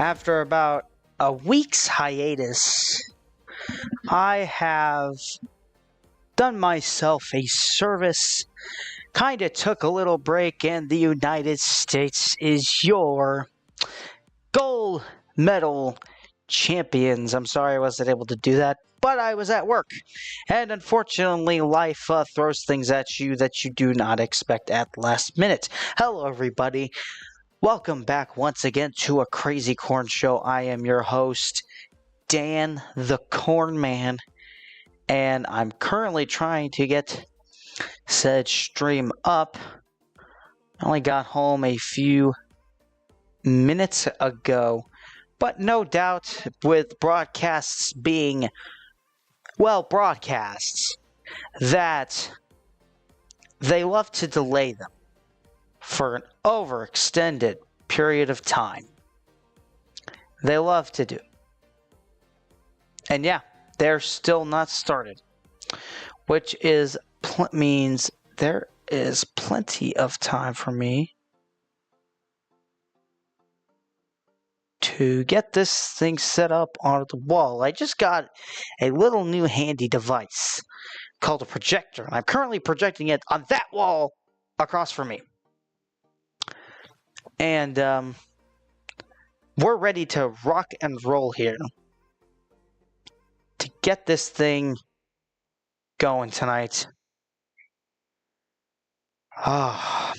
After about a week's hiatus, I have done myself a service, kinda took a little break, and the United States is your gold medal champions. I'm sorry I wasn't able to do that, but I was at work. And unfortunately, life throws things at you that you do not expect at last minute. Hello, everybody. Welcome back once again to a Crazy Corn Show. I am your host, Dan the Cornman, and I'm currently trying to get said stream up. I only got home a few minutes ago, but no doubt with broadcasts being, well, broadcasts, that they love to delay them for an overextended period of time. They love to do. And yeah, they're still not started, which is means there is plenty of time for me to get this thing set up on the wall. I just got a little new handy device called a projector, and I'm currently projecting it on that wall across from me. And we're ready to rock and roll here to get this thing going tonight. Ah.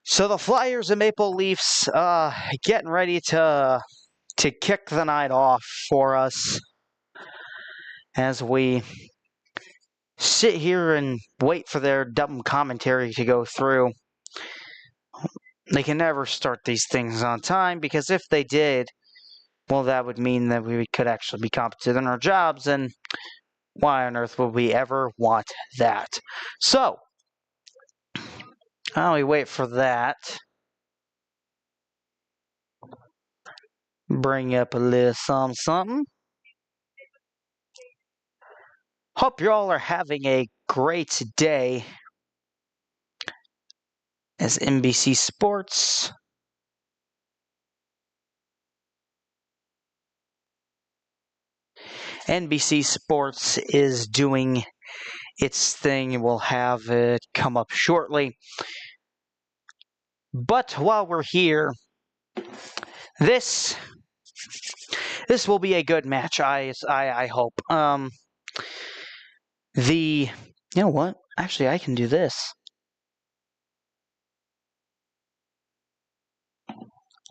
So the Flyers and Maple Leafs getting ready to kick the night off for us as we sit here and wait for their dumb commentary to go through. They can never start these things on time, because if they did, well, that would mean that we could actually be competent in our jobs, and why on earth would we ever want that? So, while we wait for that, bring up a little something. Hope you all are having a great day as NBC Sports is doing its thing. We'll have it come up shortly. But while we're here, this will be a good match. I hope. You know what? Actually, I can do this.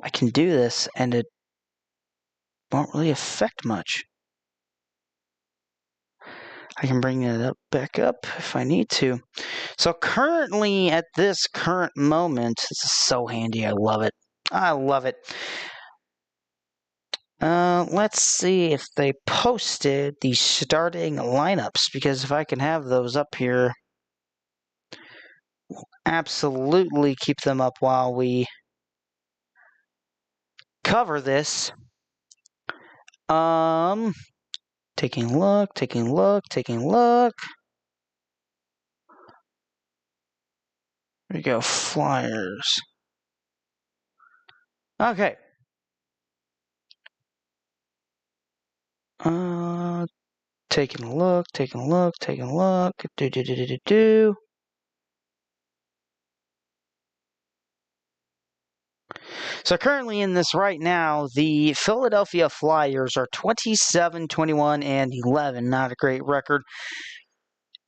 I can do this, and it won't really affect much. I can bring it back up if I need to. So currently, at this current moment, this is so handy. I love it. I love it. Let's see if they posted the starting lineups, because if I can have those up here, we'll absolutely keep them up while we cover this. Taking a look. There we go, Flyers. Okay. Taking a look. So currently in this right now, the Philadelphia Flyers are 27, 21, and 11. Not a great record.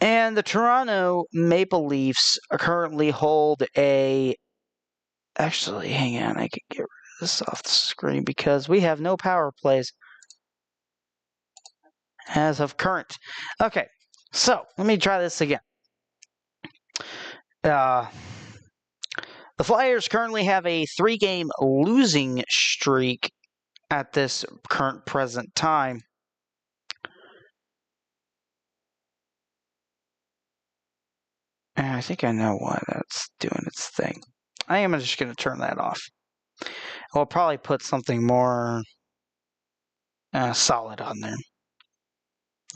And the Toronto Maple Leafs currently hold a... Actually, hang on. I can get rid of this off the screen because we have no power plays as of current. Okay, so let me try this again. The Flyers currently have a 3-game losing streak at this current present time. And I think I know why that's doing its thing. I am just going to turn that off. I'll probably put something more solid on there.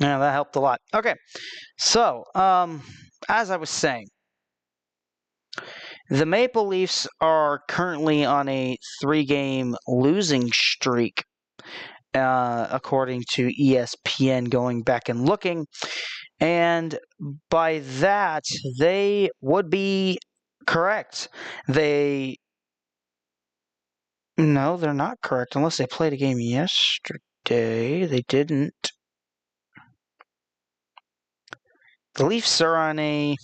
Yeah, that helped a lot. Okay, so as I was saying, The Maple Leafs are currently on a 3-game losing streak, according to ESPN, going back and looking. And by that, they would be correct. No, they're not correct, unless they played a game yesterday. They didn't. The Leafs are on a...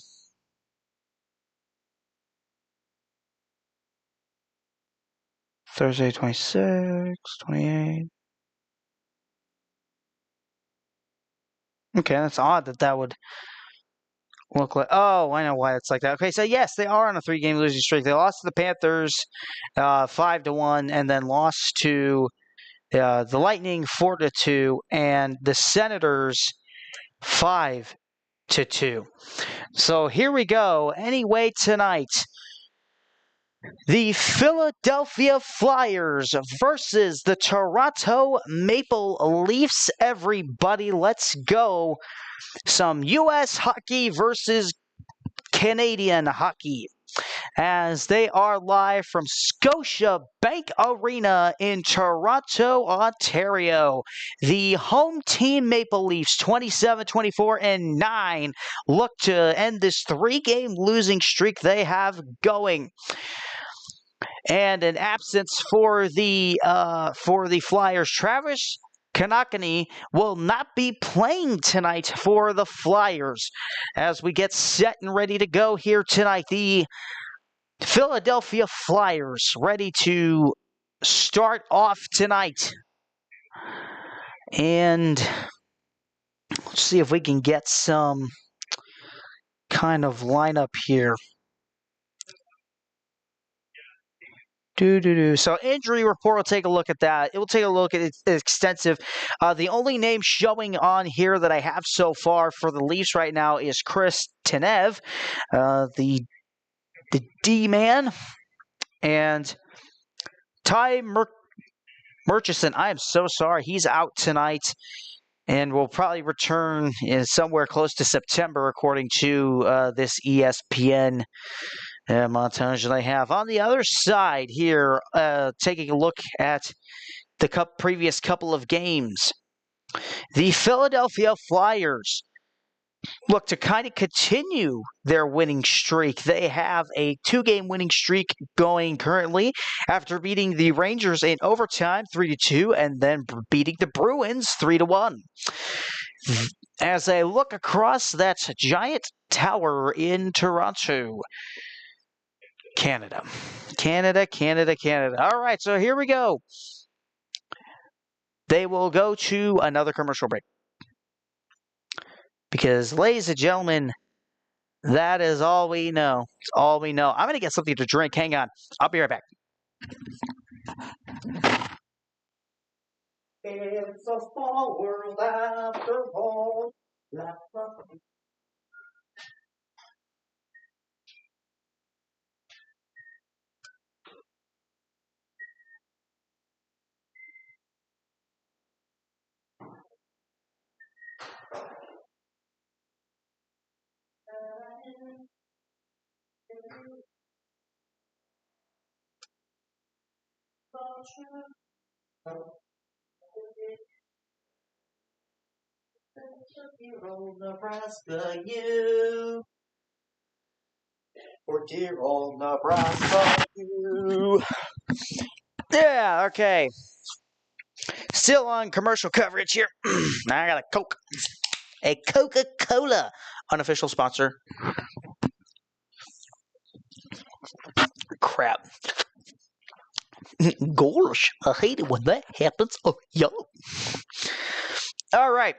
Thursday, 26, 28. Okay, that's odd that would look like... Oh, I know why it's like that. Okay, so yes, they are on a 3-game losing streak. They lost to the Panthers 5-1, and then lost to the Lightning 4-2, and the Senators 5-2. So here we go. Anyway, tonight, the Philadelphia Flyers versus the Toronto Maple Leafs. Everybody, let's go. Some U.S. hockey versus Canadian hockey, as they are live from Scotiabank Arena in Toronto, Ontario. The home team Maple Leafs, 27-24-9, look to end this 3-game losing streak they have going. And an absence for the Flyers. Travis Konechny will not be playing tonight for the Flyers. As we get set and ready to go here tonight, the Philadelphia Flyers ready to start off tonight. And let's see if we can get some kind of lineup here. So injury report, we'll take a look at that. It will take a look at it's extensive. The only name showing on here that I have so far for the Leafs right now is Chris Tanev, the D-man, and Ty Murchison. I am so sorry. He's out tonight and will probably return in somewhere close to September, according to this ESPN montage that I have. On the other side here, taking a look at the previous couple of games, the Philadelphia Flyers look to kind of continue their winning streak. They have a 2-game winning streak going currently after beating the Rangers in overtime 3-2 and then beating the Bruins 3-1. As I look across that giant tower in Toronto, Canada. All right, so here we go. They will go to another commercial break. Because, ladies and gentlemen, that is all we know. It's all we know. I'm going to get something to drink. Hang on. I'll be right back. It's a small world after all. Nebraska, you. For dear old Nebraska, you. Yeah, okay. Still on commercial coverage here. Now I got a Coke. A Coca-Cola unofficial sponsor. Crap. Gosh, I hate it when that happens. Oh, yo. All right.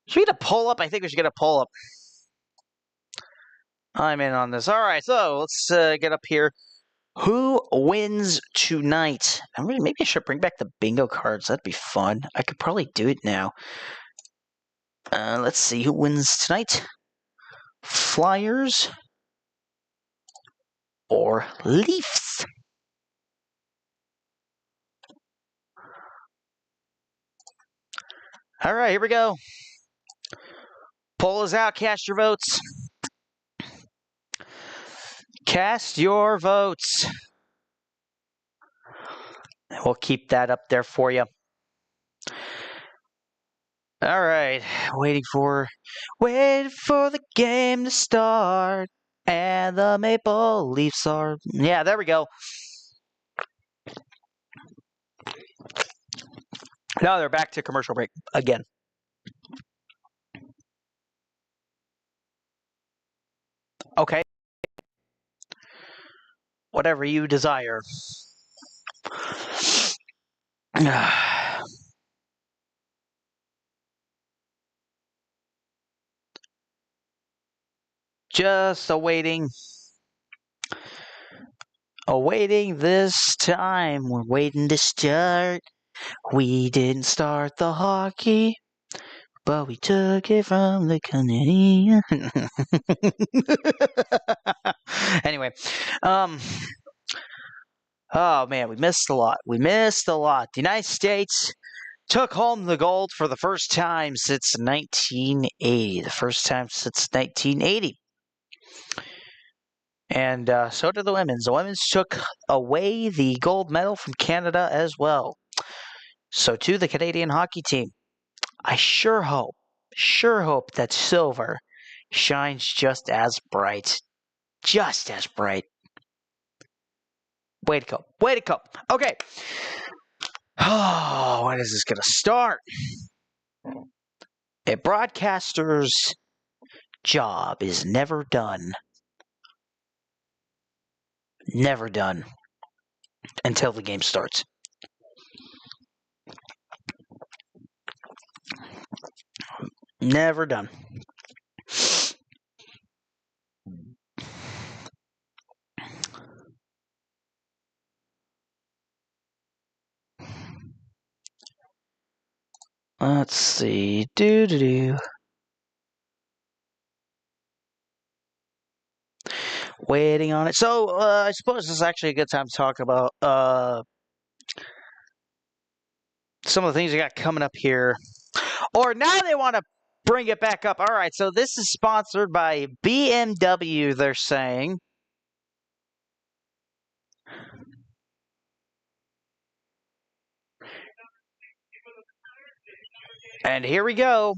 Should we get a poll up? I think we should get a poll up. I'm in on this. All right, so let's get up here. Who wins tonight? I mean, maybe I should bring back the bingo cards. That'd be fun. I could probably do it now. Let's see who wins tonight. Flyers or Leafs? All right, here we go. Poll is out. Cast your votes. Cast your votes. We'll keep that up there for you. All right, waiting for the game to start, and the Maple Leafs are. Yeah, there we go. Now they're back to commercial break again. Okay. Whatever you desire. Just awaiting this time. We're waiting to start. We didn't start the hockey, but we took it from the Canadian. Anyway, oh man, we missed a lot. The United States took home the gold for the first time since 1980. The first time since 1980. And so did the women's. The women's took away the gold medal from Canada as well. So too the Canadian hockey team. I sure hope that silver shines just as bright. Just as bright. Way to go. Okay. Oh, when is this going to start? A broadcaster's job is never done. Never done until the game starts. Never done. Let's see. Waiting on it. So, I suppose this is actually a good time to talk about some of the things we got coming up here. Or now they want to bring it back up. All right, so this is sponsored by BMW, they're saying. And here we go.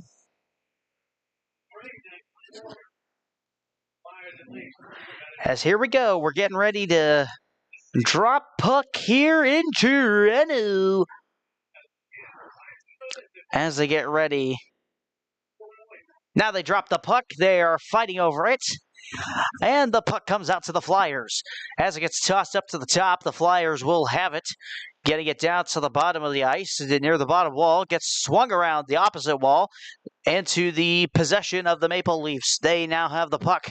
Here we go. We're getting ready to drop puck here in Toronto. As they get ready. Now they drop the puck. They are fighting over it. And the puck comes out to the Flyers. As it gets tossed up to the top, the Flyers will have it. Getting it down to the bottom of the ice, near the bottom wall, gets swung around the opposite wall into the possession of the Maple Leafs. They now have the puck.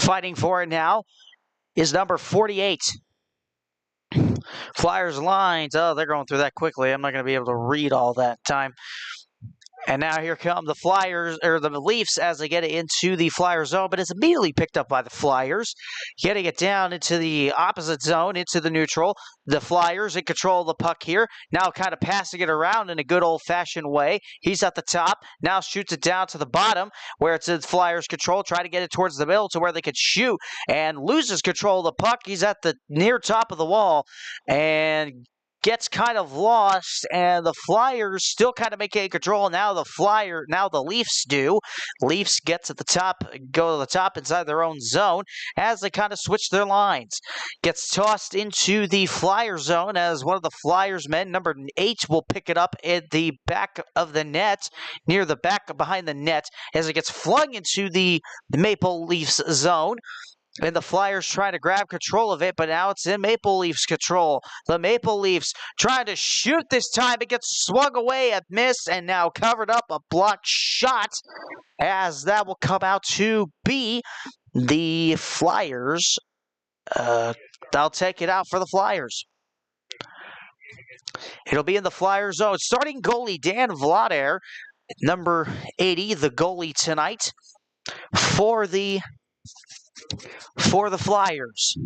Fighting for it now is number 48. Flyers lines. Oh, they're going through that quickly. I'm not going to be able to read all that time. And now here come the Flyers, or the Leafs, as they get it into the Flyer zone, but it's immediately picked up by the Flyers. Getting it down into the opposite zone, into the neutral. The Flyers in control of the puck here. Now kind of passing it around in a good old-fashioned way. He's at the top. Now shoots it down to the bottom, where it's in Flyers' control. Try to get it towards the middle to where they could shoot. And loses control of the puck. He's at the near top of the wall. And gets kind of lost, and the Flyers still kind of making control. Now the Leafs do. Leafs get to the top, go to the top inside their own zone as they kind of switch their lines. Gets tossed into the Flyer zone as one of the Flyers men, number 8, will pick it up at the back of the net, near the back behind the net, as it gets flung into the Maple Leafs zone. And the Flyers trying to grab control of it, but now it's in Maple Leafs' control. The Maple Leafs trying to shoot this time. It gets swung away, a miss, and now covered up, a blocked shot, as that will come out to be the Flyers. They'll take it out for the Flyers. It'll be in the Flyers zone. Starting goalie Dan Vladar, number 80, the goalie tonight for the Flyers.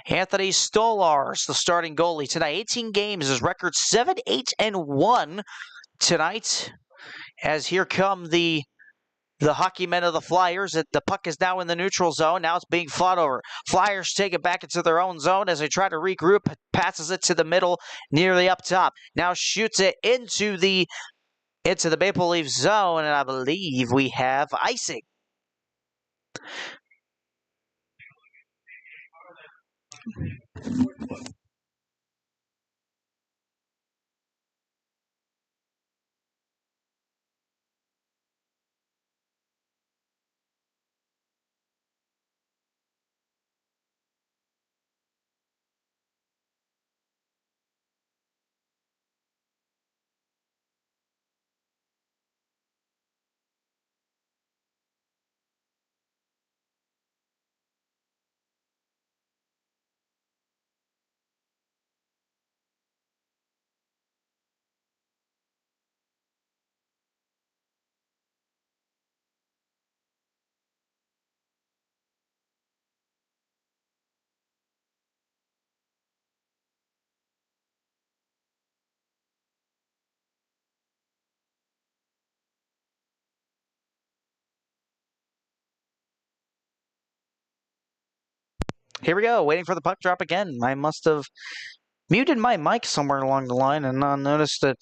Anthony Stolarz, the starting goalie tonight. 18 games, his record 7-8-1 tonight. As here come the the hockey men of the Flyers. The puck is now in the neutral zone. Now it's being fought over. Flyers take it back into their own zone as they try to regroup. Passes it to the middle, nearly up top. Now shoots it into the Maple Leaf zone, and I believe we have icing. Here we go, waiting for the puck drop again. I must have muted my mic somewhere along the line and not noticed it.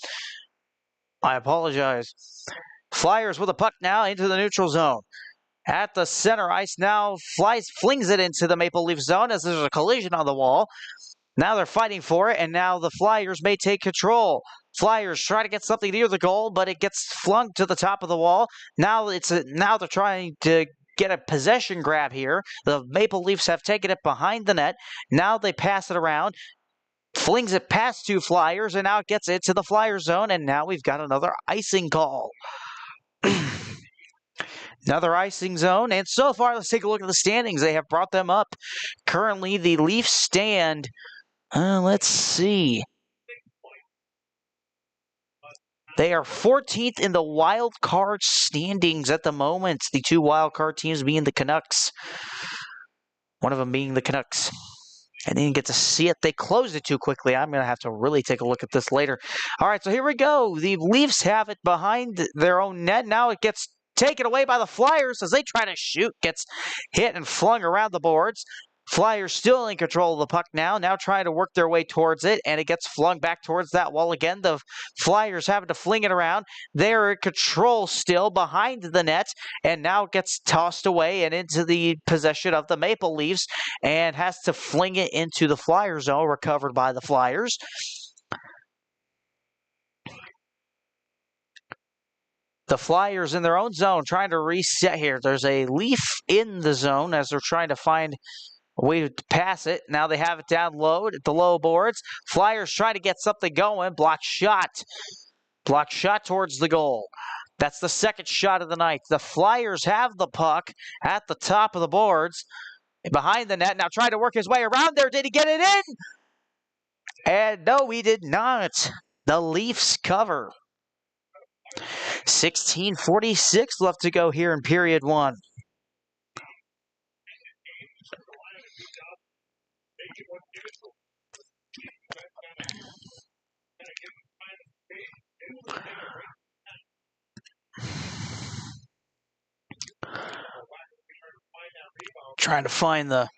I apologize. Flyers with a puck now into the neutral zone. At the center ice now, flings it into the Maple Leaf zone as there's a collision on the wall. Now they're fighting for it, and now the Flyers may take control. Flyers try to get something near the goal, but it gets flung to the top of the wall. Now they're trying to get a possession grab here. The Maple Leafs have taken it behind the net. Now they pass it around. Flings it past two Flyers, and now it gets it to the Flyer zone, and now we've got another icing call. Another icing zone, and so far, let's take a look at the standings. They have brought them up. Currently, the Leafs stand, let's see. They are 14th in the wild card standings at the moment. The two wild card teams being the Canucks. One of them being the Canucks. I didn't get to see it. They closed it too quickly. I'm going to have to really take a look at this later. All right, so here we go. The Leafs have it behind their own net. Now it gets taken away by the Flyers as they try to shoot. Gets hit and flung around the boards. Flyers still in control of the puck now trying to work their way towards it, and it gets flung back towards that wall again. The Flyers having to fling it around. They're in control still behind the net, and now it gets tossed away and into the possession of the Maple Leafs, and has to fling it into the Flyer zone, recovered by the Flyers. The Flyers in their own zone trying to reset here. There's a Leaf in the zone as they're trying to find a way to pass it. Now they have it down low at the low boards. Flyers trying to get something going. Blocked shot. Blocked shot towards the goal. That's the second shot of the night. The Flyers have the puck at the top of the boards. Behind the net. Now trying to work his way around there. Did he get it in? And no, he did not. The Leafs cover. 16:46 left to go here in period one. Trying to find the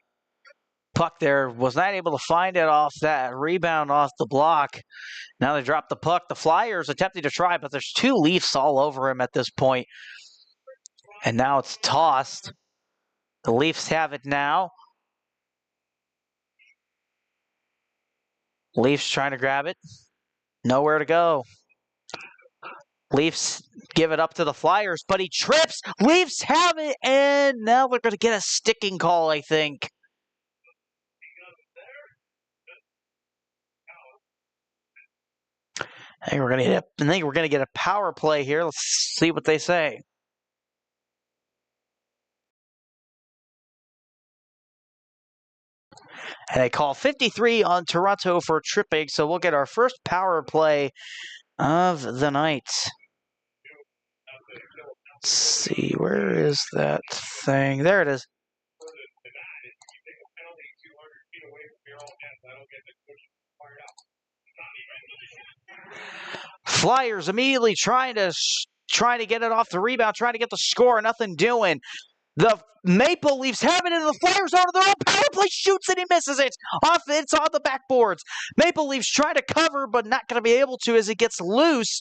puck there. Was not able to find it off that rebound off the block. Now they drop the puck. The Flyers attempting to try, but there's two Leafs all over him at this point. And now it's tossed. The Leafs have it now. Leafs trying to grab it. Nowhere to go. Leafs give it up to the Flyers, but he trips. Leafs have it, and now we're going to get a sticking call, I think. I think we're going to get a power play here. Let's see what they say. And they call 53 on Toronto for tripping, so we'll get our first power play of the night. Let's see, where is that thing? There it is. Flyers immediately trying to trying to get it off the rebound, trying to get the score, nothing doing. The Maple Leafs have it, and the Flyers out of their own power play shoots, and he misses it. It's on the backboards. Maple Leafs trying to cover, but not going to be able to as it gets loose.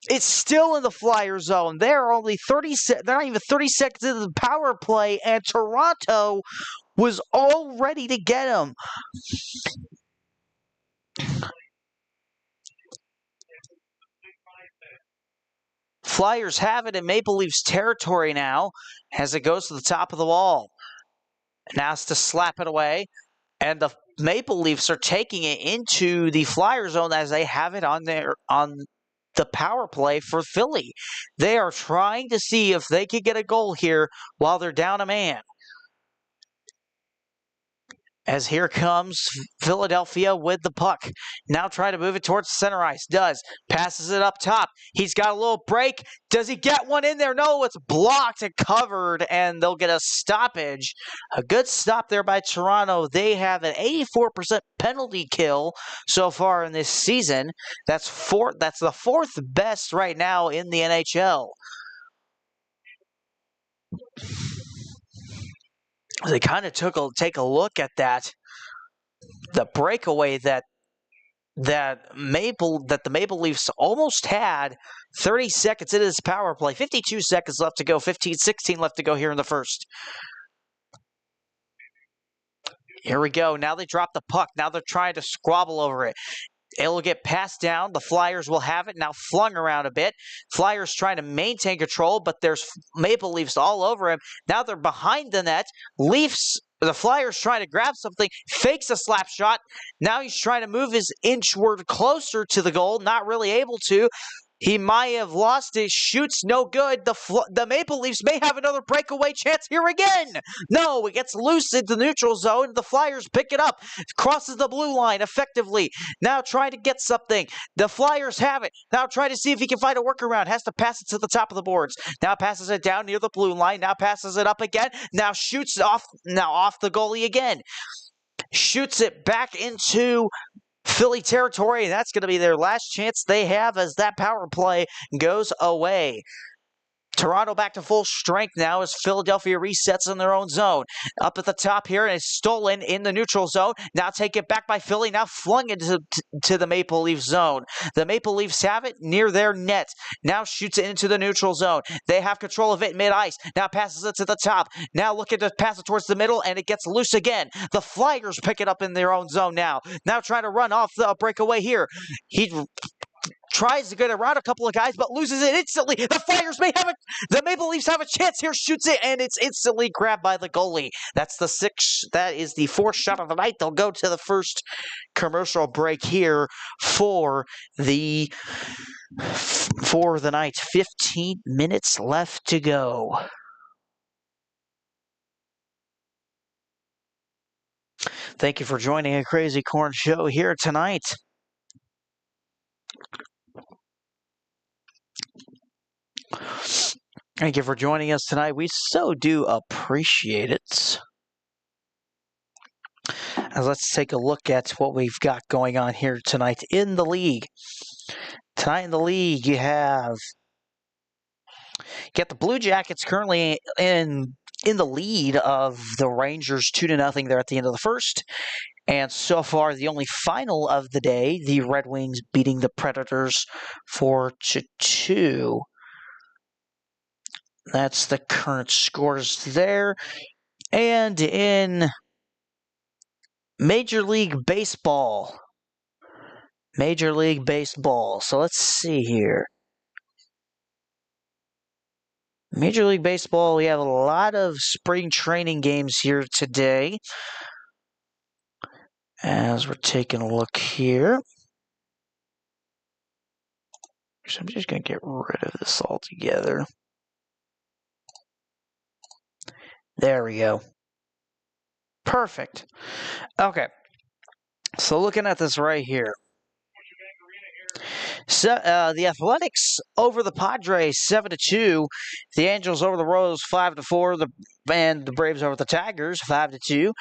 It's still in the Flyer zone. They're only they're not even 30 seconds into the power play, and Toronto was all ready to get him. Flyers have it in Maple Leafs territory now as it goes to the top of the wall. Now it's to slap it away, and the Maple Leafs are taking it into the Flyer zone as they have it on the power play for Philly. They are trying to see if they can get a goal here while they're down a man. As here comes Philadelphia with the puck. Now trying to move it towards the center ice. Does. Passes it up top. He's got a little break. Does he get one in there? No, it's blocked and covered, and they'll get a stoppage. A good stop there by Toronto. They have an 84% penalty kill so far in this season. That's the fourth best right now in the NHL. They kind of take a look at that, the breakaway that the Maple Leafs almost had 30 seconds into this power play. 52 seconds left to go, 16 left to go here in the first. Here we go. Now they drop the puck. Now they're trying to squabble over it. It'll get passed down. The Flyers will have it now flung around a bit. Flyers trying to maintain control, but there's Maple Leafs all over him. Now they're behind the net. The Flyers trying to grab something, fakes a slap shot. Now he's trying to move his inchward closer to the goal, not really able to. He might have lost it. Shoots no good. The Maple Leafs may have another breakaway chance here again. No, it gets loose into the neutral zone. The Flyers pick it up. Crosses the blue line effectively. Now trying to get something. The Flyers have it. Now trying to see if he can find a workaround. Has to pass it to the top of the boards. Now passes it down near the blue line. Now passes it up again. Now shoots off the goalie again. Shoots it back into Philly territory, and that's going to be their last chance they have as that power play goes away. Toronto back to full strength now as Philadelphia resets in their own zone. Up at the top here, and it's stolen in the neutral zone. Now taken back by Philly, now flung into the Maple Leafs zone. The Maple Leafs have it near their net. Now shoots it into the neutral zone. They have control of it mid-ice. Now passes it to the top. Now looking to pass it towards the middle, and it gets loose again. The Flyers pick it up in their own zone now. Now trying to run off the breakaway here. He tries to get around a couple of guys, but loses it instantly. The Flyers may have it. The Maple Leafs have a chance here. Shoots it, and it's instantly grabbed by the goalie. That is the fourth shot of the night. They'll go to the first commercial break here for the night. 15 minutes left to go. Thank you for joining a Crazy Corn show here tonight. Thank you for joining us tonight. We so do appreciate it. Now let's take a look at what we've got going on here tonight in the league. Tonight in the league, you got the Blue Jackets currently in the lead of the Rangers 2-0 there at the end of the first. And so far, the only final of the day, the Red Wings beating the Predators 4-2. That's the current scores there. And in Major League Baseball. So let's see here. Major League Baseball, we have a lot of spring training games here today. As we're taking a look here. So I'm just going to get rid of this altogether. There we go. Perfect. Okay. So looking at this right here. So the Athletics over the Padres 7-2. The Angels over the Royals 5-4. And the Braves over the Tigers 5-2.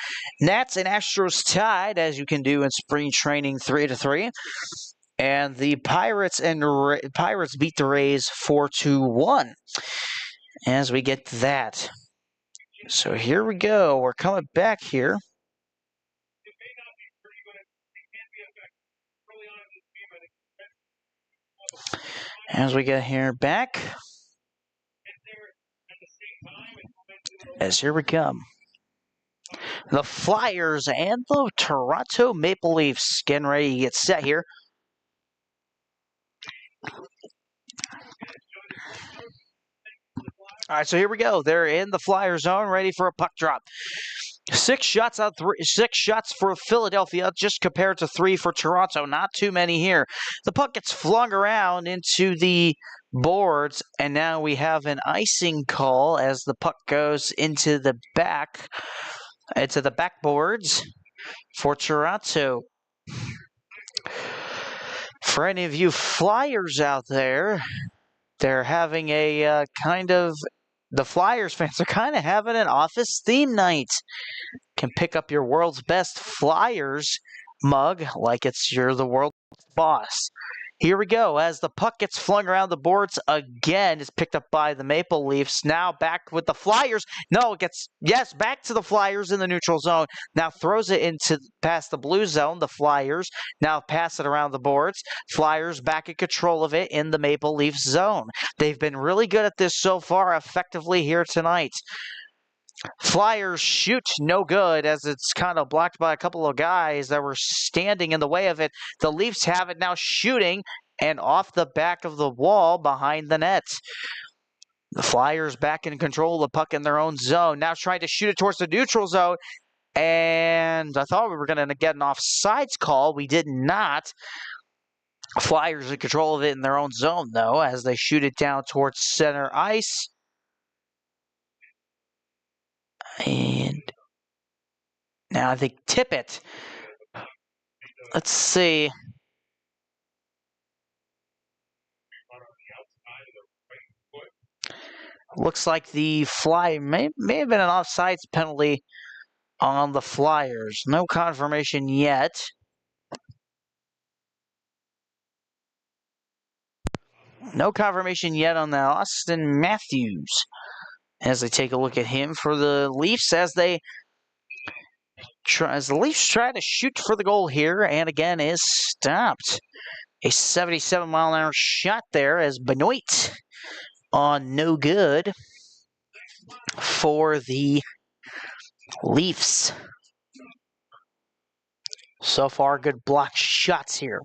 Nats and Astros tied, as you can do in spring training, 3-3. And the Pirates beat the Rays 4-1 as we get to that. So here we go. We're coming back here. As we get here back. As here we come. The Flyers and the Toronto Maple Leafs getting ready to get set here. All right, so here we go. They're in the Flyer zone, ready for a puck drop. 6 shots on 3. 6 shots for Philadelphia, just compared to 3 for Toronto. Not too many here. The puck gets flung around into the boards, and now we have an icing call as the puck goes into the backboards for Toronto. For any of you Flyers out there, they're having a the Flyers fans are kind of having an office theme night. Can pick up your world's best Flyers mug like you're the world's boss. Here we go. As the puck gets flung around the boards again, is picked up by the Maple Leafs. Now back with the Flyers. No, it gets, back to the Flyers in the neutral zone. Now throws it past the blue zone. The Flyers now pass it around the boards. Flyers back in control of it in the Maple Leafs zone. They've been really good at this so far, effectively here tonight. Flyers shoot no good as it's kind of blocked by a couple of guys that were standing in the way of it. The Leafs have it now shooting and off the back of the wall behind the net. The Flyers back in control of the puck in their own zone. Now trying to shoot it towards the neutral zone. And I thought we were going to get an offsides call. We did not. Flyers in control of it in their own zone, though, as they shoot it down towards center ice. And now they tip it. Let's see. Looks like the fly may have been an offsides penalty on the Flyers. No confirmation yet. No confirmation yet on the Austin Matthews. As they take a look at him for the Leafs as the Leafs try to shoot for the goal here, and again is stopped. A 77-mile-an-hour shot there as Benoit on no good for the Leafs. So far, good block shots here.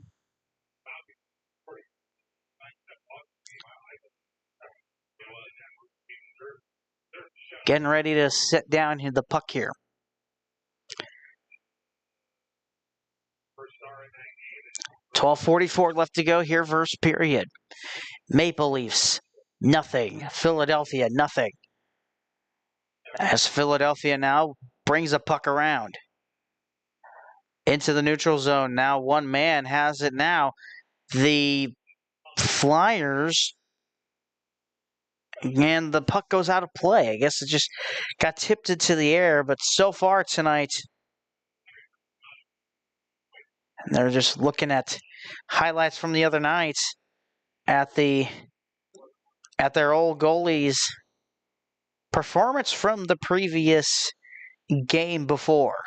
Getting ready to set down the puck here. .12:44 left to go here, first period. Maple Leafs, nothing. Philadelphia, nothing. As Philadelphia now brings a puck around into the neutral zone. Now one man has it now. The Flyers, and the puck goes out of play. I guess it just got tipped into the air, but so far tonight, and they're just looking at highlights from the other night at their old goalie's performance from the previous game before.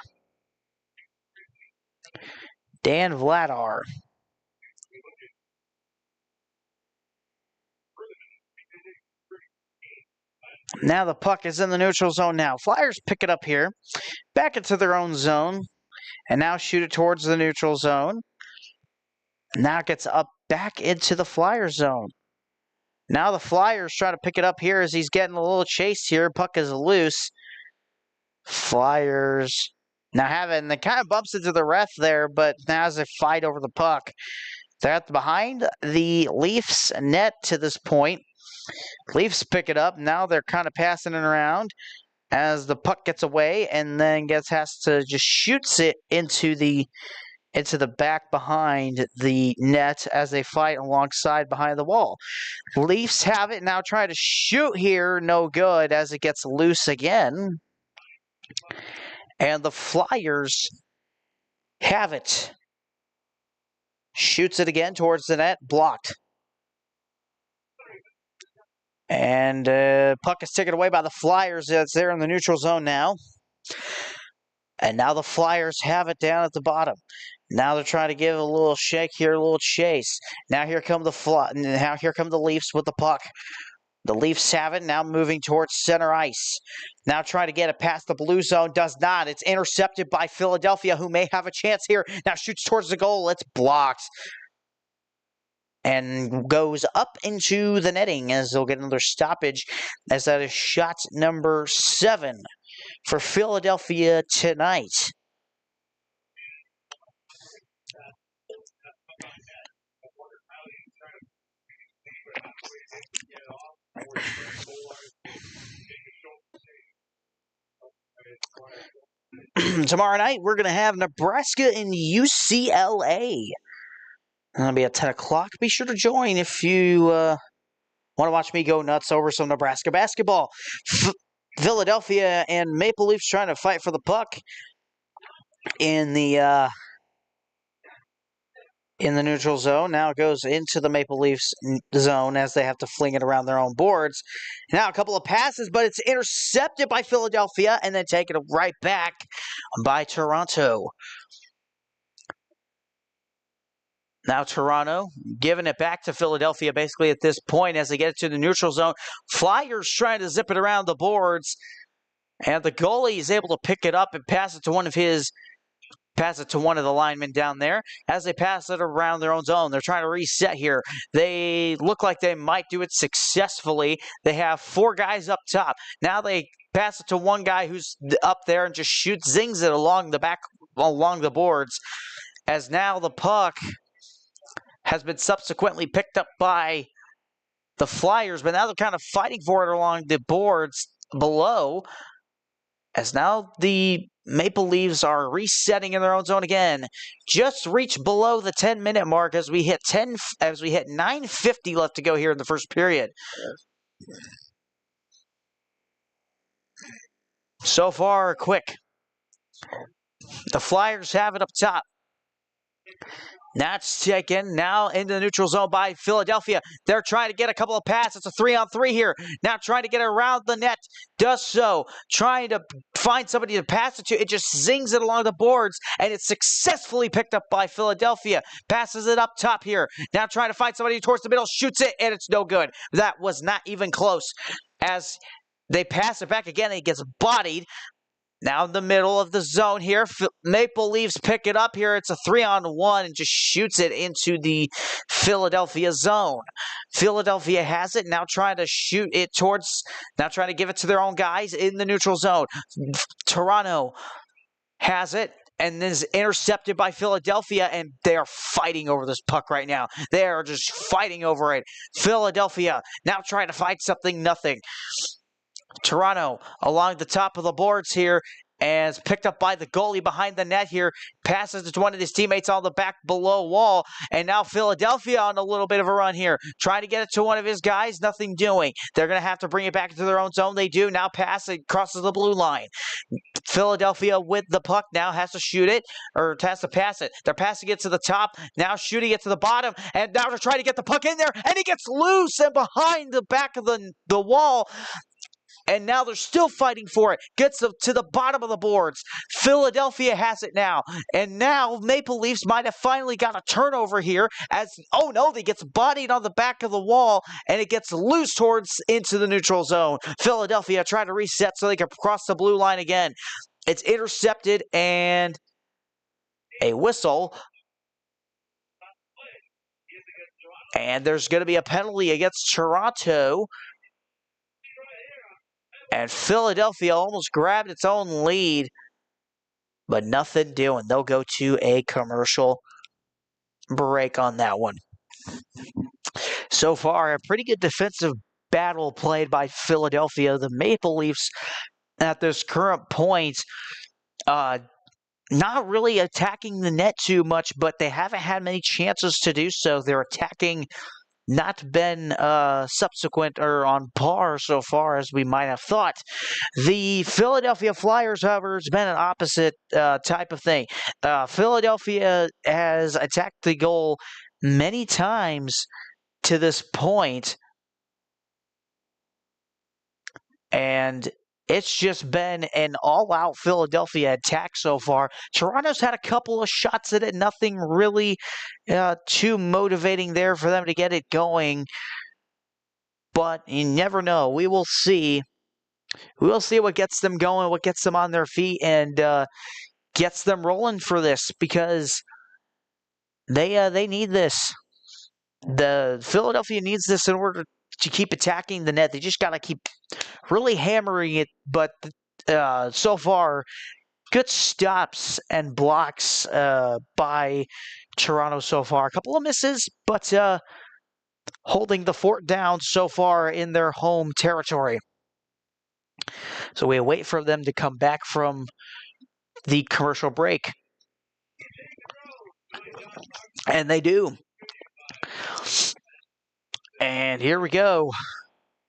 Dan Vladar. Now the puck is in the neutral zone now. Flyers pick it up here, back into their own zone, and now shoot it towards the neutral zone. Now it gets up back into the Flyer zone. Now the Flyers try to pick it up here as he's getting a little chased here. Puck is loose. Flyers now having, they kind of bumps into the ref there, but now as they fight over the puck. They're behind the Leafs net to this point. Leafs pick it up. Now they're kind of passing it around as the puck gets away and then has to just shoots it into the back behind the net as they fight alongside behind the wall. Leafs have it now, try to shoot here, no good as it gets loose again. And the Flyers have it. Shoots it again towards the net. Blocked. And puck is taken away by the Flyers. It's there in the neutral zone now. And now the Flyers have it down at the bottom. Now they're trying to give a little shake here, a little chase. Now here come the Leafs with the puck. The Leafs have it, now moving towards center ice. Now trying to get it past the blue zone, does not. It's intercepted by Philadelphia, who may have a chance here. Now shoots towards the goal, it's blocked. And goes up into the netting as they'll get another stoppage, as that is shot number 7 for Philadelphia tonight. Tomorrow night, we're going to have Nebraska and UCLA. It'll be at 10 o'clock. Be sure to join if you want to watch me go nuts over some Nebraska basketball. Philadelphia and Maple Leafs trying to fight for the puck in the neutral zone. Now it goes into the Maple Leafs zone as they have to fling it around their own boards. Now a couple of passes, but it's intercepted by Philadelphia and then taken right back by Toronto. Now Toronto giving it back to Philadelphia basically at this point as they get it to the neutral zone. Flyers trying to zip it around the boards. And the goalie is able to pick it up and pass it to one of the linemen down there. As they pass it around their own zone, they're trying to reset here. They look like they might do it successfully. They have 4 guys up top. Now they pass it to one guy who's up there and just zings it along the boards. As now the puck has been subsequently picked up by the Flyers, but now they're kind of fighting for it along the boards below. As now the Maple Leafs are resetting in their own zone again. Just reached below the 10-minute mark as we hit 9:50 left to go here in the first period. So far, quick. The Flyers have it up top. Now it's taken now into the neutral zone by Philadelphia. They're trying to get a couple of passes. It's a 3-on-3 here. Now trying to get around the net. Does so. Trying to find somebody to pass it to. It just zings it along the boards. And it's successfully picked up by Philadelphia. Passes it up top here. Now trying to find somebody towards the middle. Shoots it. And it's no good. That was not even close. As they pass it back again, it gets bodied. Now in the middle of the zone here, Maple Leafs pick it up here. It's a 3-on-1 and just shoots it into the Philadelphia zone. Philadelphia has it, now trying to trying to give it to their own guys in the neutral zone. Toronto has it and is intercepted by Philadelphia, and they are fighting over this puck right now. They are just fighting over it. Philadelphia now trying to find something, nothing. Toronto along the top of the boards here and picked up by the goalie behind the net here. Passes it to one of his teammates on the back below wall. And now Philadelphia on a little bit of a run here. Trying to get it to one of his guys. Nothing doing. They're going to have to bring it back into their own zone. They do. Now pass it crosses the blue line. Philadelphia with the puck now has to shoot it or has to pass it. They're passing it to the top. Now shooting it to the bottom. And now they're trying to get the puck in there. And it gets loose and behind the back of the wall. And now they're still fighting for it. Gets to the bottom of the boards. Philadelphia has it now. And now Maple Leafs might have finally got a turnover here. Oh no, they gets bodied on the back of the wall. And it gets loose into the neutral zone. Philadelphia trying to reset so they can cross the blue line again. It's intercepted and a whistle. And there's going to be a penalty against Toronto. And Philadelphia almost grabbed its own lead, but nothing doing. They'll go to a commercial break on that one. So far, a pretty good defensive battle played by Philadelphia. The Maple Leafs at this current point, not really attacking the net too much, but they haven't had many chances to do so. They're attacking not been subsequent or on par so far as we might have thought. The Philadelphia Flyers, however, has been an opposite type of thing. Philadelphia has attacked the goal many times to this point, and it's just been an all-out Philadelphia attack so far. Toronto's had a couple of shots at it, nothing really too motivating there for them to get it going. But you never know. We will see. We will see what gets them going, what gets them on their feet, and gets them rolling for this, because they need this. The Philadelphia needs this in order to keep attacking the net. They just got to keep really hammering it, but so far, good stops and blocks by Toronto so far. A couple of misses, but holding the fort down so far in their home territory. So we wait for them to come back from the commercial break. And they do. And here we go.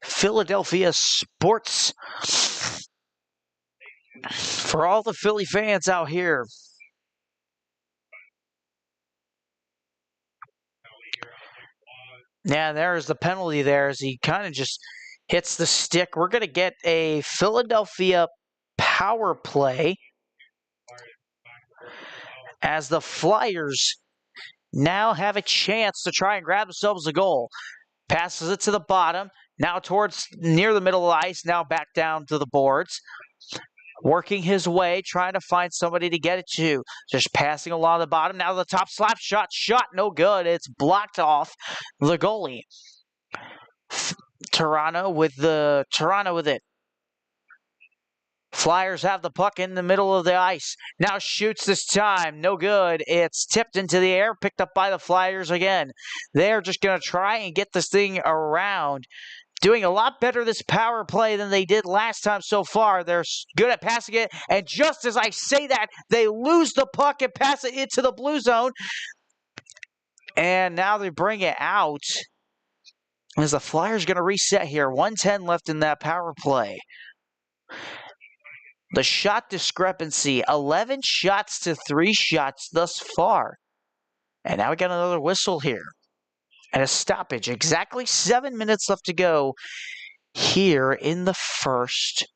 Philadelphia sports for all the Philly fans out here. Yeah, there's the penalty there as he kind of just hits the stick. We're going to get a Philadelphia power play as the Flyers now have a chance to try and grab themselves a goal. Passes it to the bottom, now towards near the middle of the ice, now back down to the boards. Working his way, trying to find somebody to get it to. Just passing along the bottom, now the top slap shot, no good. It's blocked off the goalie. Toronto with it. Flyers have the puck in the middle of the ice. Now shoots this time. No good. It's tipped into the air, picked up by the Flyers again. They're just going to try and get this thing around. Doing a lot better this power play than they did last time so far. They're good at passing it. And just as I say that, they lose the puck and pass it into the blue zone. And now they bring it out. As the Flyers going to reset here. 1:10 left in that power play. The shot discrepancy, 11 shots to 3 shots thus far. And now we got another whistle here. And a stoppage. Exactly 7 minutes left to go here in the first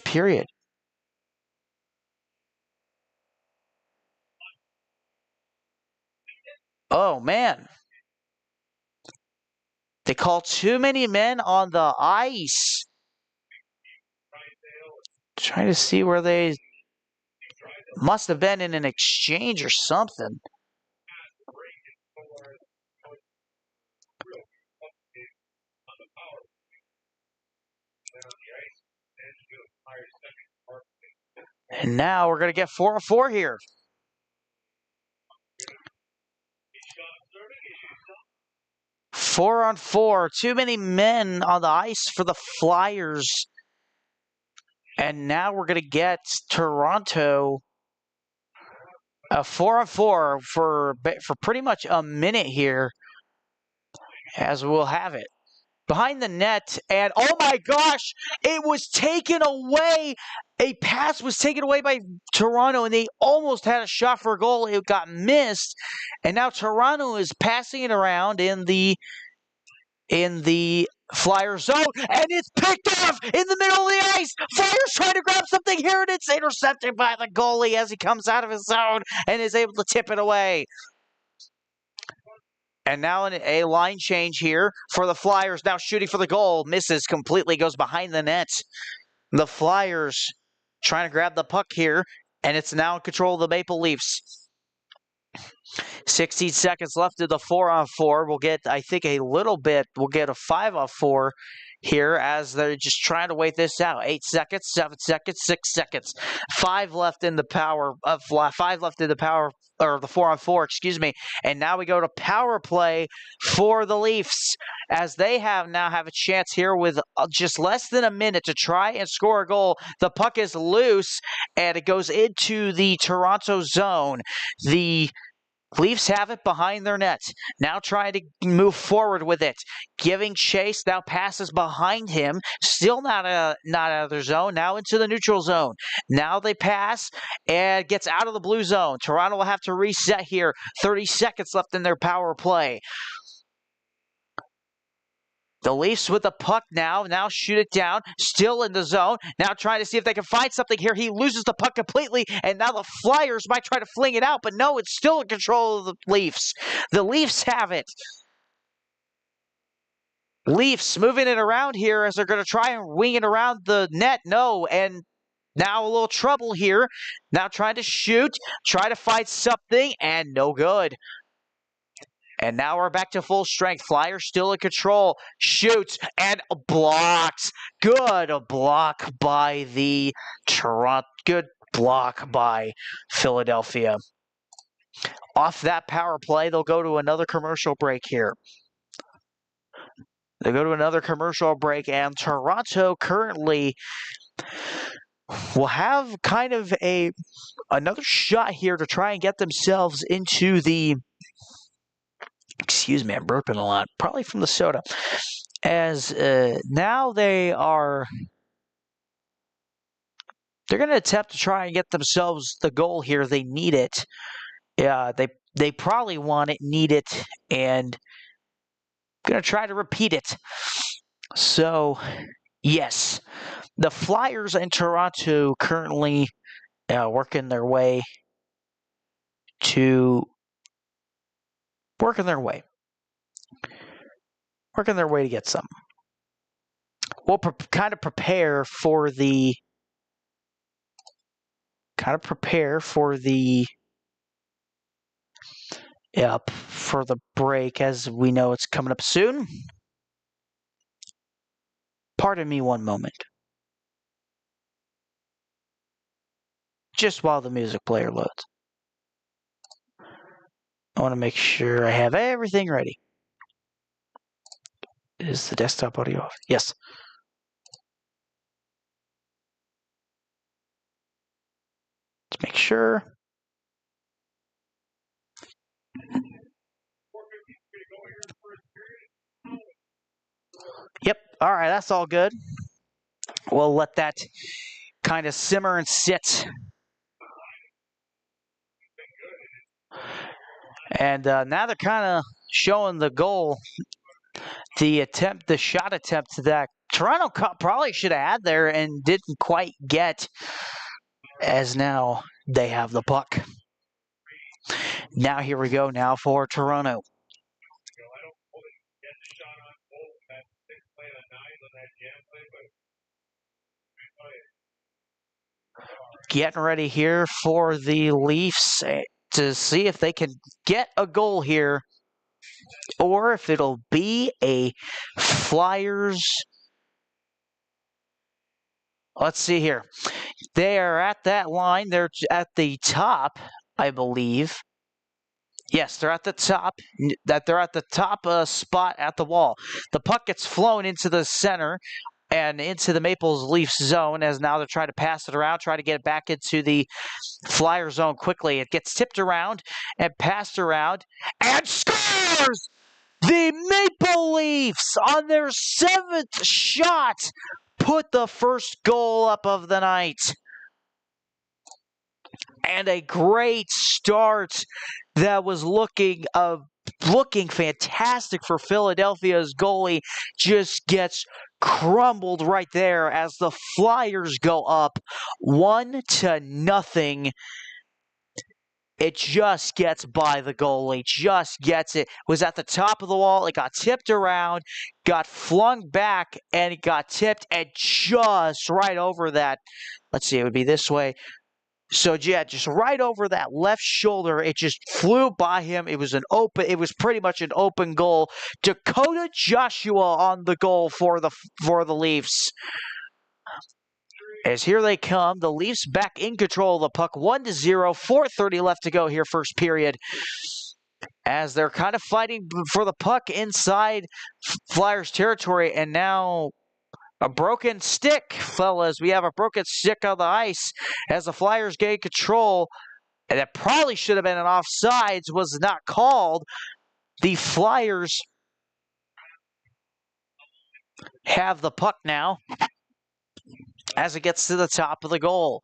period. Oh, man. They call too many men on the ice. Trying to see where they must have been in an exchange or something. And now we're going to get 4-on-4 here. Four on four. Too many men on the ice for the Flyers. And now we're going to get Toronto a 4-on-4 for pretty much a minute here, as we'll have it. Behind the net, and oh my gosh, it was taken away. A pass was taken away by Toronto, and they almost had a shot for a goal. It got missed, and now Toronto is passing it around in the Flyer zone, and it's picked off in the middle of the ice. Flyers trying to grab something here, and it's intercepted by the goalie as he comes out of his zone and is able to tip it away. And now a line change here for the Flyers, now shooting for the goal. Misses completely, goes behind the net. The Flyers trying to grab the puck here, and it's now in control of the Maple Leafs. 16 seconds left of the 4-on-4. We'll get, I think, we'll get a 5-on-4 here as they're just trying to wait this out. 8 seconds, 7 seconds, 6 seconds. 5 left in the power, or the 4-on-4, excuse me. And now we go to power play for the Leafs as they now have a chance here with just less than a minute to try and score a goal. The puck is loose and it goes into the Toronto zone. The Leafs have it behind their net. Now trying to move forward with it. Giving chase. Now passes behind him. Still not out of their zone. Now into the neutral zone. Now they pass and gets out of the blue zone. Toronto will have to reset here. 30 seconds left in their power play. The Leafs with the puck now shoot it down, still in the zone. Now trying to see if they can find something here. He loses the puck completely, and now the Flyers might try to fling it out, but no, it's still in control of the Leafs. The Leafs have it. Leafs moving it around here as they're going to try and wing it around the net. No, and now a little trouble here. Now trying to shoot, try to find something, and no good. And now we're back to full strength. Flyers still in control. Shoots and blocks. Good block by the Toronto. Good block by Philadelphia. Off that power play, they'll go to another commercial break here. They go to another commercial break, and Toronto currently will have kind of another shot here to try and get themselves into the. Excuse me, I'm burping a lot, probably from the soda. As now they're going to attempt to try and get themselves the goal here. They need it. Yeah, they probably want it, need it, and going to try to repeat it. So, yes, the Flyers in Toronto currently working their way to get some. We'll kind of prepare for the break, as we know it's coming up soon. Pardon me one moment. Just while the music player loads. I want to make sure I have everything ready. Is the desktop audio off? Yes. Let's make sure. Yep. All right, that's all good. We'll let that kind of simmer and sit. And now they're kind of showing the goal, the shot attempt that Toronto probably should have had there and didn't quite get, as now they have the puck. Now here we go now for Toronto. Getting ready here for the Leafs to see if they can get a goal here, or if it'll be a Flyers. Let's see here. They are at that line. They're at the top, I believe. Yes, they're at the top. They're at the top spot at the wall. The puck gets flown into the center and into the Maple Leafs zone, as now they're trying to pass it around, try to get it back into the Flyer zone quickly. It gets tipped around and passed around and scores! The Maple Leafs, on their 7th shot, put the first goal up of the night. And a great start that was looking fantastic for Philadelphia's goalie just gets crumbled right there as the Flyers go up 1-0. It just gets by the goalie, just gets it. Was at the top of the wall, it got tipped around, got flung back, and it got tipped, and just right over that. Let's see, it would be this way. So yeah, just right over that left shoulder, it just flew by him. It was pretty much an open goal. Dakota Joshua on the goal for the Leafs. As here they come, the Leafs back in control of the puck, 1-0, 4:30 left to go here, first period. As they're kind of fighting for the puck inside Flyers territory, and now a broken stick, fellas. We have a broken stick on the ice as the Flyers gain control And that probably should have been an offsides, was not called. The Flyers have the puck now as it gets to the top of the goal.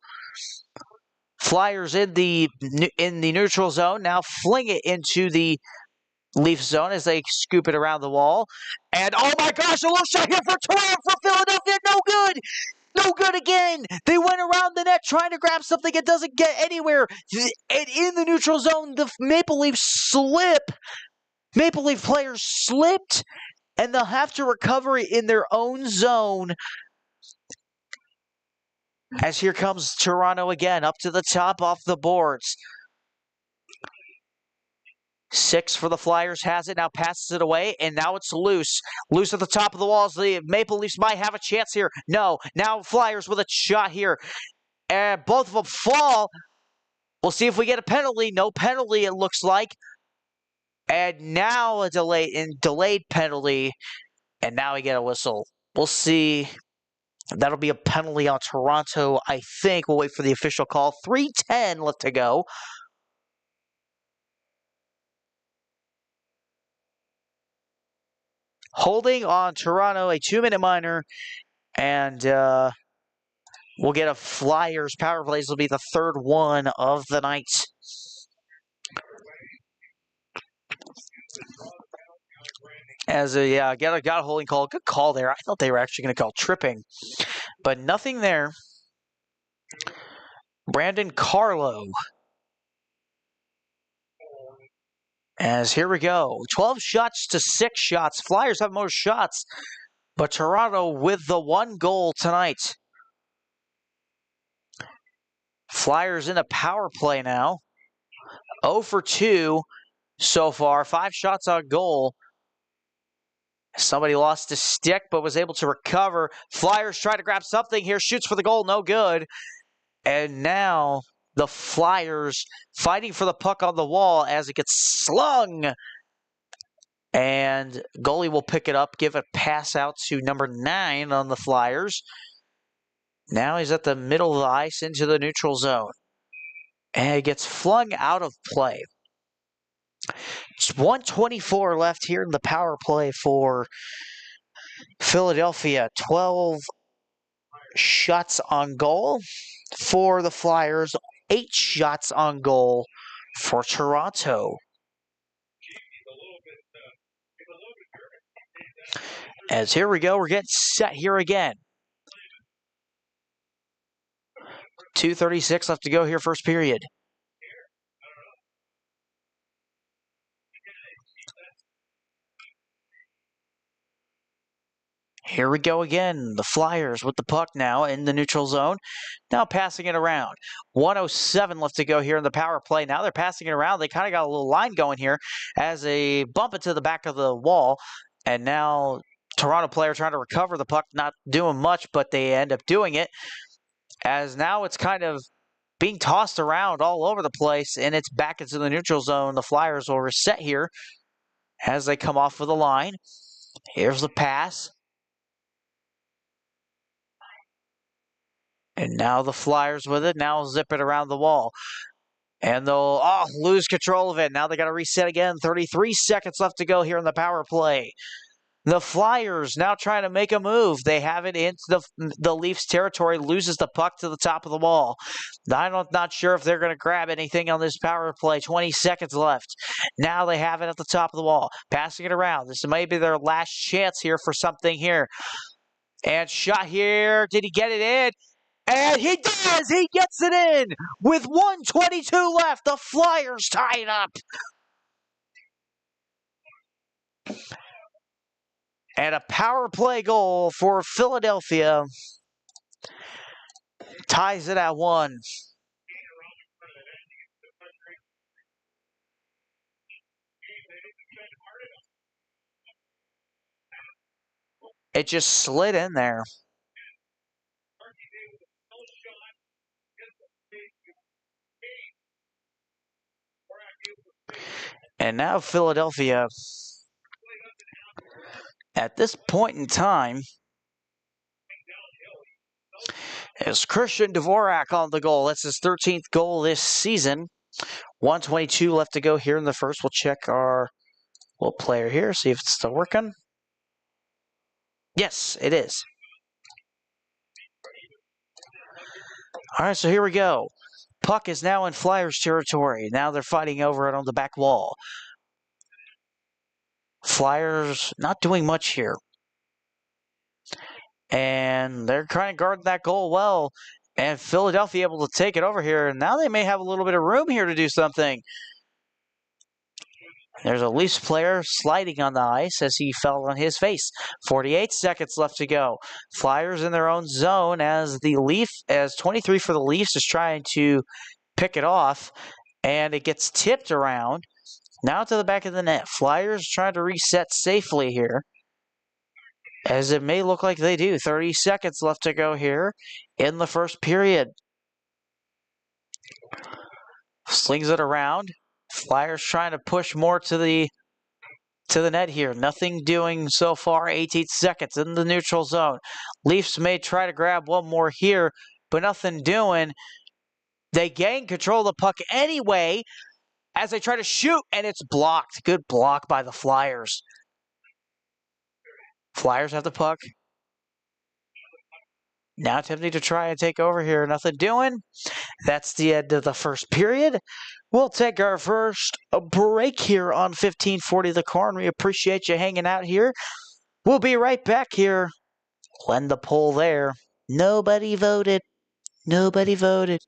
Flyers in the neutral zone now fling it into the Leaf zone as they scoop it around the wall. And oh my gosh, a little shot here for Toronto for Philadelphia. No good. No good again. They went around the net trying to grab something. It doesn't get anywhere. And in the neutral zone, the Maple Leafs slip. Maple Leaf players slipped, and they'll have to recover it in their own zone. As here comes Toronto again, up to the top off the boards. 6 for the Flyers has it, now passes it away, and now it's loose. Loose at the top of the walls. The Maple Leafs might have a chance here. No, now Flyers with a shot here. And both of them fall. We'll see if we get a penalty. No penalty, it looks like. And now a delayed penalty. And now we get a whistle. We'll see. That'll be a penalty on Toronto, I think. We'll wait for the official call. 3:10 left to go. Holding on Toronto, a 2-minute minor. And we'll get a Flyers power play. This will be the third one of the night. Got a holding call. Good call there. I thought they were actually going to call tripping, but nothing there. Brandon Carlo. As here we go. 12 shots to 6 shots. Flyers have more shots, but Toronto with the 1 goal tonight. Flyers in a power play now. 0 for 2 so far. 5 shots on goal. Somebody lost a stick but was able to recover. Flyers try to grab something here. Shoots for the goal. No good. And now the Flyers fighting for the puck on the wall as it gets slung. And goalie will pick it up, give a pass out to number 9 on the Flyers. Now he's at the middle of the ice into the neutral zone. And it gets flung out of play. It's 1:24 left here in the power play for Philadelphia. 12 shots on goal for the Flyers. 8 shots on goal for Toronto. As here we go, we're getting set here again. 2:36 left to go here, first period. Here we go again. The Flyers with the puck now in the neutral zone. Now passing it around. 1:07 left to go here in the power play. Now they're passing it around. They kind of got a little line going here as they bump it to the back of the wall. And now Toronto player trying to recover the puck. Not doing much, but they end up doing it. As now it's kind of being tossed around all over the place. And it's back into the neutral zone. The Flyers will reset here as they come off with a line. Here's the pass. And now the Flyers with it. Now zip it around the wall. And they'll lose control of it. Now they got to reset again. 33 seconds left to go here in the power play. The Flyers now trying to make a move. They have it into the Leafs territory. Loses the puck to the top of the wall. I'm not sure if they're going to grab anything on this power play. 20 seconds left. Now they have it at the top of the wall. Passing it around. This may be their last chance here for something here. And shot here. Did he get it in? And he does! He gets it in! With 1:22 left, the Flyers tie it up. And a power play goal for Philadelphia ties it at 1. It just slid in there. And now Philadelphia, at this point in time, is Christian Dvorak on the goal. That's his 13th goal this season. 1:22 left to go here in the first. We'll check our little player here, see if it's still working. Yes, it is. All right, so here we go. Puck is now in Flyers territory. Now they're fighting over it on the back wall. Flyers not doing much here. And they're trying to guard that goal well. And Philadelphia able to take it over here. And now they may have a little bit of room here to do something. There's a Leafs player sliding on the ice as he fell on his face. 48 seconds left to go. Flyers in their own zone as 23 for the Leafs is trying to pick it off. And it gets tipped around. Now to the back of the net. Flyers trying to reset safely here. As it may look like they do. 30 seconds left to go here in the first period. Slings it around. Flyers trying to push more to the net here. Nothing doing so far. 18 seconds in the neutral zone. Leafs may try to grab one more here, but nothing doing. They gain control of the puck anyway as they try to shoot, and it's blocked. Good block by the Flyers. Flyers have the puck. Now attempting to try and take over here. Nothing doing. That's the end of the first period. We'll take our first break here on 1540 The Corn. We appreciate you hanging out here. We'll be right back here. Lend the poll there. Nobody voted. Nobody voted.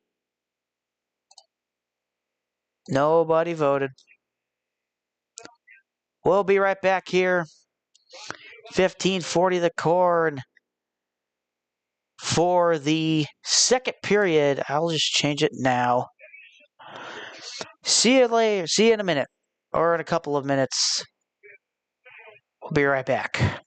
Nobody voted. We'll be right back here. 1540 The Corn. For the second period, I'll just change it now. See you later. See you in a minute. Or in a couple of minutes. We'll be right back.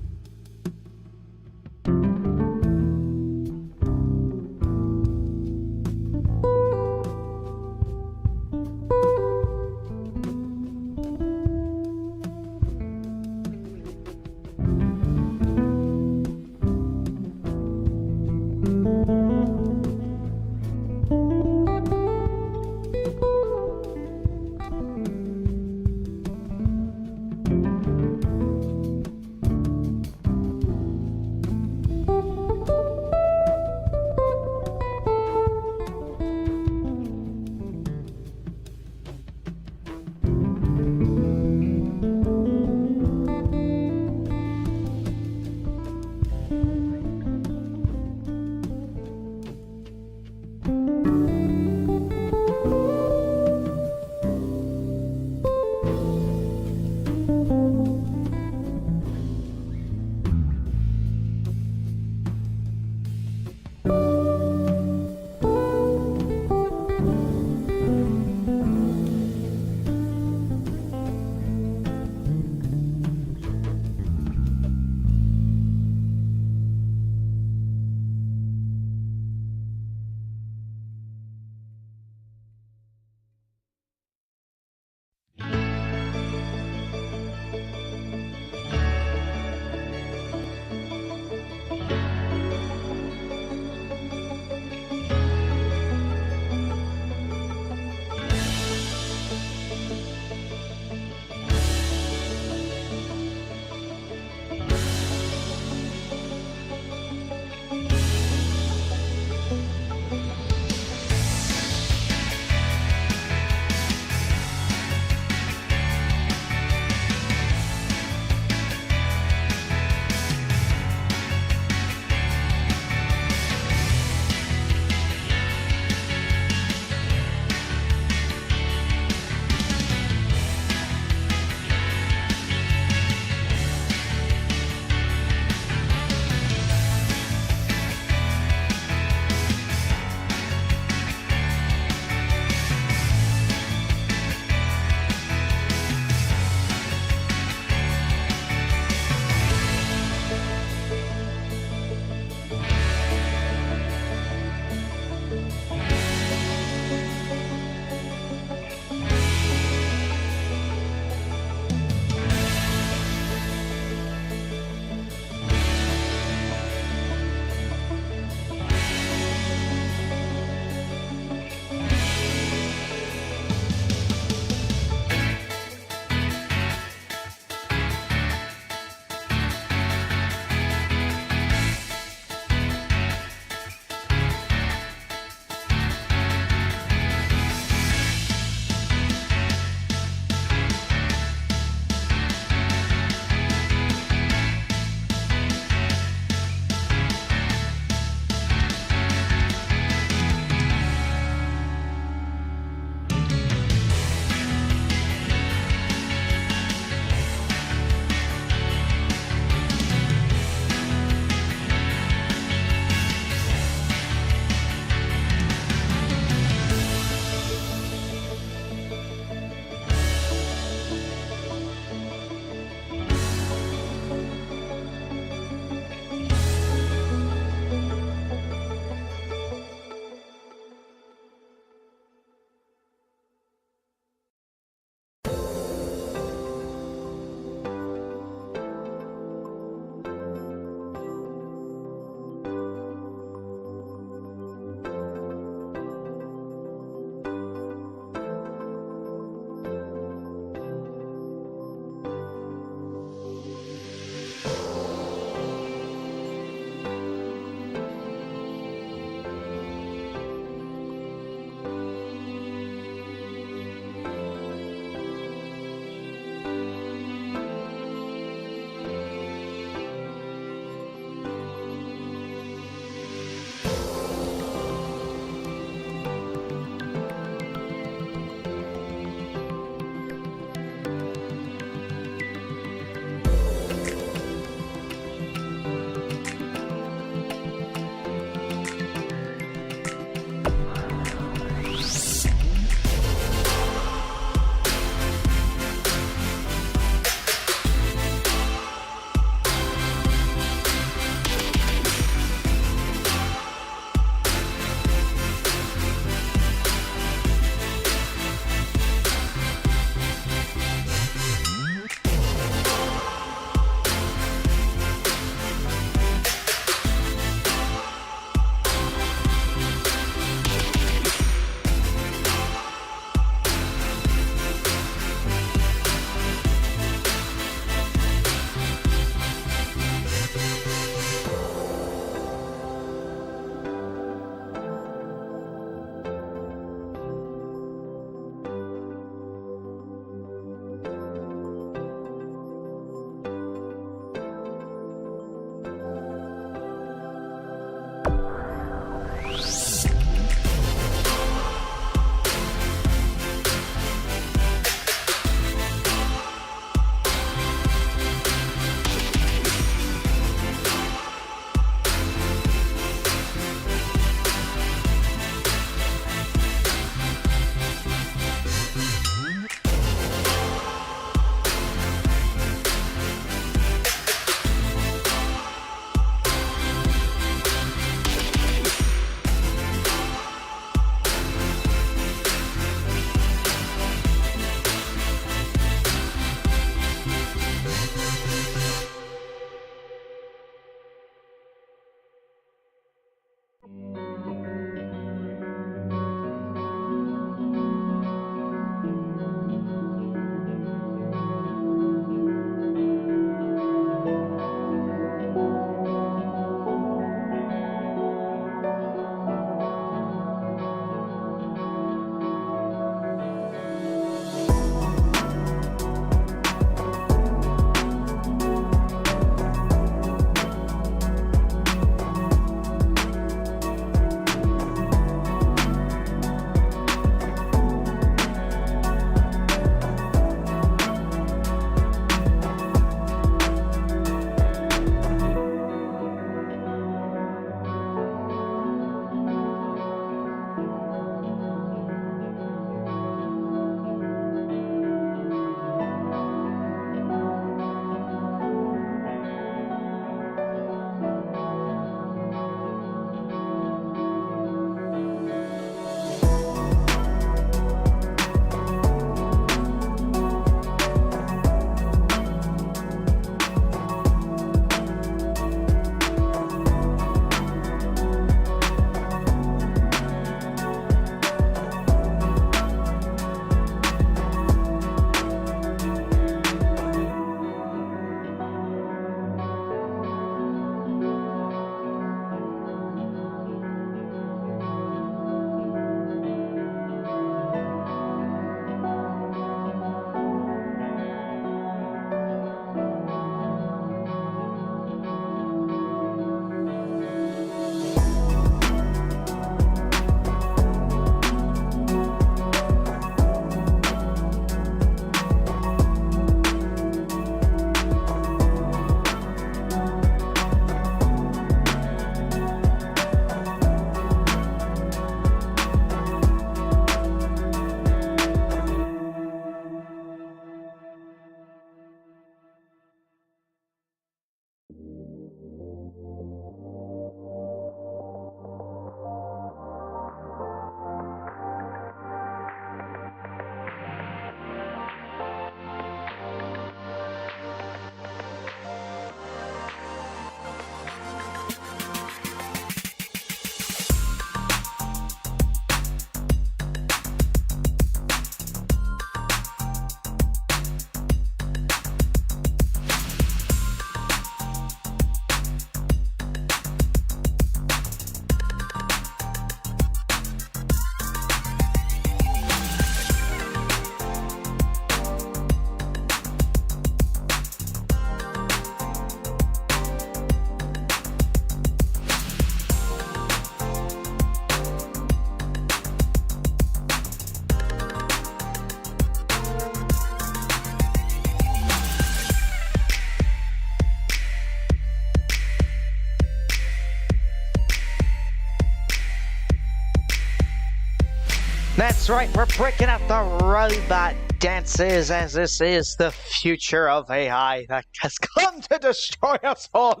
That's right, we're breaking out the robot dances as this is the future of AI that has come to destroy us all.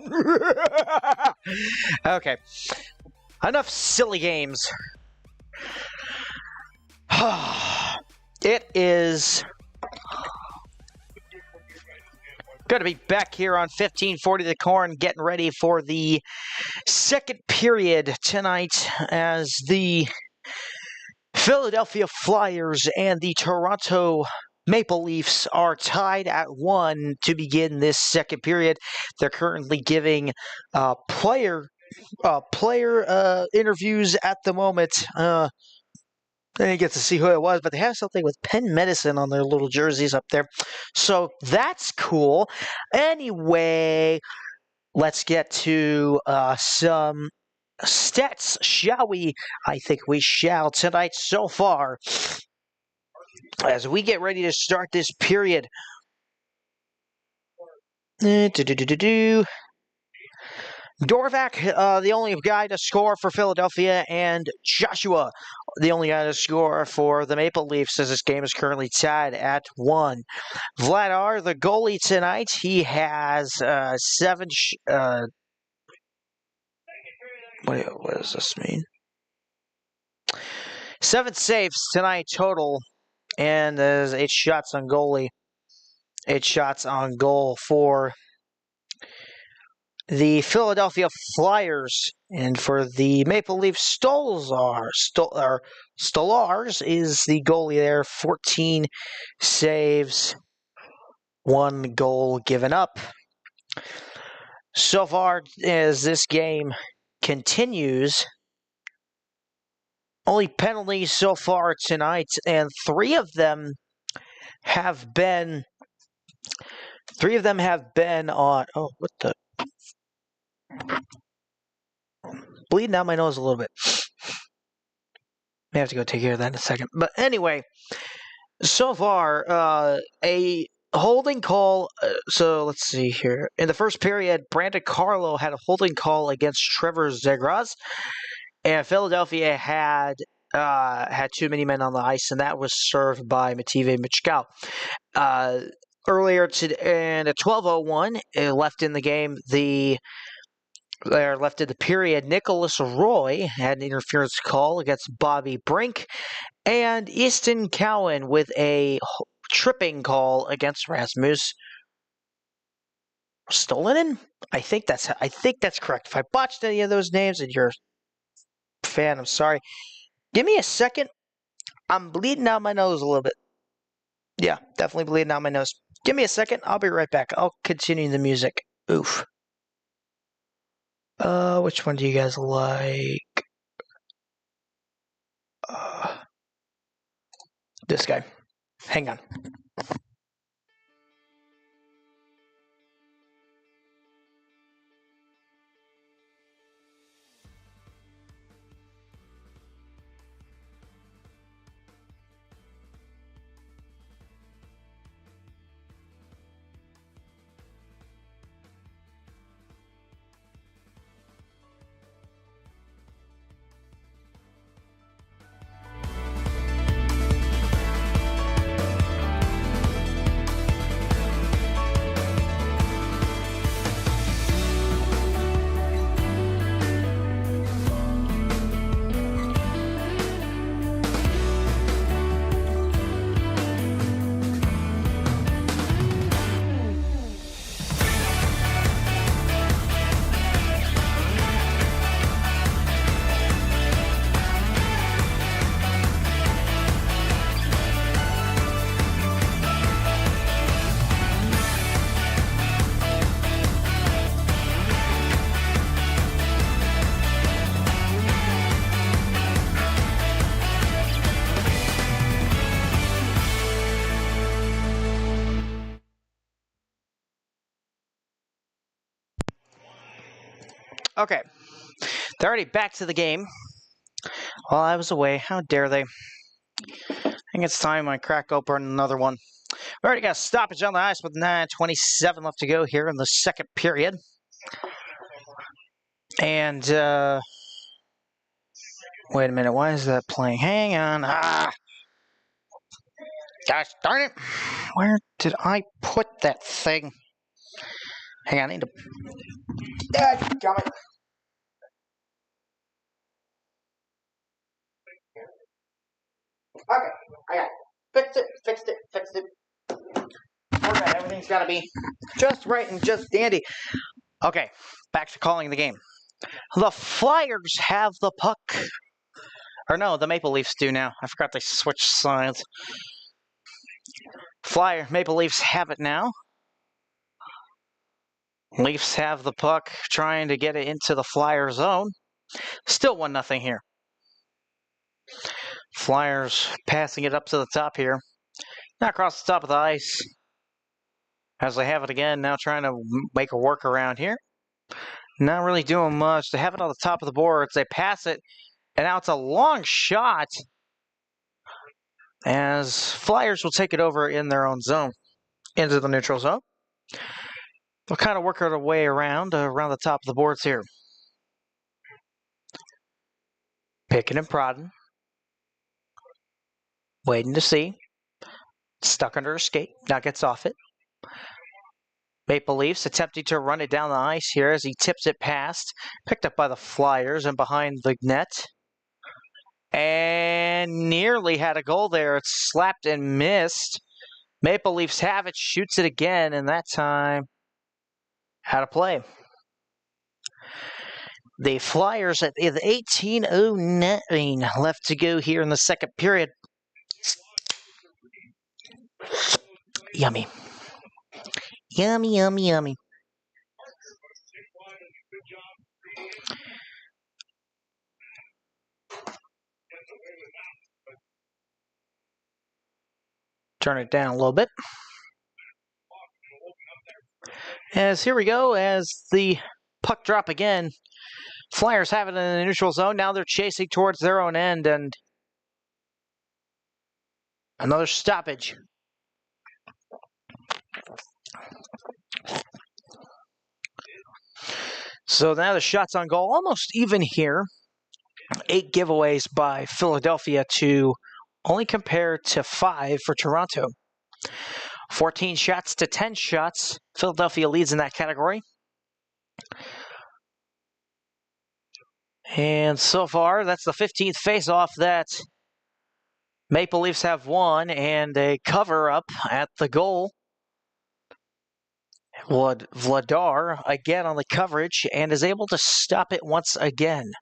Okay, enough silly games. It is good to be back here on 1540 The Corn, getting ready for the second period tonight as the Philadelphia Flyers and the Toronto Maple Leafs are tied at 1 to begin this second period. They're currently giving player interviews at the moment. I didn't get to see who it was, but they have something with Penn Medicine on their little jerseys up there. So that's cool. Anyway, let's get to some stats, shall we? I think we shall tonight so far. As we get ready to start this period. Dorvac, the only guy to score for Philadelphia, and Joshua, the only guy to score for the Maple Leafs, as this game is currently tied at 1. Vladar, the goalie tonight, he has 7. What does this mean? 7 saves tonight total, and there's 8 shots on goalie. 8 shots on goal for the Philadelphia Flyers. And for the Maple Leaf Stolars is the goalie there. 14 saves, 1 goal given up. So far as this game continues, only penalties so far tonight, and 3 of them have been on. Oh, what the? Bleeding out my nose a little bit. May have to go take care of that in a second. But anyway, so far, a holding call. So let's see here. In the first period, Brandon Carlo had a holding call against Trevor Zegras, and Philadelphia had too many men on the ice, and that was served by Matvei Michkov. Earlier in a 12:01, left in the game, left in the period, Nicholas Roy had an interference call against Bobby Brink, and Easton Cowan with a tripping call against Rasmus Stolinen. I think that's correct. If I botched any of those names and you're a fan, I'm sorry. Give me a second. I'm bleeding out my nose a little bit. Yeah, definitely bleeding out my nose. Give me a second. I'll be right back. I'll continue the music. Oof. Which one do you guys like? This guy. Hang on. Okay. They're already back to the game. While I was away, how dare they? I think it's time I crack open another one. We already got a stoppage on the ice with 9:27 left to go here in the second period. And Wait a minute, why is that playing? Hang on. Gosh darn it. Where did I put that thing? Hang on, I need to... Damn it. Okay, I got it. Fixed it. Okay, everything's gotta be just right and just dandy. Okay, back to calling the game. The Flyers have the puck. Or no, the Maple Leafs do now. I forgot they switched sides. Maple Leafs have it now. Leafs have the puck, trying to get it into the Flyer zone. Still 1-0 here. Flyers passing it up to the top here. Now across the top of the ice. As they have it again, now trying to make a workaround here. Not really doing much. They have it on the top of the boards. They pass it, and now it's a long shot. As Flyers will take it over in their own zone, into the neutral zone. They'll kind of work their way around the top of the boards here. Picking and prodding. Waiting to see. Stuck under a skate. Now gets off it. Maple Leafs attempting to run it down the ice here as he tips it past. Picked up by the Flyers and behind the net. And nearly had a goal there. It's slapped and missed. Maple Leafs have it, shoots it again, and that time out of play. The Flyers at 18:09 left to go here in the second period. Yummy. Yummy. Turn it down a little bit. As here we go, as the puck drop again. Flyers have it in the neutral zone. Now they're chasing towards their own end, and another stoppage. So now the shots on goal almost even here. 8 giveaways by Philadelphia to only compared to 5 for Toronto. 14 shots to 10 shots. Philadelphia leads in that category. And so far, that's the 15th face-off that Maple Leafs have won, and a cover-up at the goal. Vladar again on the coverage and is able to stop it once again.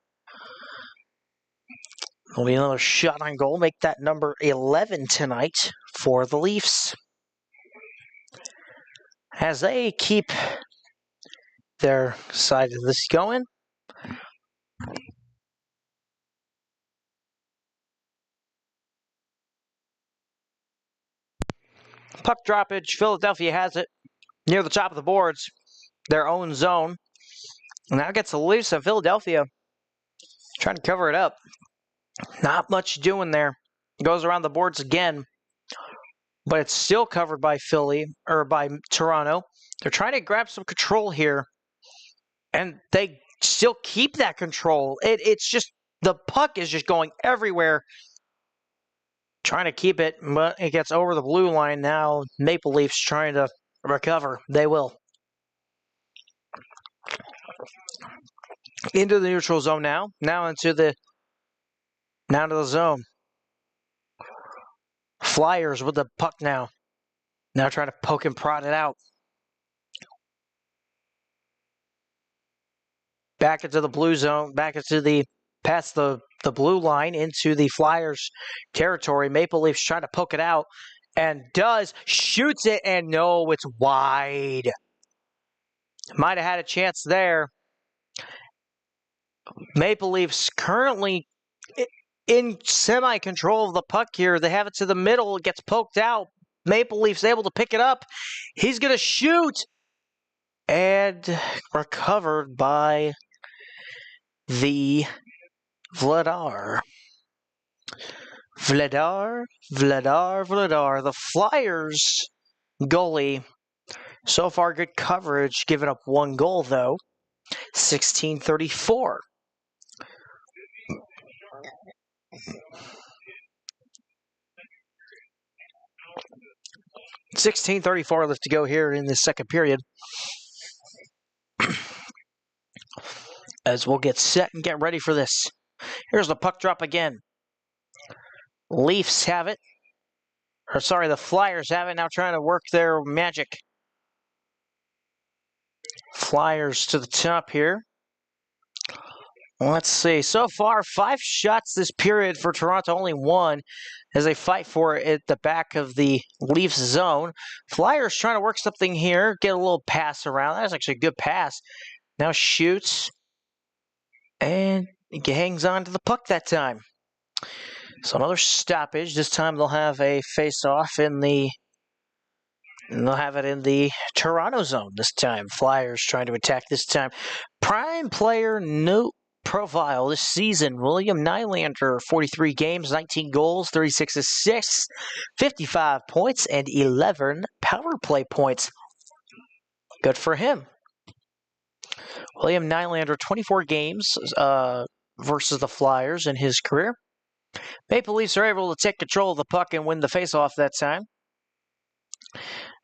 There'll be another shot on goal, make that number 11 tonight for the Leafs. As they keep their side of this going. Puck droppage, Philadelphia has it near the top of the boards, their own zone. Now gets the Leafs of Philadelphia trying to cover it up. Not much doing there. Goes around the boards again, but it's still covered by by Toronto. They're trying to grab some control here, and they still keep that control. It's just, the puck is just going everywhere. Trying to keep it, but it gets over the blue line now. Maple Leafs trying to recover. They will. Into the neutral zone now. Now to the zone. Flyers with the puck now. Now trying to poke and prod it out. Back into the blue zone. Back into past the blue line into the Flyers territory. Maple Leafs trying to poke it out. And shoots it, and no, it's wide. Might have had a chance there. Maple Leafs currently in semi-control of the puck here. They have it to the middle. It gets poked out. Maple Leafs able to pick it up. He's going to shoot. And recovered by the Vladar. The Flyers goalie, so far good coverage, giving up 1 goal though. 16:34. .16:34 left to go here in the second period. As we'll get set and get ready for this. Here's the puck drop again. Leafs have it. Or sorry, the Flyers have it, now trying to work their magic. Flyers to the top here. Let's see. So far, 5 shots this period for Toronto, only 1 as they fight for it at the back of the Leafs zone. Flyers trying to work something here, get a little pass around. That's actually a good pass. Now shoots and hangs on to the puck that time. So another stoppage. This time they'll have a face-off in the... And they'll have it in the Toronto zone this time. Flyers trying to attack this time. Prime player, no profile this season. William Nylander, 43 games, 19 goals, 36 assists, 55 points, and 11 power play points. Good for him. William Nylander, 24 games versus the Flyers in his career. Maple Leafs are able to take control of the puck and win the faceoff that time,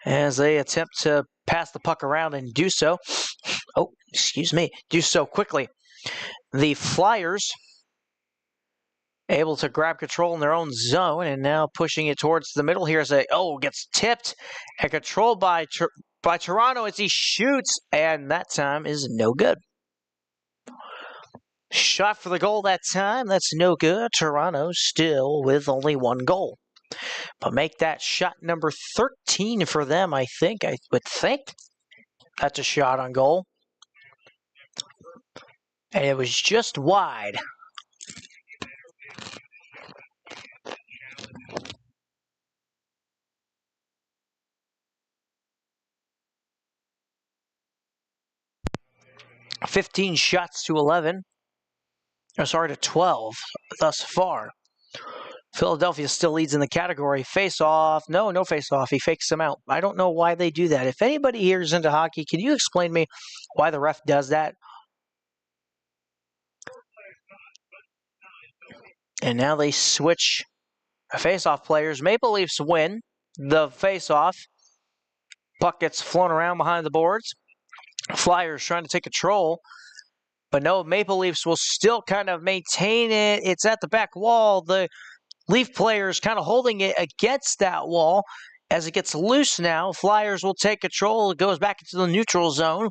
as they attempt to pass the puck around and do so. Do so quickly. The Flyers able to grab control in their own zone and now pushing it towards the middle here as gets tipped and controlled by Toronto as he shoots, and that time is no good. Shot for the goal that time. That's no good. Toronto still with only 1 goal. But make that shot number 13 for them, I would think. That's a shot on goal. And it was just wide. .15 shots to 11. To 12 thus far. Philadelphia still leads in the category. Face-off. No face-off. He fakes them out. I don't know why they do that. If anybody here is into hockey, can you explain to me why the ref does that? And now they switch face-off players. Maple Leafs win the face-off. Puck gets flown around behind the boards. Flyers trying to take control. But no, Maple Leafs will still kind of maintain it. It's at the back wall. The Leaf players kind of holding it against that wall. As it gets loose now, Flyers will take control. It goes back into the neutral zone.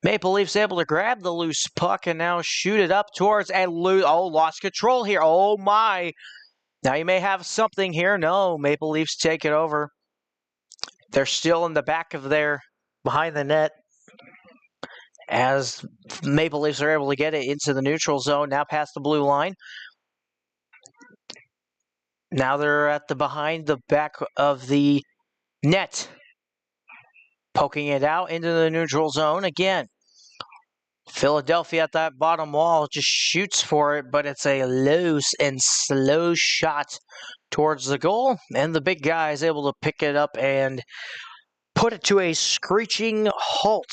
Maple Leafs able to grab the loose puck and now shoot it up towards and lost control here. Oh my. Now you may have something here. No, Maple Leafs take it over. They're still in the back of behind the net. As Maple Leafs are able to get it into the neutral zone, now past the blue line. Now they're behind the back of the net. Poking it out into the neutral zone again. Philadelphia at that bottom wall just shoots for it, but it's a loose and slow shot towards the goal. And the big guy is able to pick it up and put it to a screeching halt.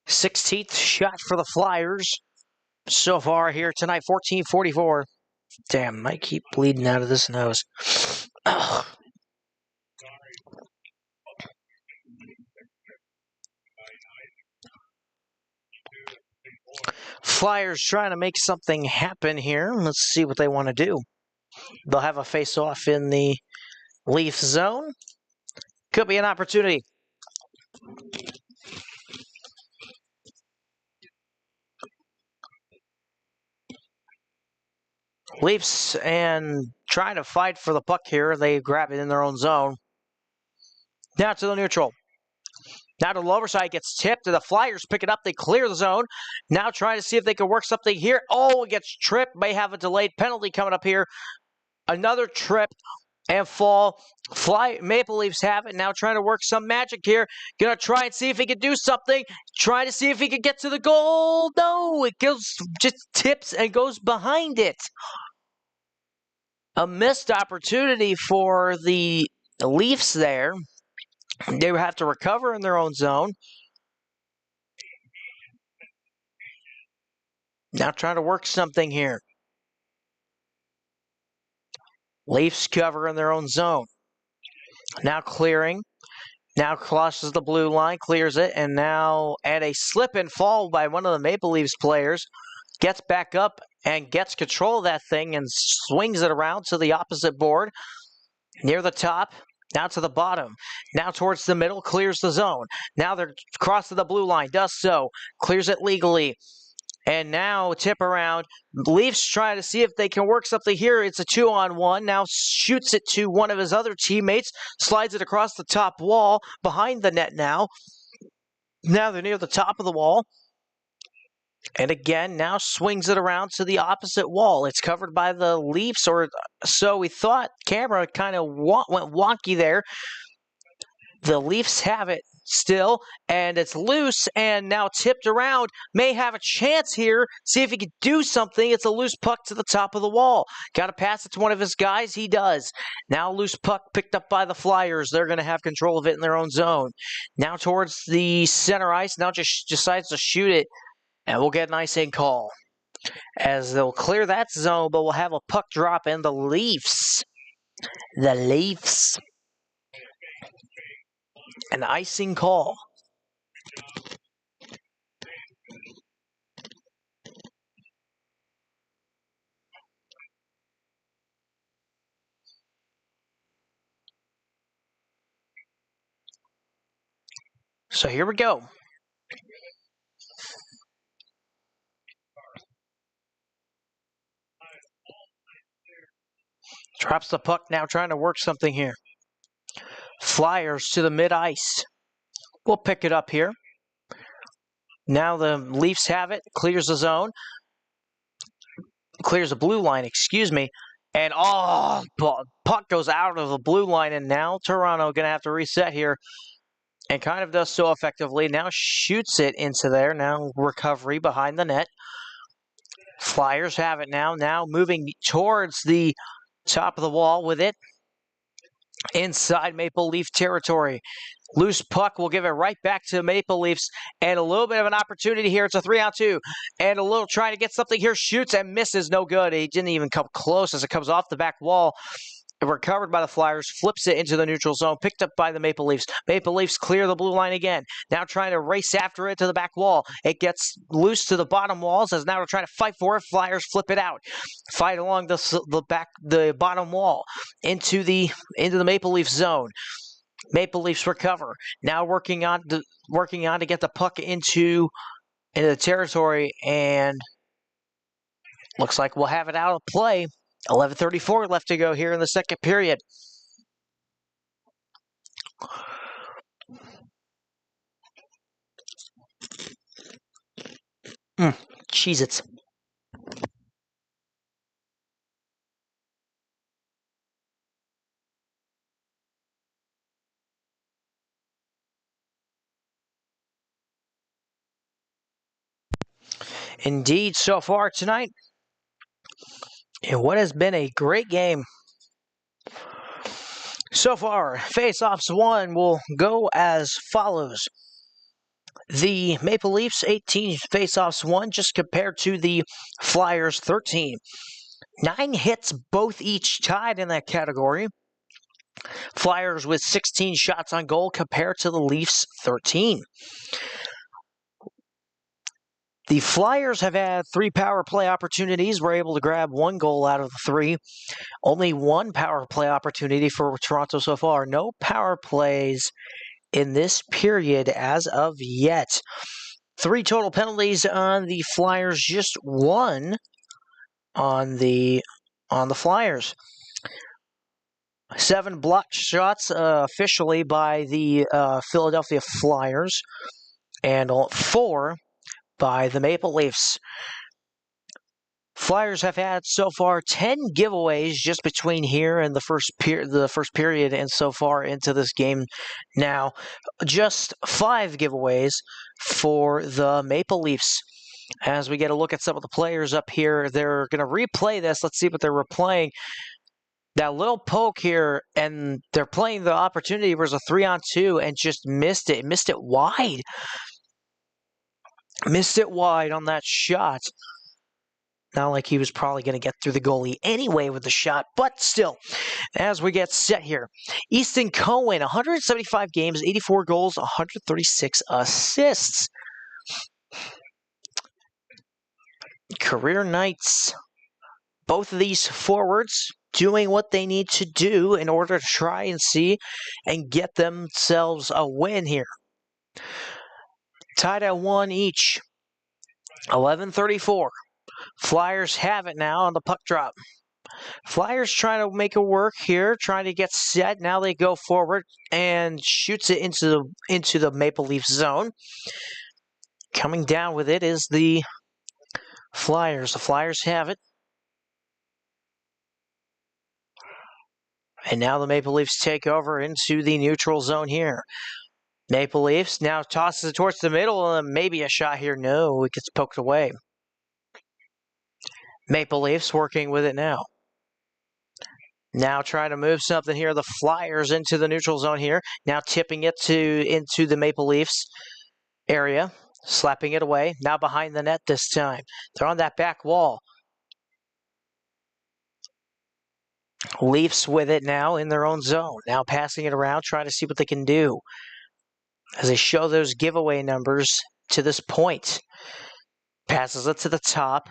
16th shot for the Flyers so far here tonight, 14:44. Damn, I keep bleeding out of this nose. Ugh. Flyers trying to make something happen here. Let's see what they want to do. They'll have a face-off in the Leaf zone. Could be an opportunity. Leafs and trying to fight for the puck here. They grab it in their own zone. Now to the neutral. Now to the lower side, gets tipped, and the Flyers pick it up. They clear the zone. Now trying to see if they can work something here. Oh, it gets tripped. May have a delayed penalty coming up here. Another trip and fall. Maple Leafs have it. Now trying to work some magic here. Going to try and see if he can do something. Trying to see if he can get to the goal. No, it just tips and goes behind it. A missed opportunity for the Leafs there. They would have to recover in their own zone. Now trying to work something here. Leafs cover in their own zone. Now clearing. Now crosses the blue line, clears it, and now at a slip and fall by one of the Maple Leafs players, gets back up and gets control of that thing and swings it around to the opposite board. Near the top, now to the bottom, now towards the middle, clears the zone. Now they're crossing the blue line, does so, clears it legally. And now tip around. Leafs trying to see if they can work something here. It's a 2-on-1. Now shoots it to one of his other teammates. Slides it across the top wall. Behind the net now. Now they're near the top of the wall. And again, now swings it around to the opposite wall. It's covered by the Leafs, or so we thought. Camera kind of went wonky there. The Leafs have it still, and it's loose and now tipped around. May have a chance here. See if he can do something. It's a loose puck to the top of the wall. Got to pass it to one of his guys. He does. Now loose puck picked up by the Flyers. They're going to have control of it in their own zone. Now towards the center ice. Now just decides to shoot it, and we'll get an icing call as they'll clear that zone, but we'll have a puck drop, and the Leafs. An icing call. So here we go. Drops the puck now, trying to work something here. Flyers to the mid-ice. We'll pick it up here. Now the Leafs have it. Clears the zone. Clears the blue line, excuse me. And, puck goes out of the blue line, and now Toronto going to have to reset here. And kind of does so effectively. Now shoots it into there. Now recovery behind the net. Flyers have it now. Now moving towards the top of the wall with it. Inside Maple Leaf territory. Loose puck will give it right back to Maple Leafs. And a little bit of an opportunity here. It's a 3-on-2. And a little trying to get something here. Shoots and misses. No good. He didn't even come close as it comes off the back wall. Recovered by the Flyers. Flips it into the neutral zone. Picked up by the Maple Leafs. Maple Leafs clear the blue line again. Now trying to race after it to the back wall. It gets loose to the bottom walls as now they're trying to fight for it. Flyers flip it out. Fight along the bottom wall into the Maple Leaf zone. Maple Leafs recover. Now working on to get the puck into the territory, and looks like we'll have it out of play. 11:34 left to go here in the second period. Cheez-Its. Indeed, so far tonight, in what has been a great game. So far, face-offs won will go as follows. The Maple Leafs 18 face-offs won, just compared to the Flyers 13. 9 hits, both each tied in that category. Flyers with 16 shots on goal compared to the Leafs 13. The Flyers have had 3 power play opportunities. Were able to grab 1 goal out of the 3. Only 1 power play opportunity for Toronto so far. No power plays in this period as of yet. 3 total penalties on the Flyers, just 1 on the Flyers. 7 blocked shots officially by the Philadelphia Flyers, and 4 by the Maple Leafs. Flyers have had so far 10 giveaways just between here and the first period and so far into this game now. Just 5 giveaways for the Maple Leafs. As we get a look at some of the players up here, they're going to replay this. Let's see what they're replaying. That little poke here, and they're playing the opportunity where it was a 3-on-2 and just missed it. Missed it wide. Missed it wide on that shot. Not like he was probably going to get through the goalie anyway with the shot, but still, as we get set here. Easton Cohen, 175 games, 84 goals, 136 assists. Career nights. Both of these forwards doing what they need to do in order to try and see and get themselves a win here. Tied at 1 each. 11:34. Flyers have it now on the puck drop. Flyers trying to make it work here, trying to get set. Now they go forward and shoots it into the Maple Leaf zone. Coming down with it is the Flyers. The Flyers have it. And now the Maple Leafs take over into the neutral zone here. Maple Leafs now tosses it towards the middle, and maybe a shot here. No, it gets poked away. Maple Leafs working with it now. Now trying to move something here. The Flyers into the neutral zone here. Now tipping it into the Maple Leafs area. Slapping it away. Now behind the net this time. They're on that back wall. Leafs with it now in their own zone. Now passing it around, trying to see what they can do. As they show those giveaway numbers to this point. Passes it to the top.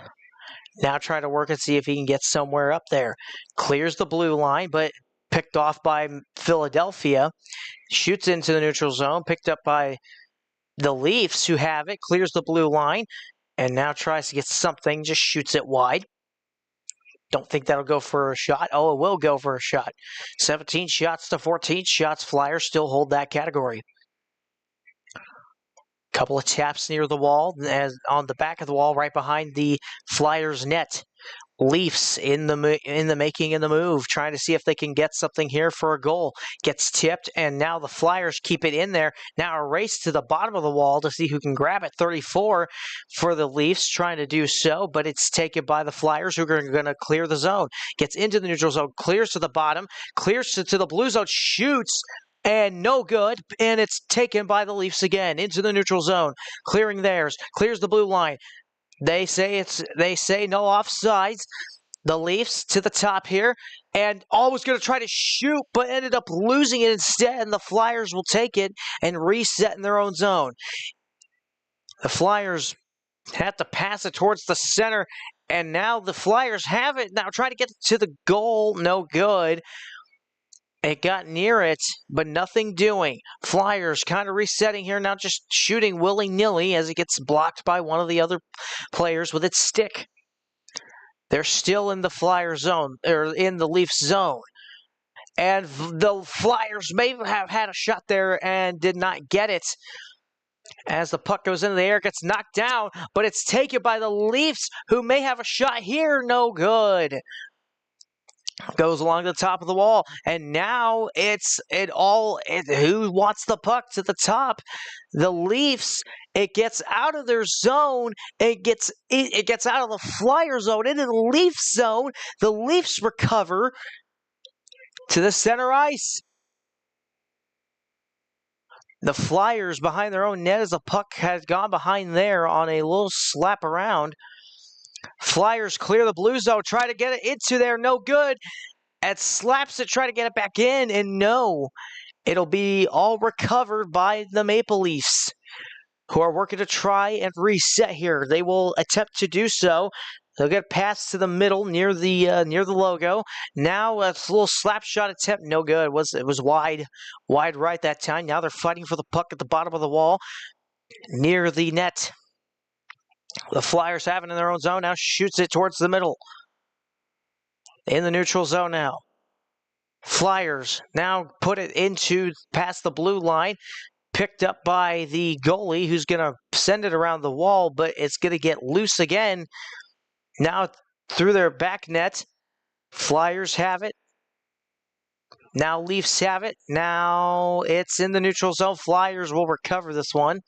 Now trying to work and see if he can get somewhere up there. Clears the blue line, but picked off by Philadelphia. Shoots into the neutral zone, picked up by the Leafs, who have it. Clears the blue line, and now tries to get something, just shoots it wide. Don't think that'll go for a shot. Oh, it will go for a shot. 17 shots to 14 shots. Flyers still hold that category. Couple of taps near the wall, as on the back of the wall, right behind the Flyers net. Leafs in the making of the move, trying to see if they can get something here for a goal. Gets tipped, and now the Flyers keep it in there. Now a race to the bottom of the wall to see who can grab it. 34 for the Leafs, trying to do so, but it's taken by the Flyers, who are going to clear the zone. Gets into the neutral zone, clears to the bottom, clears to the blue zone, shoots, and no good, and it's taken by the Leafs again into the neutral zone, clearing theirs, clears the blue line. They say no offsides. The Leafs to the top here, and was going to try to shoot, but ended up losing it instead, and the Flyers will take it and reset in their own zone. The Flyers had to pass it towards the center, and now the Flyers have it. Now trying to get to the goal, no good. It got near it, but nothing doing. Flyers kind of resetting here, now just shooting willy-nilly as it gets blocked by one of the other players with its stick. They're still in the Flyer zone, or in the Leafs zone. And the Flyers may have had a shot there and did not get it. As the puck goes into the air, gets knocked down, but it's taken by the Leafs, who may have a shot here, no good. Goes along the top of the wall, and now who wants the puck to the top? The Leafs. It gets out of their zone. It gets out of the Flyer zone into the Leafs zone. The Leafs recover to the center ice. The Flyers behind their own net as the puck has gone behind there on a little slap around. Flyers clear the blue zone, try to get it into there, no good. And slaps it, try to get it back in, and no. It'll be all recovered by the Maple Leafs, who are working to try and reset here. They will attempt to do so. They'll get passed to the middle near the logo. Now a little slap shot attempt, no good. It was wide right that time. Now they're fighting for the puck at the bottom of the wall, near the net. The Flyers have it in their own zone, now shoots it towards the middle. In the neutral zone now. Flyers now put it past the blue line. Picked up by the goalie, who's going to send it around the wall, but it's going to get loose again. Now through their back net. Flyers have it. Now Leafs have it. Now it's in the neutral zone. Flyers will recover this one.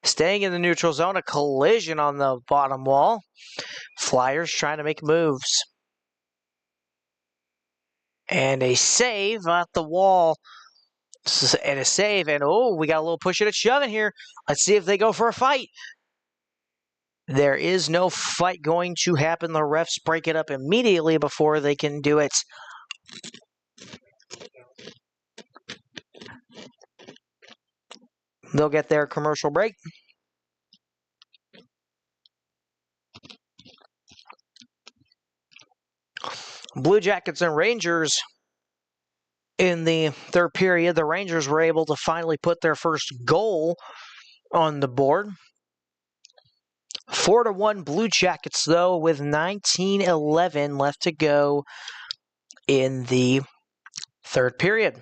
Staying in the neutral zone, a collision on the bottom wall. Flyers trying to make moves. And a save at the wall. And a save. And we got a little push and a shove in here. Let's see if they go for a fight. There is no fight going to happen. The refs break it up immediately before they can do it. They'll get their commercial break. Blue Jackets and Rangers in the third period. The Rangers were able to finally put their first goal on the board. 4-1 Blue Jackets, though, with 19:11 left to go in the third period.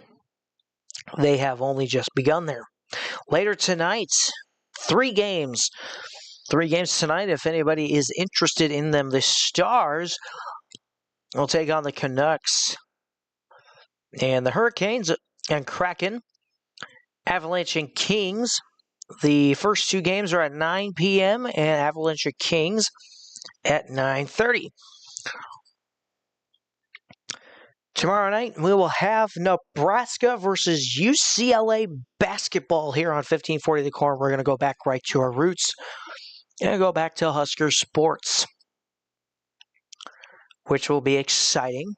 They have only just begun there. Later tonight, 3 games. 3 games tonight, if anybody is interested in them. The Stars will take on the Canucks. And the Hurricanes and Kraken. Avalanche and Kings. The first 2 games are at 9 p.m. and Avalanche and Kings at 9:30. Tomorrow night, we will have Nebraska versus UCLA basketball here on 1540 The Corn. We're going to go back right to our roots and go back to Husker sports, which will be exciting.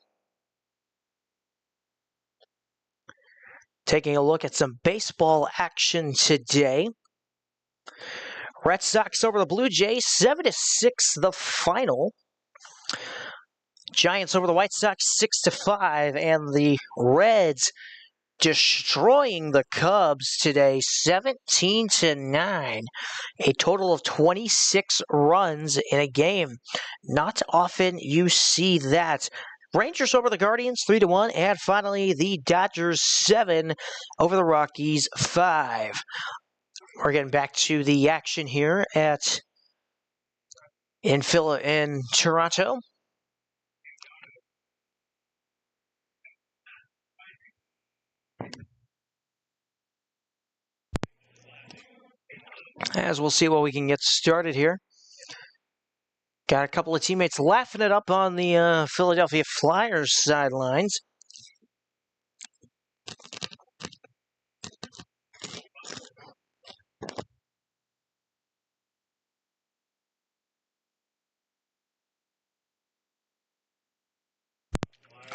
Taking a look at some baseball action today. Red Sox over the Blue Jays, 7-6 the final. Giants over the White Sox, 6-5, and the Reds destroying the Cubs today, 17-9. A total of 26 runs in a game. Not often you see that. Rangers over the Guardians, 3-1, and finally the Dodgers, 7 over the Rockies, 5. We're getting back to the action here in Toronto. As we'll see what we can get started here. Got a couple of teammates laughing it up on the Philadelphia Flyers sidelines.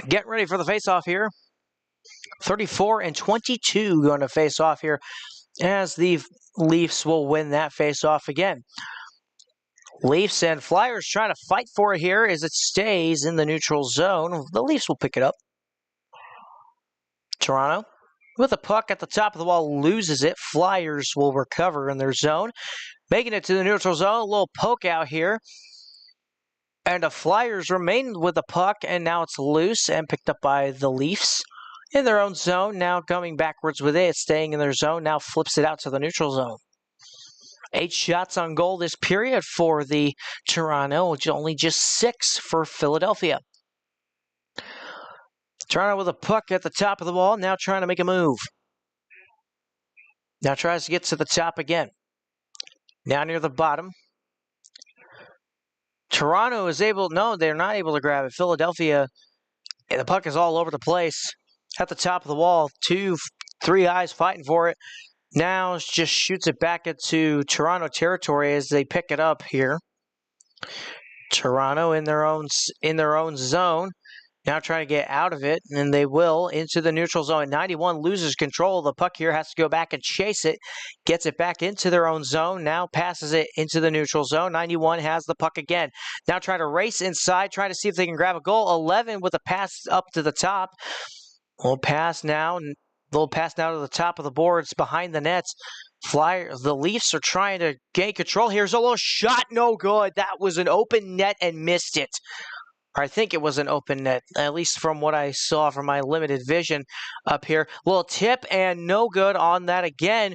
Get ready for the face-off here. 34-22 going to face off here as the Leafs will win that face-off again. Leafs and Flyers trying to fight for it here as it stays in the neutral zone. The Leafs will pick it up. Toronto with a puck at the top of the wall loses it. Flyers will recover in their zone. Making it to the neutral zone. A little poke out here. And the Flyers remain with the puck, and now it's loose and picked up by the Leafs in their own zone. Now coming backwards with it, staying in their zone. Now flips it out to the neutral zone. 8 shots on goal this period for the Toronto, which only just 6 for Philadelphia. Toronto with a puck at the top of the wall, now trying to make a move. Now tries to get to the top again. Now near the bottom. Toronto is able, no, they're not able to grab it. Philadelphia, the puck is all over the place. At the top of the wall, 2, 3 eyes fighting for it. Now just shoots it back into Toronto territory as they pick it up here. Toronto in their own zone. Now trying to get out of it, and they will into the neutral zone. 91 loses control of the puck here, has to go back and chase it. Gets it back into their own zone. Now passes it into the neutral zone. 91 has the puck again. Now trying to race inside, trying to see if they can grab a goal. 11 with a pass up to the top. Little pass now to the top of the boards behind the nets. The Leafs are trying to gain control. Here's a little shot, no good. That was an open net and missed it. I think it was an open net, at least from what I saw from my limited vision up here. Little tip and no good on that again.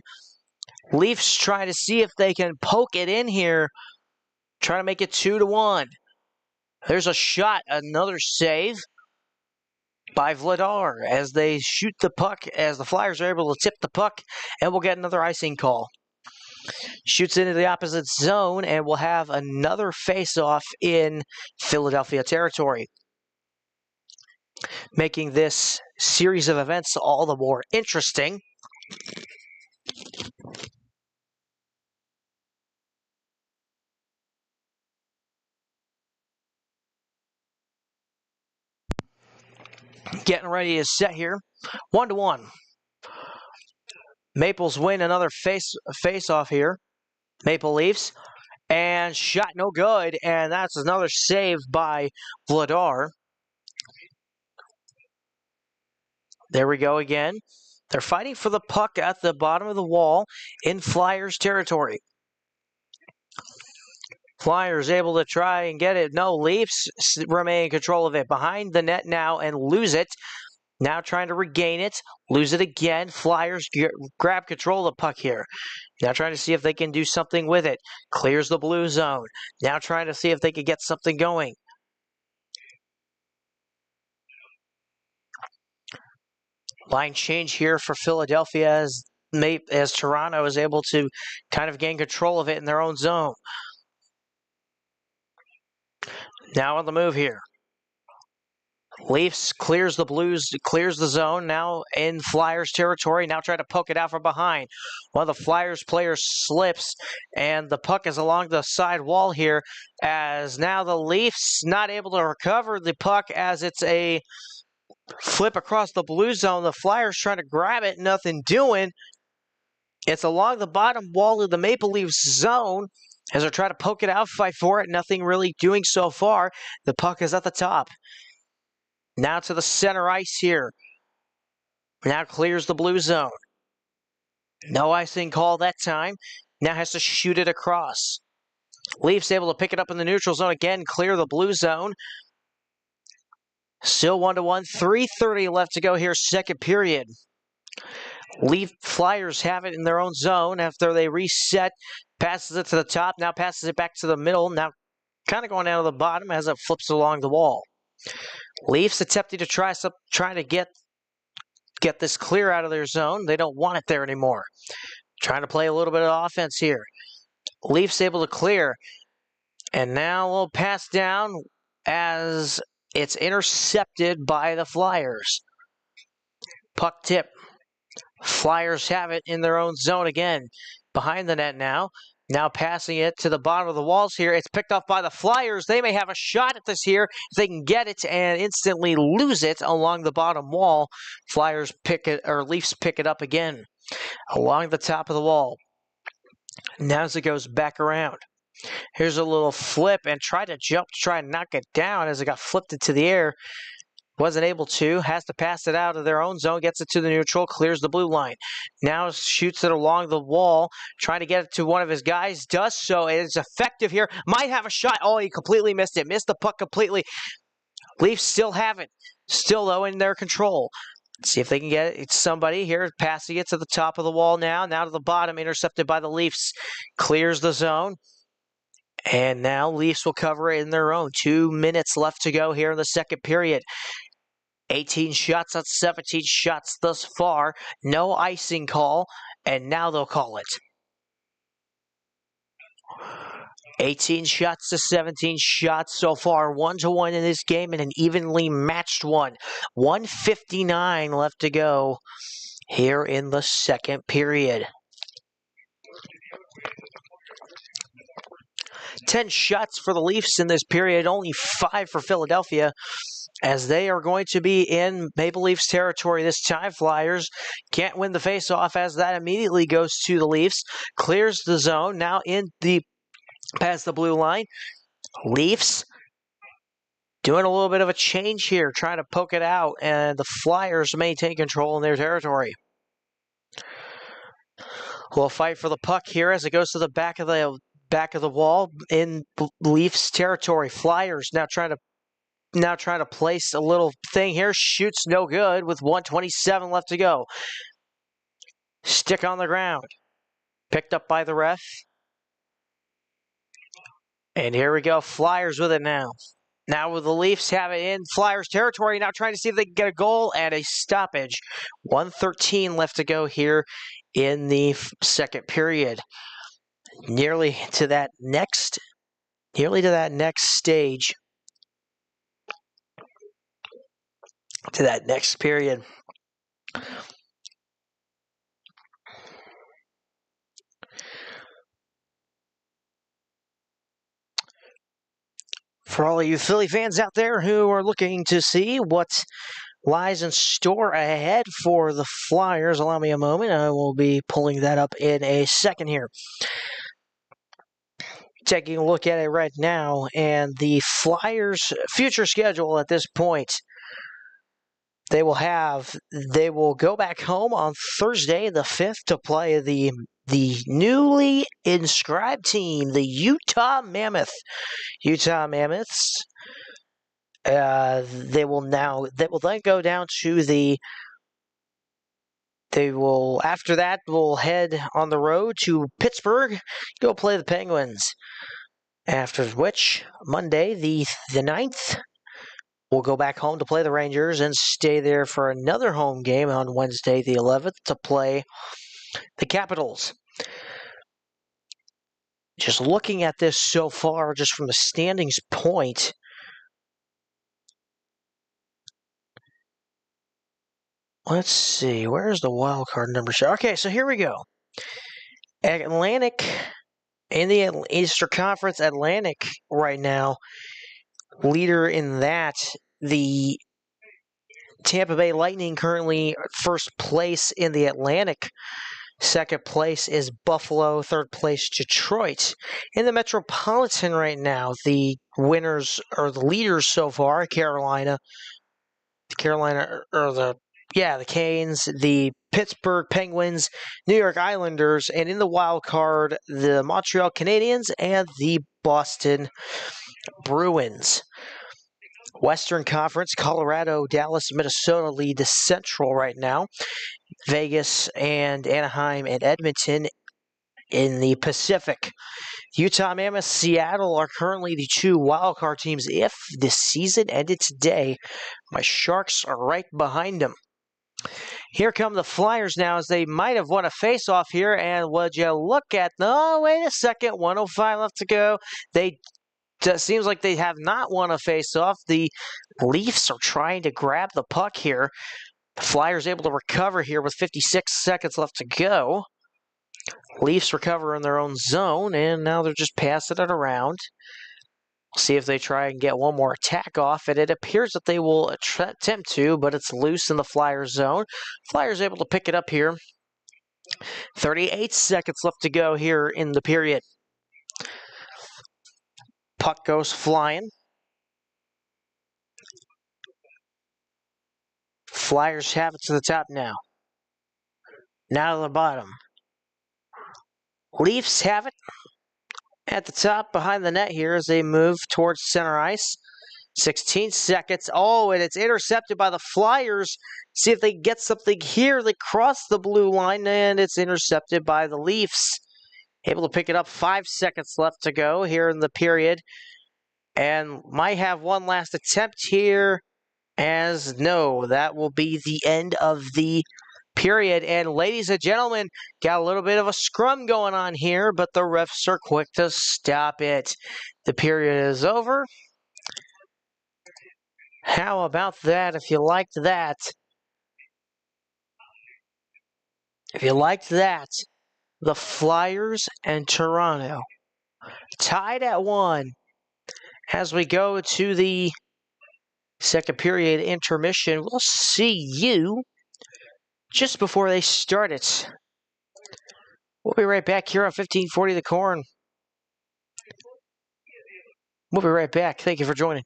Leafs trying to see if they can poke it in here. Trying to make it 2-1. There's a shot, another save by Vladar as they shoot the puck, as the Flyers are able to tip the puck, and we'll get another icing call. Shoots into the opposite zone, and we'll have another face-off in Philadelphia territory, making this series of events all the more interesting. Getting ready to set here. 1-1. Maples win another face-off here. Maple Leafs. And shot no good. And that's another save by Vladar. There we go again. They're fighting for the puck at the bottom of the wall in Flyers territory. Flyers able to try and get it. No, Leafs remain in control of it. Behind the net now and lose it. Now trying to regain it. Lose it again. Flyers grab control of the puck here. Now trying to see if they can do something with it. Clears the blue zone. Now trying to see if they can get something going. Line change here for Philadelphia as Toronto is able to kind of gain control of it in their own zone. Now on the move here. Leafs clears the Blues, clears the zone, now in Flyers territory, now trying to poke it out from behind. One of the Flyers players slips, and the puck is along the side wall here, as now the Leafs not able to recover the puck as it's a flip across the blue zone. The Flyers trying to grab it, nothing doing. It's along the bottom wall of the Maple Leafs zone, as they're trying to poke it out, fight for it, nothing really doing so far. The puck is at the top. Now to the center ice here. Now clears the blue zone. No icing call that time. Now has to shoot it across. Leafs able to pick it up in the neutral zone again, clear the blue zone. Still 1-1, 3:30 left to go here, second period. Flyers have it in their own zone after they reset. Passes it to the top, now passes it back to the middle. Now kind of going down to the bottom as it flips along the wall. Leafs attempting to trying to get this clear out of their zone. They don't want it there anymore. Trying to play a little bit of offense here. Leafs able to clear. And now a little pass down as it's intercepted by the Flyers. Puck tip. Flyers have it in their own zone again. Behind the net now. Now passing it to the bottom of the walls here. It's picked off by the Flyers. They may have a shot at this here if they can get it and instantly lose it along the bottom wall. Flyers pick it, or Leafs pick it up again along the top of the wall. Now as it goes back around. Here's a little flip and try to jump, try and knock it down as it got flipped into the air. Wasn't able to, has to pass it out of their own zone, gets it to the neutral, clears the blue line. Now shoots it along the wall, trying to get it to one of his guys, does so, it is effective here, might have a shot, oh, he completely missed it, missed the puck completely. Leafs still have it, still though in their control. Let's see if they can get it. It's somebody here, passing it to the top of the wall now to the bottom, intercepted by the Leafs, clears the zone. And now Leafs will cover it in their own. 2 minutes left to go here in the second period. 18 shots on 17 shots thus far. No icing call, and now they'll call it. 18 shots to 17 shots so far. 1-1 in this game and an evenly matched one. 1:59 left to go here in the second period. 10 shots for the Leafs in this period, only 5 for Philadelphia, as they are going to be in Maple Leafs territory this time. Flyers can't win the faceoff as that immediately goes to the Leafs. Clears the zone, now past the blue line. Leafs doing a little bit of a change here, trying to poke it out, and the Flyers maintain control in their territory. We'll fight for the puck here as it goes to the back of the wall in Leafs territory. Flyers now trying to place a little thing here. Shoots no good with 1:27 left to go. Stick on the ground. Picked up by the ref. And here we go. Flyers with it now. Now with the Leafs have it in Flyers territory. Now trying to see if they can get a goal and a stoppage. 1:13 left to go here in the second period. Nearly to that next stage, to that next period. For all of you Philly fans out there who are looking to see what lies in store ahead for the Flyers. Allow me a moment. I will be pulling that up in a second here. Taking a look at it right now, and the Flyers' future schedule at this point. They will go back home on Thursday the 5th to play the newly inscribed team, the Utah Mammoth. Utah Mammoths. They will then go down to after that will head on the road to Pittsburgh, go play the Penguins. After which, Monday the 9th, we'll go back home to play the Rangers and stay there for another home game on Wednesday the 11th to play the Capitals. Just looking at this so far, just from the standings point, let's see, where's the wild card number? Okay, so here we go. Atlantic, in the Eastern Conference, Atlantic right now, leader in that, the Tampa Bay Lightning currently first place in the Atlantic. Second place is Buffalo. Third place, Detroit. In the Metropolitan right now, the winners or the leaders so far, the Canes, the Pittsburgh Penguins, New York Islanders, and in the wild card, the Montreal Canadiens and the Boston Bruins. Western Conference, Colorado, Dallas, Minnesota lead the Central right now. Vegas and Anaheim and Edmonton in the Pacific. Utah Mammoth, Seattle are currently the two wildcard teams. If the season ended today, my Sharks are right behind them. Here come the Flyers now, as they might have won a face-off here, and would you look at, no, wait a second, 1:05 left to go. It seems like they have not won a face-off. The Leafs are trying to grab the puck here. The Flyers able to recover here with 56 seconds left to go. Leafs recover in their own zone, and now they're just passing it around. See if they try and get one more attack off, and it appears that they will attempt to, but it's loose in the Flyers zone. Flyers able to pick it up here. 38 seconds left to go here in the period. Puck goes flying. Flyers have it to the top now. Now to the bottom. Leafs have it at the top behind the net here as they move towards center ice. 16 seconds. Oh, and it's intercepted by the Flyers. See if they get something here. They cross the blue line, and it's intercepted by the Leafs. Able to pick it up. 5 seconds left to go here in the period. And might have one last attempt here. As no, that will be the end of the period. And ladies and gentlemen, got a little bit of a scrum going on here, but the refs are quick to stop it. The period is over. How about that, if you liked that? If you liked that, the Flyers and Toronto tied at 1 as we go to the second period intermission. We'll see you just before they start it. We'll be right back here on 1540 The Corn. We'll be right back. Thank you for joining.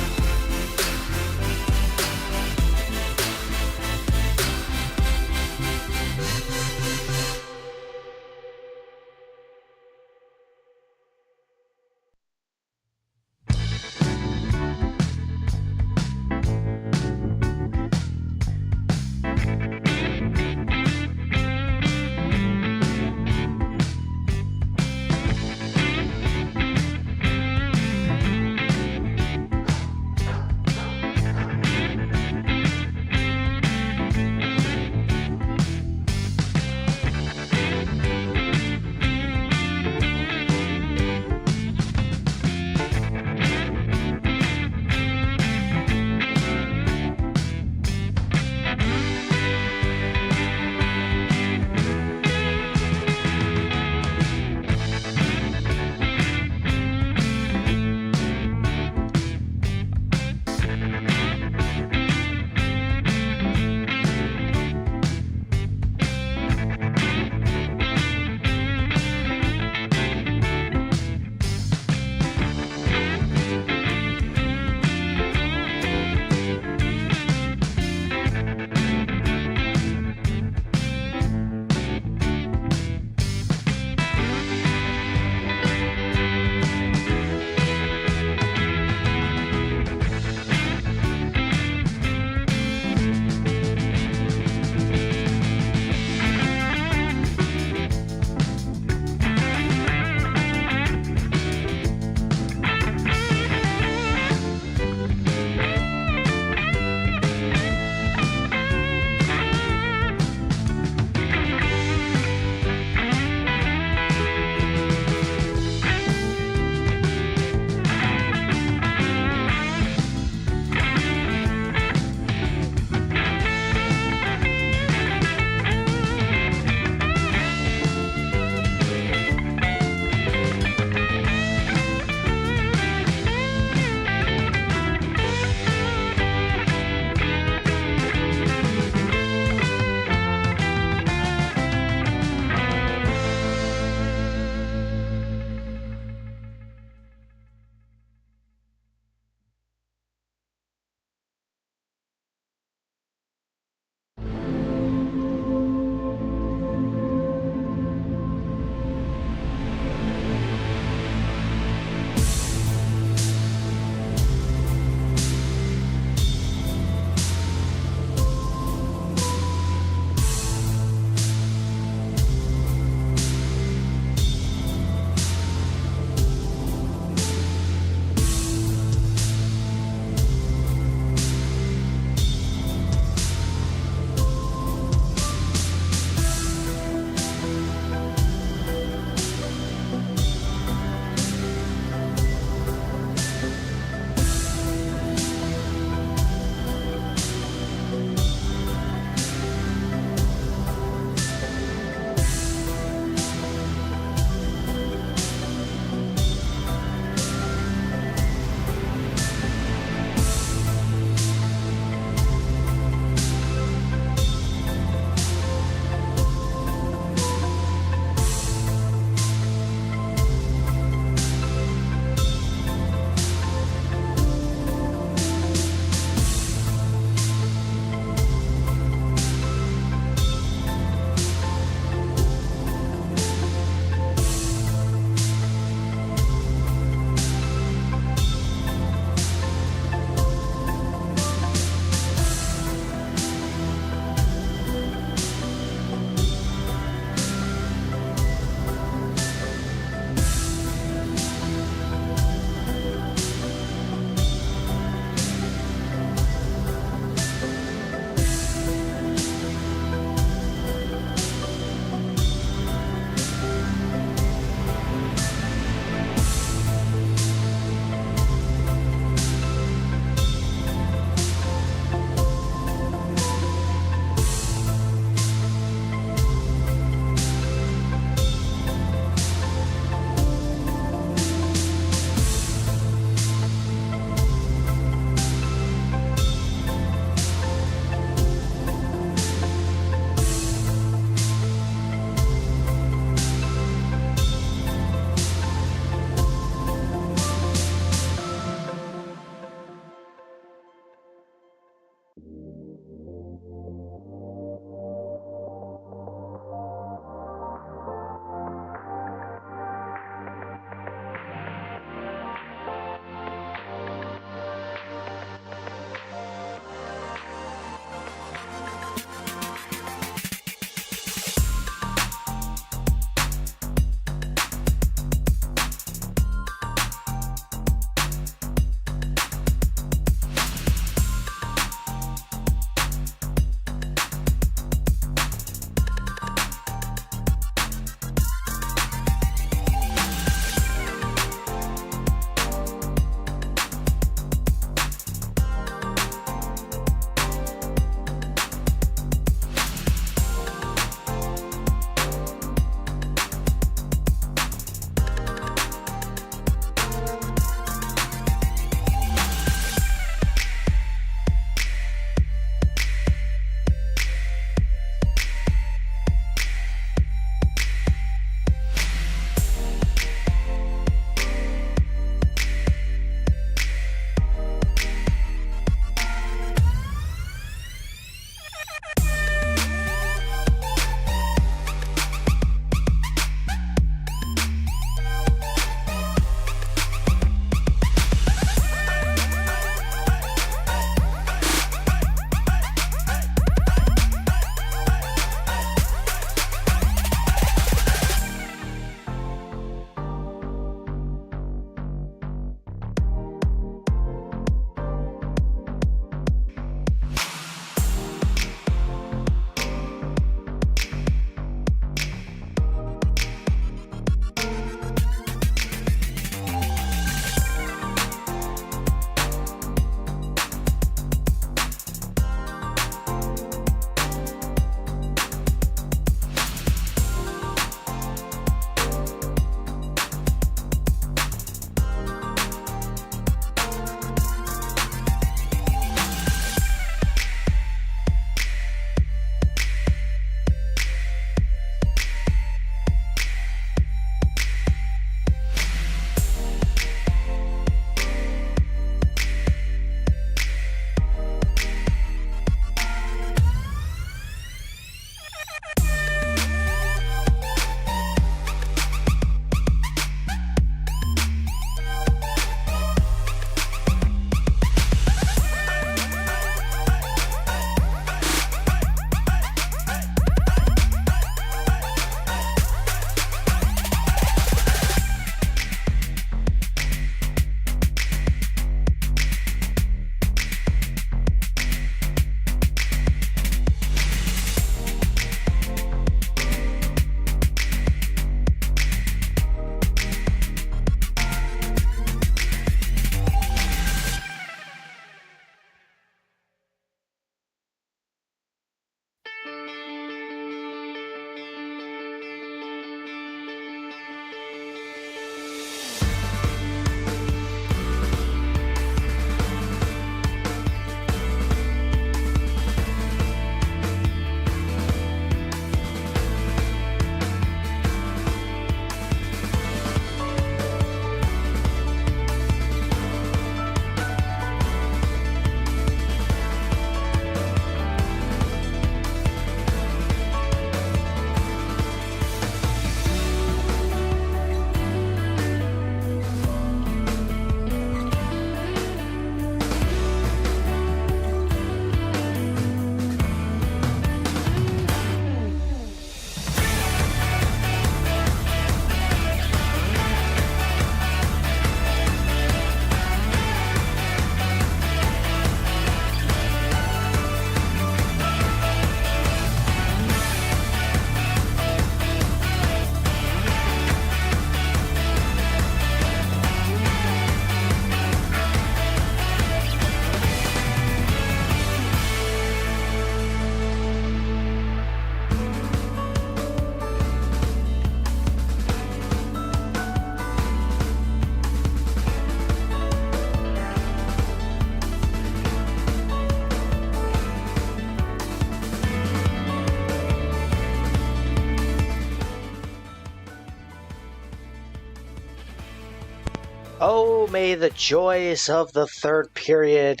Oh, may the joys of the third period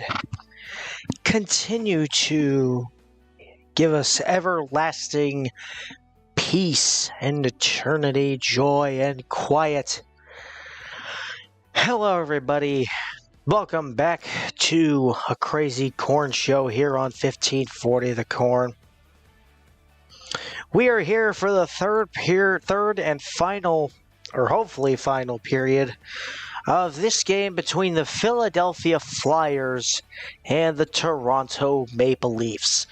continue to give us everlasting peace and eternity, joy and quiet. Hello, everybody. Welcome back to a crazy corn show here on 1540 The Corn. We are here for the third and final, or hopefully final period of this game between the Philadelphia Flyers and the Toronto Maple Leafs.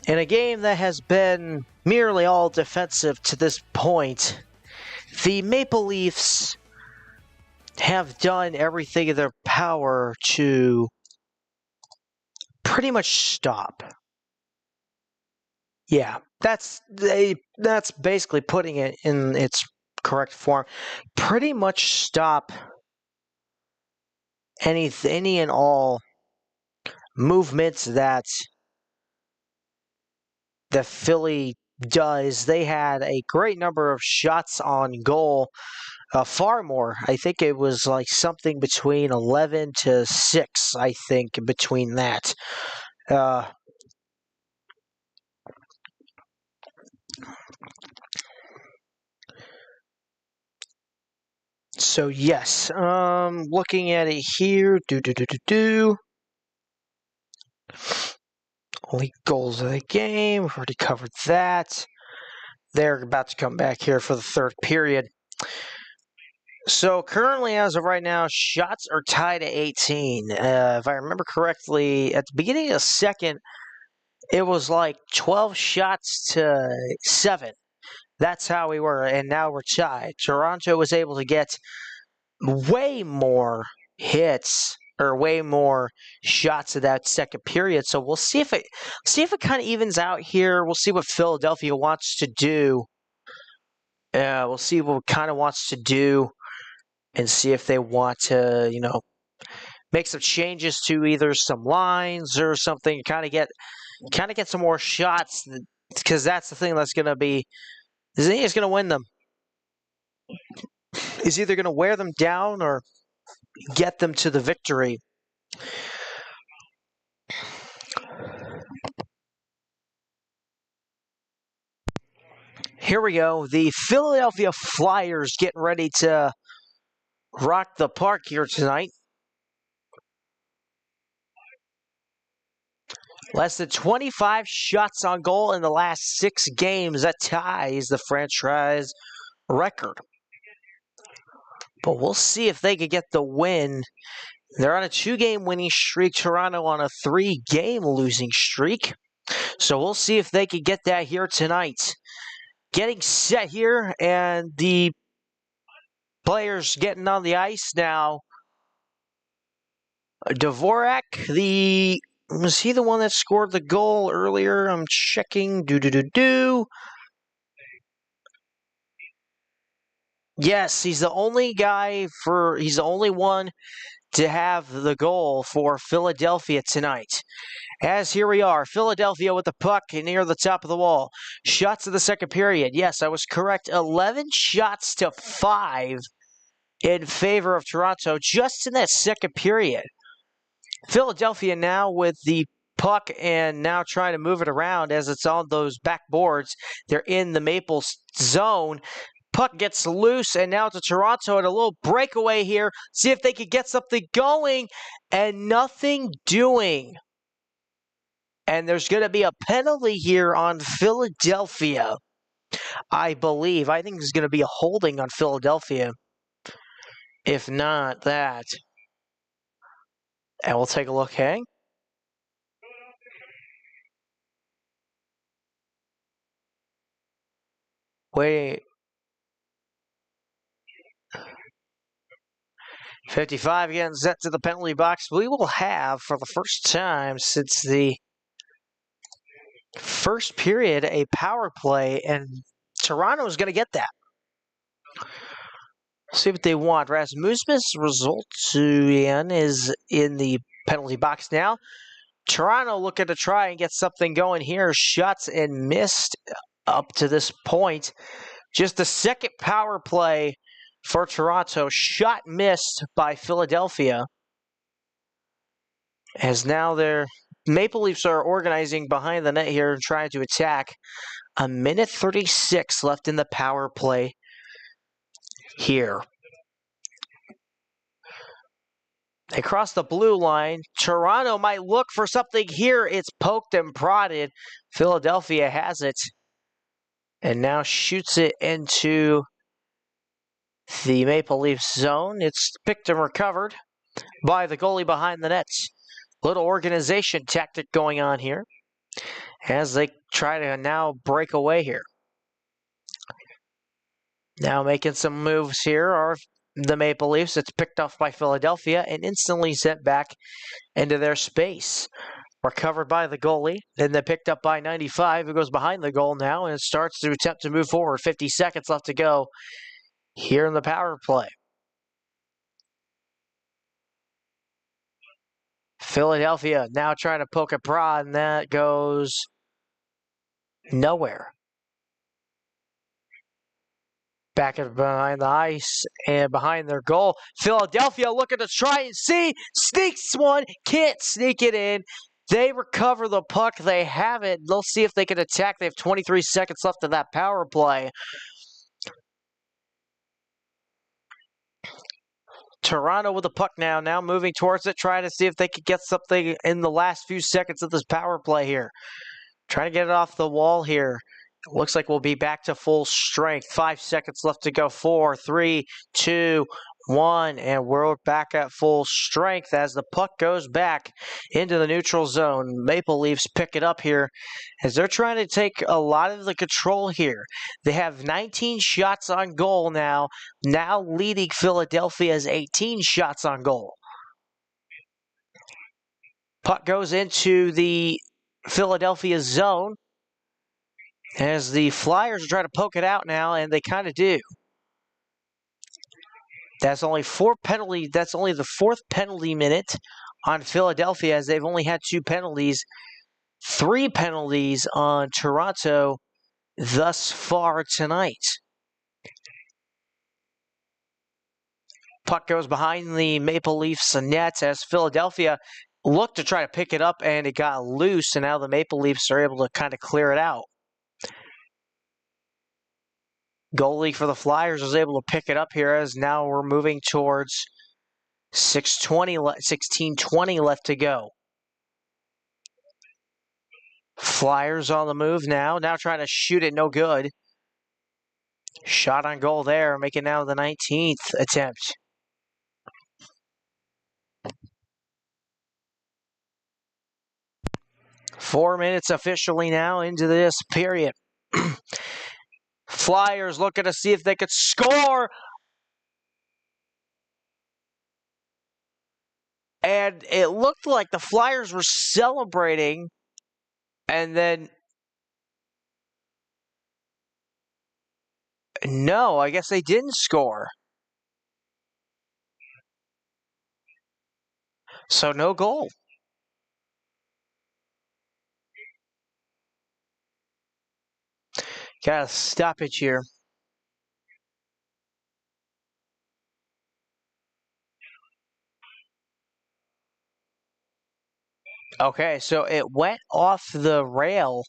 In a game that has been merely all defensive to this point, the Maple Leafs have done everything in their power to pretty much stop. Yeah, that's basically putting it in its correct form. Pretty much stop any and all movements that the Philly does. They had a great number of shots on goal, far more. I think it was like something between 11 to 6, I think, between that. So yes, looking at it here, only goals of the game, we've already covered that. They're about to come back here for the third period. So currently, as of right now, shots are tied at 18. If I remember correctly, at the beginning of the second, it was like 12 shots to 7. That's how we were, and now we're tied. Toronto was able to get way more hits or way more shots of that second period. So we'll see if it kind of evens out here. We'll see what Philadelphia wants to do. We'll see what kind of wants to do, and see if they want to, make some changes to either some lines or something. Kind of get some more shots, because that's the thing that's going to be. Is going to win them. Is either going to wear them down or get them to the victory. Here we go. The Philadelphia Flyers getting ready to rock the park here tonight. Less than 25 shots on goal in the last 6 games. That ties the franchise record. But we'll see if they could get the win. They're on a 2-game winning streak. Toronto on a 3-game losing streak. So we'll see if they could get that here tonight. Getting set here, and the players getting on the ice now. Dvorak, the Was he the one that scored the goal earlier? I'm checking. Yes, he's the only he's the only one to have the goal for Philadelphia tonight. As here we are, Philadelphia with the puck near the top of the wall. Shots of the second period. Yes, I was correct. 11 shots to 5 in favor of Toronto just in that second period. Philadelphia now with the puck and now trying to move it around as it's on those backboards. They're in the Maple zone. Puck gets loose, and now to Toronto at a little breakaway here. See if they could get something going, and nothing doing. And there's going to be a penalty here on Philadelphia, I believe. I think there's going to be a holding on Philadelphia. If not that. And we'll take a look, hey? Wait. 55 again, set to the penalty box. We will have, for the first time since the first period, a power play, and Toronto is going to get that. See what they want. Rasmussen's Resultian is in the penalty box now. Toronto looking to try and get something going here. Shots and missed up to this point. Just the second power play for Toronto. Shot missed by Philadelphia. As now their Maple Leafs are organizing behind the net here and trying to attack. 1:36 left in the power play here. They cross the blue line. Toronto might look for something here. It's poked and prodded. Philadelphia has it. And now shoots it into the Maple Leafs zone. It's picked and recovered by the goalie behind the net. Little organization tactic going on here as they try to now break away here. Now making some moves here are the Maple Leafs. It's picked off by Philadelphia and instantly sent back into their space. Recovered by the goalie. Then they're picked up by 95, who goes behind the goal now and starts to attempt to move forward. 50 seconds left to go here in the power play. Philadelphia now trying to poke a prod, and that goes nowhere. Back behind the ice and behind their goal. Philadelphia looking to try and see. Sneaks one. Can't sneak it in. They recover the puck. They have it. They'll see if they can attack. They have 23 seconds left of that power play. Toronto with the puck now moving towards it, trying to see if they could get something in the last few seconds of this power play here. Trying to get it off the wall here. Looks like we'll be back to full strength. 5 seconds left to go. 4, 3, 2, 1, and we're back at full strength as the puck goes back into the neutral zone. Maple Leafs pick it up here as they're trying to take a lot of the control here. They have 19 shots on goal now leading Philadelphia's 18 shots on goal. Puck goes into the Philadelphia zone as the Flyers are trying to poke it out now, and they kind of do. That's only the fourth penalty minute on Philadelphia, as they've only had 2 penalties. 3 penalties on Toronto thus far tonight. Puck goes behind the Maple Leafs net as Philadelphia looked to try to pick it up, and it got loose, and now the Maple Leafs are able to kind of clear it out. Goalie for the Flyers was able to pick it up here as now we're moving towards 16:20 left to go. Flyers on the move now trying to shoot it, no good. Shot on goal there, making now the 19th attempt. Four minutes officially now into this period. Flyers looking to see if they could score. And it looked like the Flyers were celebrating, and then no, I guess they didn't score. So no goal. Got a stoppage here. Okay, so it went off the rail,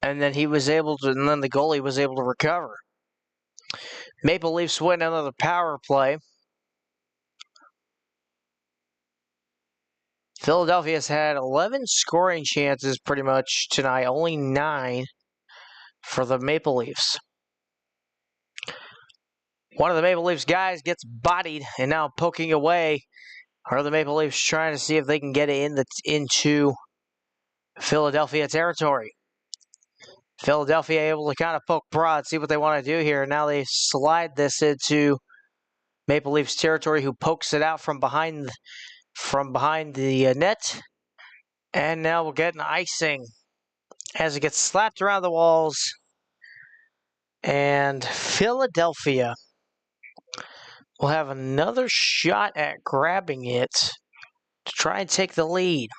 and then he was able to, and then the goalie was able to recover. Maple Leafs win another power play. Philadelphia's had 11 scoring chances pretty much tonight, only 9 for the Maple Leafs. One of the Maple Leafs guys gets bodied and now poking away. Are the Maple Leafs trying to see if they can get it into Philadelphia territory? Philadelphia able to kind of poke broad, see what they want to do here. Now they slide this into Maple Leafs territory, who pokes it out from behind the net. And now we'll get an icing as it gets slapped around the walls. And Philadelphia will have another shot at grabbing it to try and take the lead.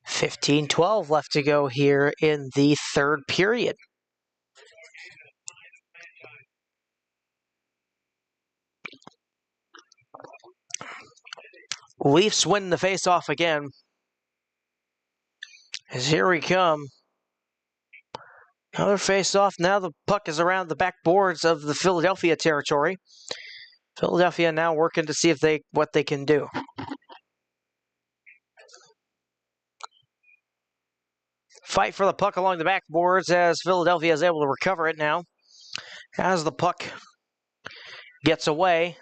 15-12 left to go here in the third period. Leafs win the faceoff again. As here we come. Another faceoff. Now the puck is around the backboards of the Philadelphia territory. Philadelphia now working to see if what they can do. Fight for the puck along the backboards as Philadelphia is able to recover it now. As the puck gets away,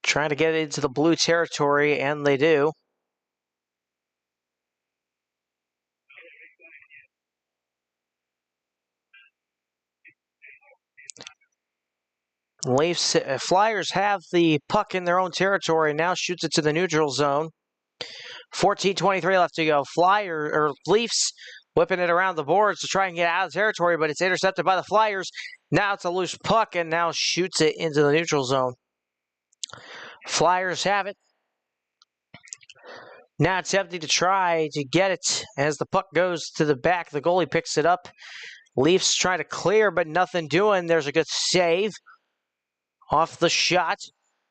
trying to get it into the blue territory, and they do. Leafs, Flyers have the puck in their own territory, now shoots it to the neutral zone. 14:23 left to go. Leafs whipping it around the boards to try and get out of the territory, but it's intercepted by the Flyers. Now it's a loose puck and now shoots it into the neutral zone. Flyers have it. Now it's empty to try to get it as the puck goes to the back. The goalie picks it up. Leafs try to clear, but nothing doing. There's a good save off the shot.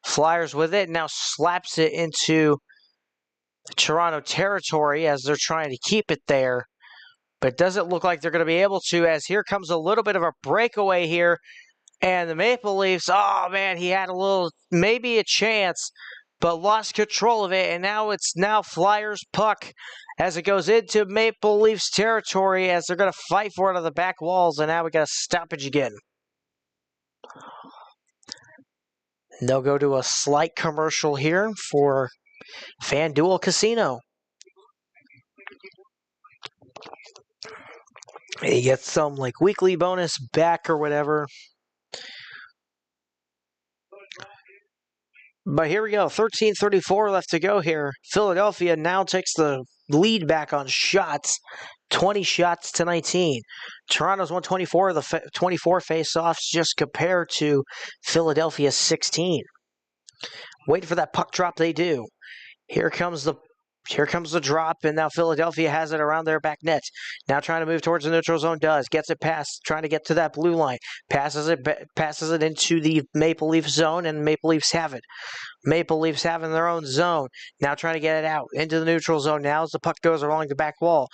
Flyers with it, now slaps it into Toronto territory as they're trying to keep it there. But it doesn't look like they're going to be able to, as here comes a little bit of a breakaway here. And the Maple Leafs, oh man, he had maybe a chance, but lost control of it. And now it's Flyers puck as it goes into Maple Leafs territory as they're going to fight for it on the back walls. And now we got a stoppage again. They'll go to a slight commercial here for FanDuel Casino. You get some weekly bonus back or whatever. But here we go, 13:34 left to go here. Philadelphia now takes the lead back on shots, 20 shots to 19. Toronto's 124 of the 24 face-offs just compared to Philadelphia's 16. Wait for that puck drop, they do. Here comes the drop, and now Philadelphia has it around their back net. Now trying to move towards the neutral zone, gets it past, trying to get to that blue line. Passes it into the Maple Leaf zone, and Maple Leafs have it. Maple Leafs have in their own zone. Now trying to get it out into the neutral zone. Now as the puck goes along the back wall,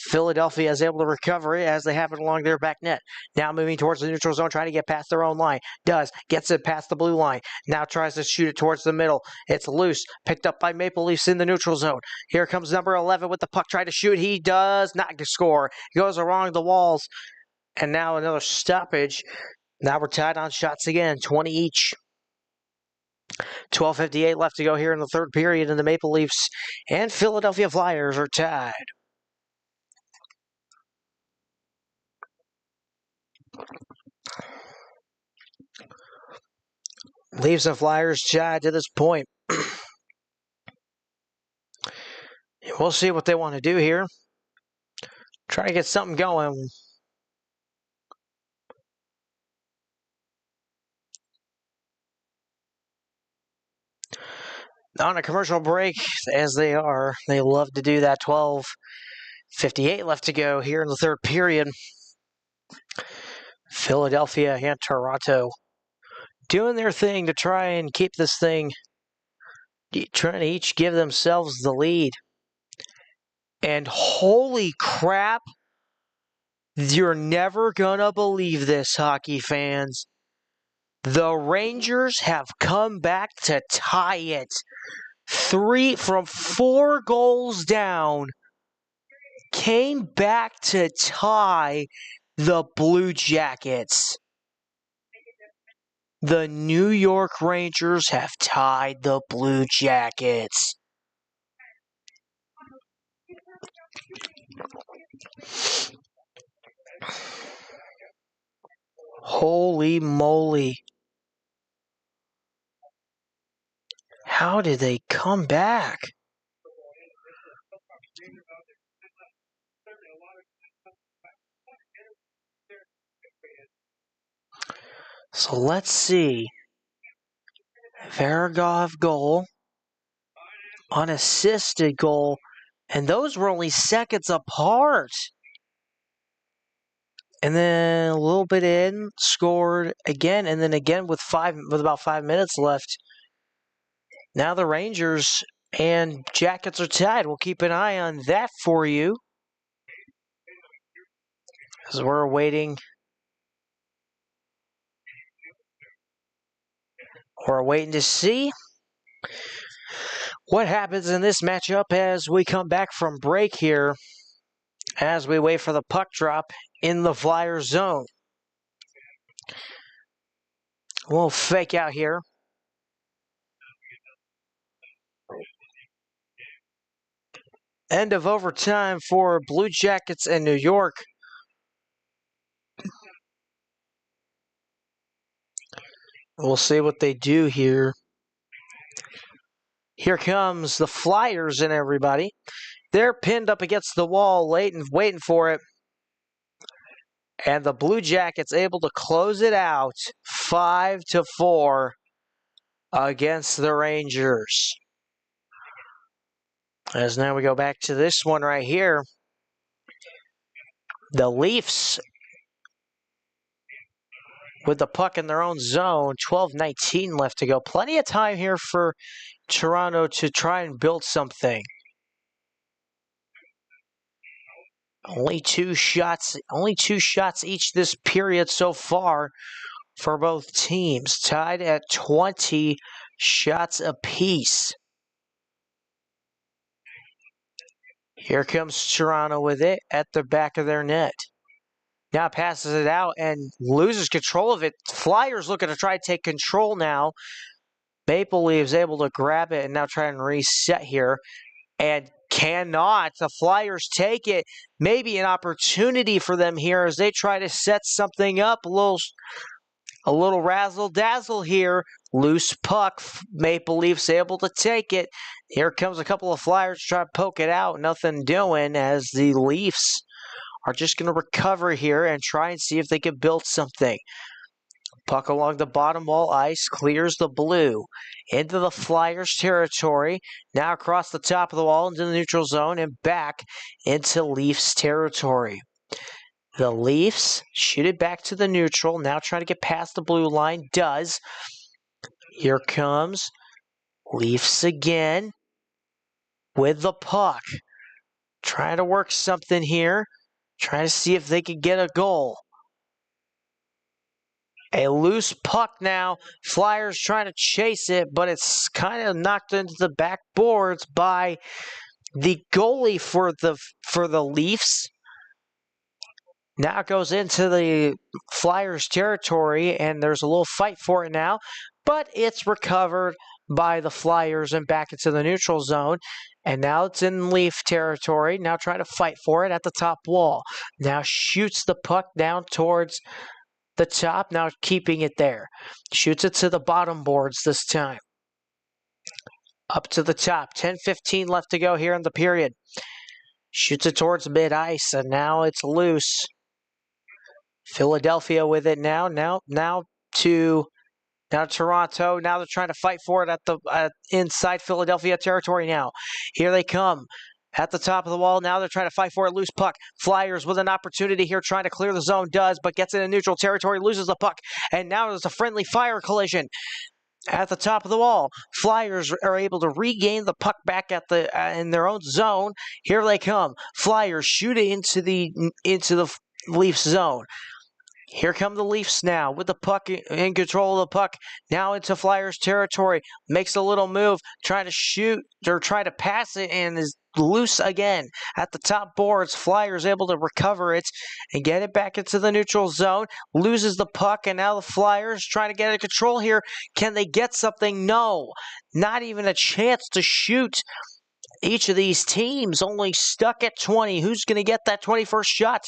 Philadelphia is able to recover it as they have it along their back net. Now moving towards the neutral zone, trying to get past their own line. Gets it past the blue line. Now tries to shoot it towards the middle. It's loose. Picked up by Maple Leafs in the neutral zone. Here comes number 11 with the puck, trying to shoot. He does not score. He goes along the walls. And now another stoppage. Now we're tied on shots again, 20 each. 12:58 left to go here in the third period, and the Maple Leafs and Philadelphia Flyers are tied. Leaves and Flyers tied to this point. We'll see what they want to do here. Try to get something going. On a commercial break, as they are. They love to do that. 12:58 left to go here in the third period. Philadelphia and Toronto doing their thing to try and keep this thing, trying to each give themselves the lead. And holy crap, you're never gonna believe this, hockey fans. The Rangers have come back to tie it. 3 from 4 goals down, came back to tie the Blue Jackets. The New York Rangers have tied the Blue Jackets. Holy moly. How did they come back? So let's see. Varagov goal. Unassisted goal. And those were only seconds apart. And then a little bit in, scored again, and then again with about 5 minutes left. Now the Rangers and Jackets are tied. We'll keep an eye on that for you, as we're waiting. We're waiting to see what happens in this matchup as we come back from break here, as we wait for the puck drop in the Flyers zone. We'll fake out here. End of overtime for Blue Jackets and New York. We'll see what they do here. Here comes the Flyers and everybody. They're pinned up against the wall late and waiting for it. And the Blue Jackets able to close it out 5-4 against the Rangers. As now we go back to this one right here. The Leafs with the puck in their own zone. 12:19 left to go. Plenty of time here for Toronto to try and build something. Only two shots each this period so far for both teams. Tied at 20 shots apiece. Here comes Toronto with it at the back of their net. Now passes it out and loses control of it. Flyers looking to try to take control now. Maple Leafs able to grab it and now try and reset here. And cannot. The Flyers take it. Maybe an opportunity for them here as they try to set something up. A little razzle-dazzle here. Loose puck. Maple Leafs able to take it. Here comes a couple of Flyers to try to poke it out. Nothing doing as the Leafs are just going to recover here and try and see if they can build something. Puck along the bottom wall ice, clears the blue into the Flyers territory. Now across the top of the wall into the neutral zone and back into Leafs territory. The Leafs shoot it back to the neutral. Now trying to get past the blue line. Does. Here comes Leafs again with the puck. Trying to work something here. Trying to see if they can get a goal. A loose puck now. Flyers trying to chase it, but it's kind of knocked into the backboards by the goalie for the Leafs. Now it goes into the Flyers territory, and there's a little fight for it now, but it's recovered by the Flyers and back into the neutral zone. And now it's in Leaf territory. Now trying to fight for it at the top wall. Now shoots the puck down towards the top, now keeping it there. Shoots it to the bottom boards this time. Up to the top. 10:15 left to go here in the period. Shoots it towards mid-ice, and now it's loose. Philadelphia with it now. Now Toronto. Now they're trying to fight for it at the inside Philadelphia territory now. Here they come. At the top of the wall, now they're trying to fight for it. Loose puck. Flyers with an opportunity here, trying to clear the zone. Does, but gets into neutral territory, loses the puck. And now there's a friendly fire collision. At the top of the wall, Flyers are able to regain the puck back at the in their own zone. Here they come. Flyers shoot it into the Leafs zone. Here come the Leafs now with the puck in control of the puck. Now into Flyers territory. Makes a little move, trying to shoot or trying to pass it, and is loose again at the top boards. Flyers able to recover it and get it back into the neutral zone. Loses the puck, and now the Flyers trying to get it control here. Can they get something? No. Not even a chance to shoot. Each of these teams only stuck at 20. Who's going to get that 21st shot?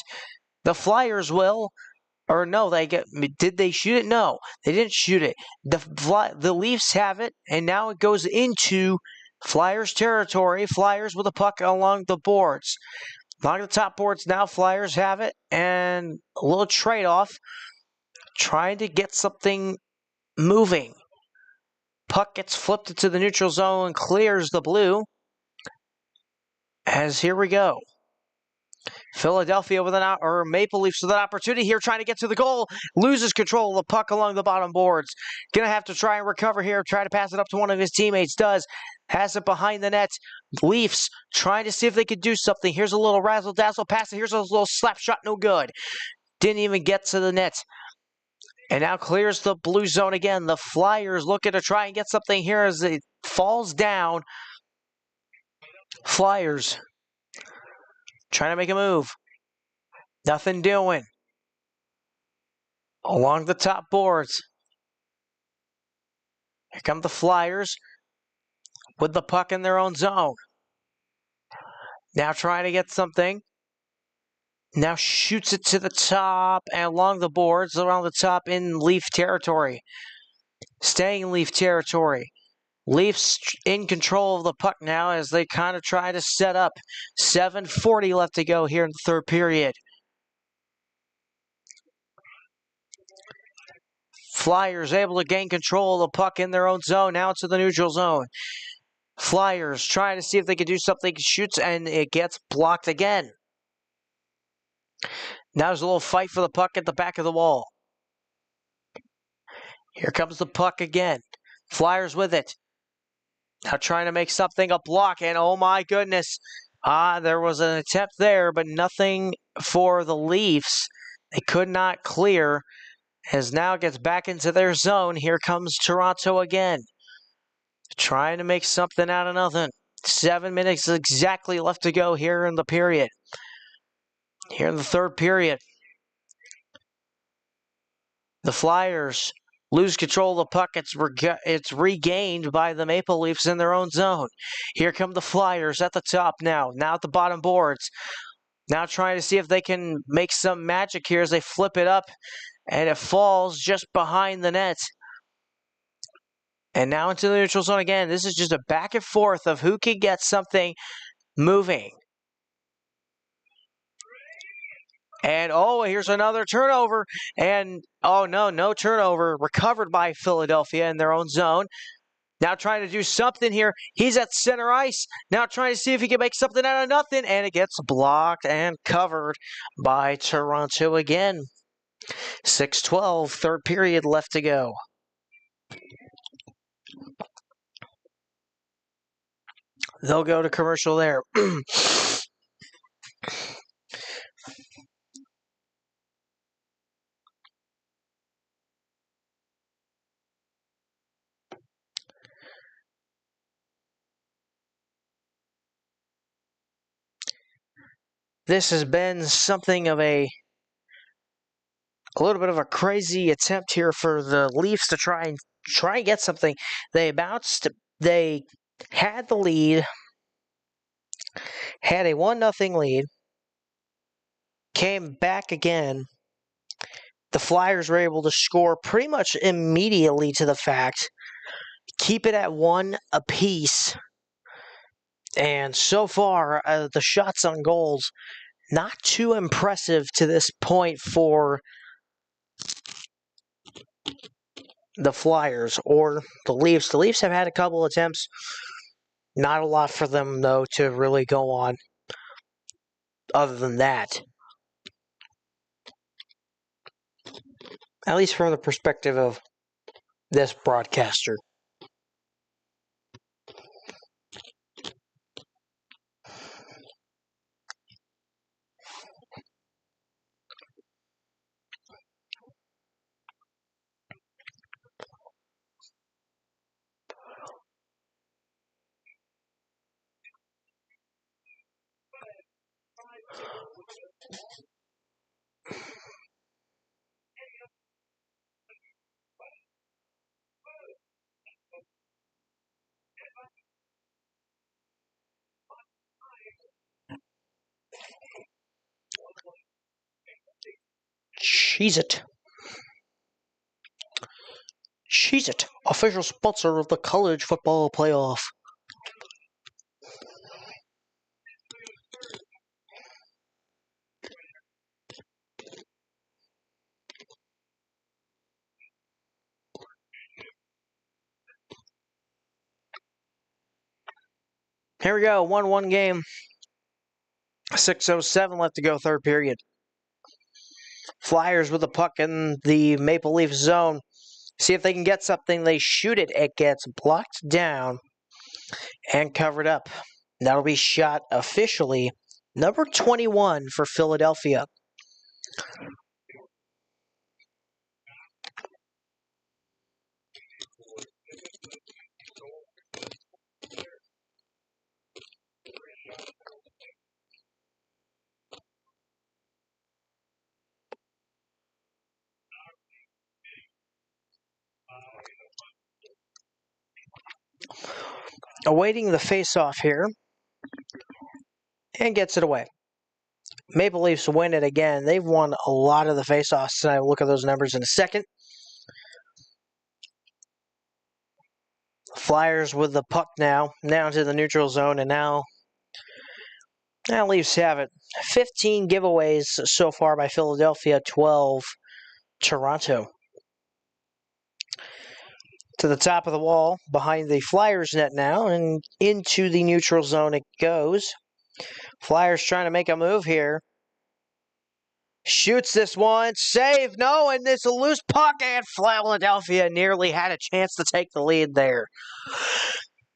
The Flyers will. Or no, did they shoot it? No, they didn't shoot it. The Leafs have it, and now it goes into Flyers territory. Flyers with the puck along the boards. Along the top boards now, Flyers have it, and a little trade-off. Trying to get something moving. Puck gets flipped into the neutral zone and clears the blue. As here we go. Philadelphia with Maple Leafs with an opportunity here, trying to get to the goal. Loses control of the puck along the bottom boards. Gonna have to try and recover here. Try to pass it up to one of his teammates. Does. Has it behind the net. Leafs trying to see if they could do something. Here's a little razzle-dazzle pass. Here's a little slap shot. No good. Didn't even get to the net. And now clears the blue zone again. The Flyers looking to try and get something here as it falls down. Flyers trying to make a move. Nothing doing. Along the top boards. Here come the Flyers with the puck in their own zone. Now trying to get something. Now shoots it to the top and along the boards, around the top in Leaf territory. Staying in Leaf territory. Leafs in control of the puck now as they kind of try to set up. 7:40 left to go here in the third period. Flyers able to gain control of the puck in their own zone. Now to the neutral zone. Flyers trying to see if they can do something. Shoots and it gets blocked again. Now there's a little fight for the puck at the back of the wall. Here comes the puck again. Flyers with it. Now trying to make something a block, and oh my goodness. There was an attempt there, but nothing for the Leafs. They could not clear, as now gets back into their zone. Here comes Toronto again. Trying to make something out of nothing. 7 minutes exactly left to go here in the period. Here in the third period. The Flyers lose control of the puck. It's regained by the Maple Leafs in their own zone. Here come the Flyers at the top now. Now at the bottom boards. Now trying to see if they can make some magic here as they flip it up. And it falls just behind the net. And now into the neutral zone again. This is just a back and forth of who can get something moving. And here's another turnover. And no turnover. Recovered by Philadelphia in their own zone. Now trying to do something here. He's at center ice. Now trying to see if he can make something out of nothing. And it gets blocked and covered by Toronto again. 6:12, third period left to go. They'll go to commercial there. This has been something of a little bit of a crazy attempt here for the Leafs to try and get something. They bounced. They had the lead. Had a 1-0 lead. Came back again. The Flyers were able to score pretty much immediately to the fact, keep it at 1 apiece. And so far, the shots on goals, not too impressive to this point for the Flyers or the Leafs. The Leafs have had a couple attempts. Not a lot for them, though, to really go on other than that. At least from the perspective of this broadcaster. Cheez-It. Cheez-It, official sponsor of the college football playoff. Here we go, 1-1 game. 6:07 left to go, third period. Flyers with the puck in the Maple Leaf zone. See if they can get something. They shoot it. It gets blocked down and covered up. That'll be shot officially. Number 21 for Philadelphia. Awaiting the face-off here. And gets it away. Maple Leafs win it again. They've won a lot of the face-offs tonight. We'll look at those numbers in a second. Flyers with the puck now into the neutral zone, and now Leafs have it. 15 giveaways so far by Philadelphia, 12 Toronto. To the top of the wall, behind the Flyers net now, and into the neutral zone it goes. Flyers trying to make a move here. Shoots this one, save, no, and it's a loose puck, and Philadelphia nearly had a chance to take the lead there.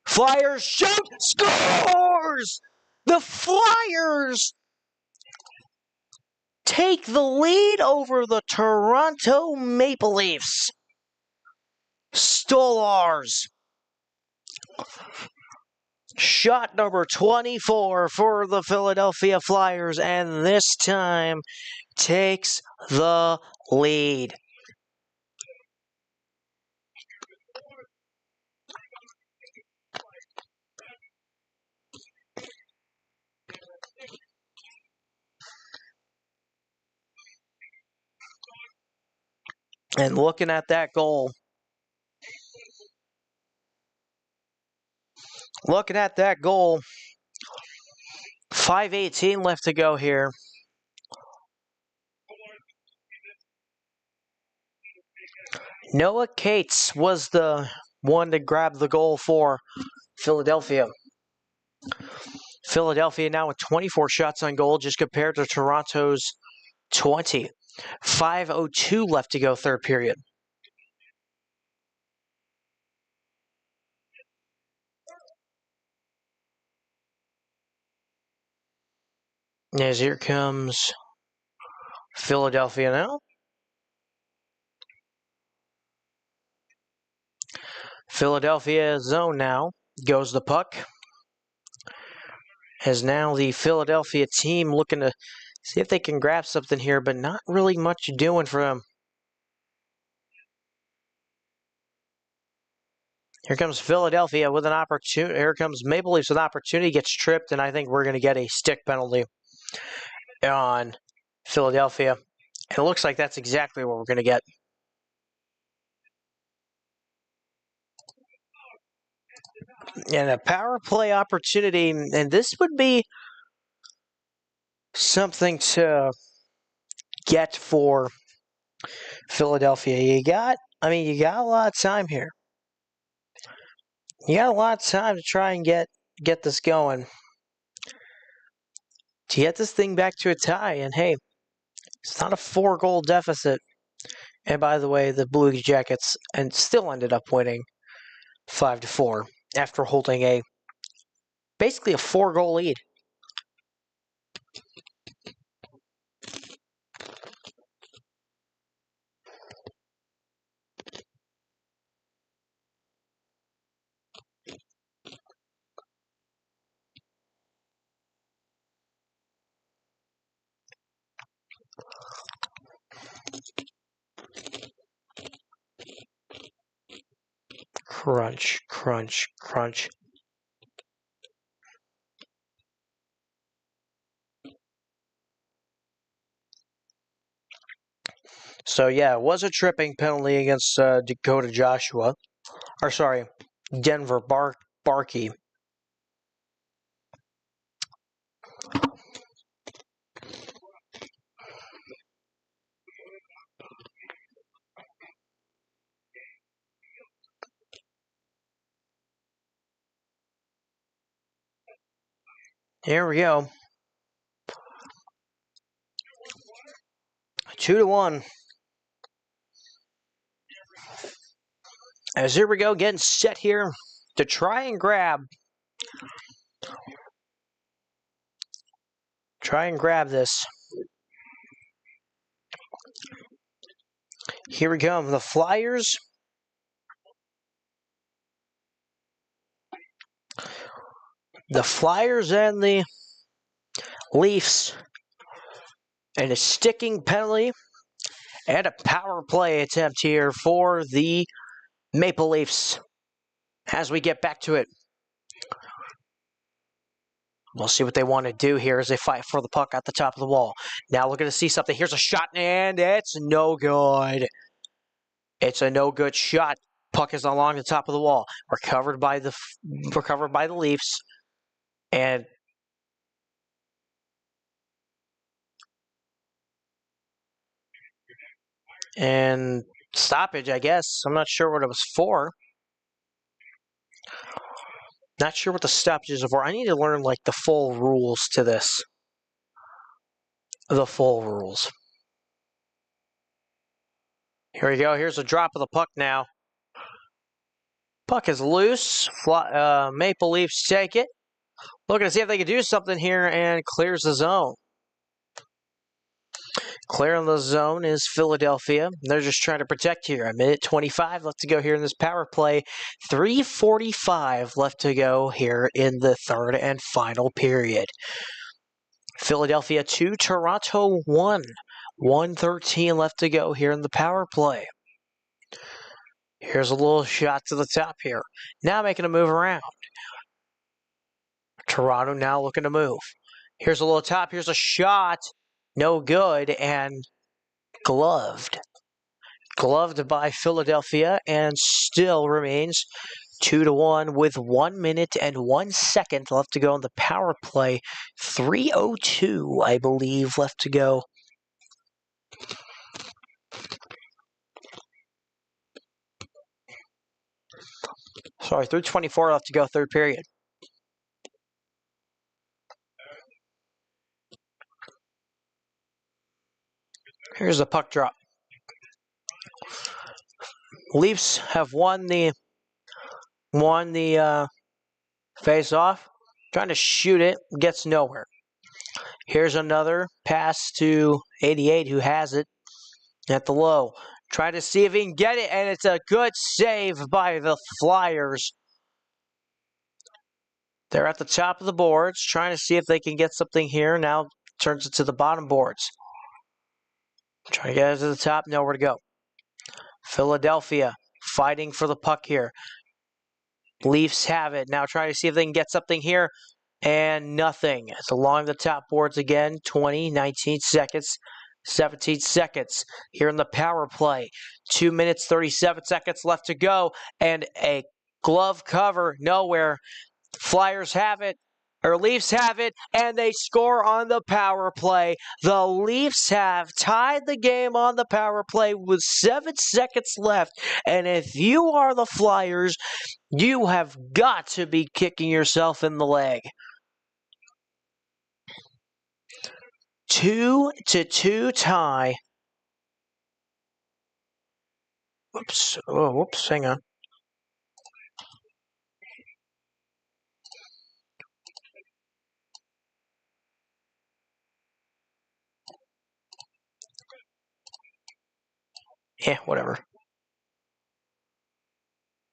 Flyers shoot, scores! The Flyers take the lead over the Toronto Maple Leafs. Stolars. Shot number 24 for the Philadelphia Flyers, and this time takes the lead. And looking at that goal, 5:18 left to go here. Noah Cates was the one to grab the goal for Philadelphia. Philadelphia now with 24 shots on goal, just compared to Toronto's 20. 5:02 left to go, third period. As here comes Philadelphia now. Philadelphia zone now. Goes the puck. As now the Philadelphia team looking to see if they can grab something here, but not really much doing for them. Here comes Philadelphia with an opportunity. Here comes Maple Leafs with an opportunity. Gets tripped, and I think we're going to get a stick penalty on Philadelphia. And it looks like that's exactly what we're going to get. And a power play opportunity, and this would be something to get for Philadelphia. You got a lot of time here. You got a lot of time to try and get this going. To get this thing back to a tie, and hey, it's not a 4-goal deficit. And by the way, the Blue Jackets and still ended up winning 5-4 after holding basically a 4-goal lead. Crunch, crunch, crunch. So yeah, it was a tripping penalty against Dakota Joshua. Or sorry, Denver Barkey. Here we go. 2-1. As here we go, getting set here to try and grab. Try and grab this. Here we go. The Flyers. The Flyers and the Leafs. And a sticking penalty and a power play attempt here for the Maple Leafs. As we get back to it. We'll see what they want to do here as they fight for the puck at the top of the wall. Now we're going to see something. Here's a shot, and it's no good. It's a no good shot. Puck is along the top of the wall. Recovered by the Leafs, and stoppage, I guess. I'm not sure what it was for. Not sure what the stoppages are for. I need to learn like the full rules to this. The full rules. Here we go. Here's a drop of the puck now. Puck is loose. Maple Leafs take it. Looking to see if they can do something here, and clears the zone. Clearing the zone is Philadelphia. They're just trying to protect here. A minute 25 left to go here in this power play. 3:45 left to go here in the third and final period. Philadelphia 2, Toronto 1. 1:13 left to go here in the power play. Here's a little shot to the top here. Now making a move around. Toronto now looking to move. Here's a little top. Here's a shot. No good, and gloved. Gloved by Philadelphia, and still remains 2-1 with 1 minute and 1 second left to go in the power play. 3:02, I believe, left to go. Sorry, 3:24 left to go, third period. Here's the puck drop. Leafs have won the face-off. Trying to shoot it, gets nowhere. Here's another pass to 88, who has it at the low. Trying to see if he can get it, and it's a good save by the Flyers. They're at the top of the boards, trying to see if they can get something here. Now turns it to the bottom boards. Trying to get it to the top, nowhere to go. Philadelphia fighting for the puck here. Leafs have it. Now trying to see if they can get something here. And nothing. It's along the top boards again. 19 seconds. 17 seconds here in the power play. 2 minutes, 37 seconds left to go. And a glove cover nowhere. Flyers have it. Or Leafs have it, and they score on the power play. The Leafs have tied the game on the power play with 7 seconds left. And if you are the Flyers, you have got to be kicking yourself in the leg. 2-2 tie. Whoops. Oh, whoops. Hang on. Yeah, whatever.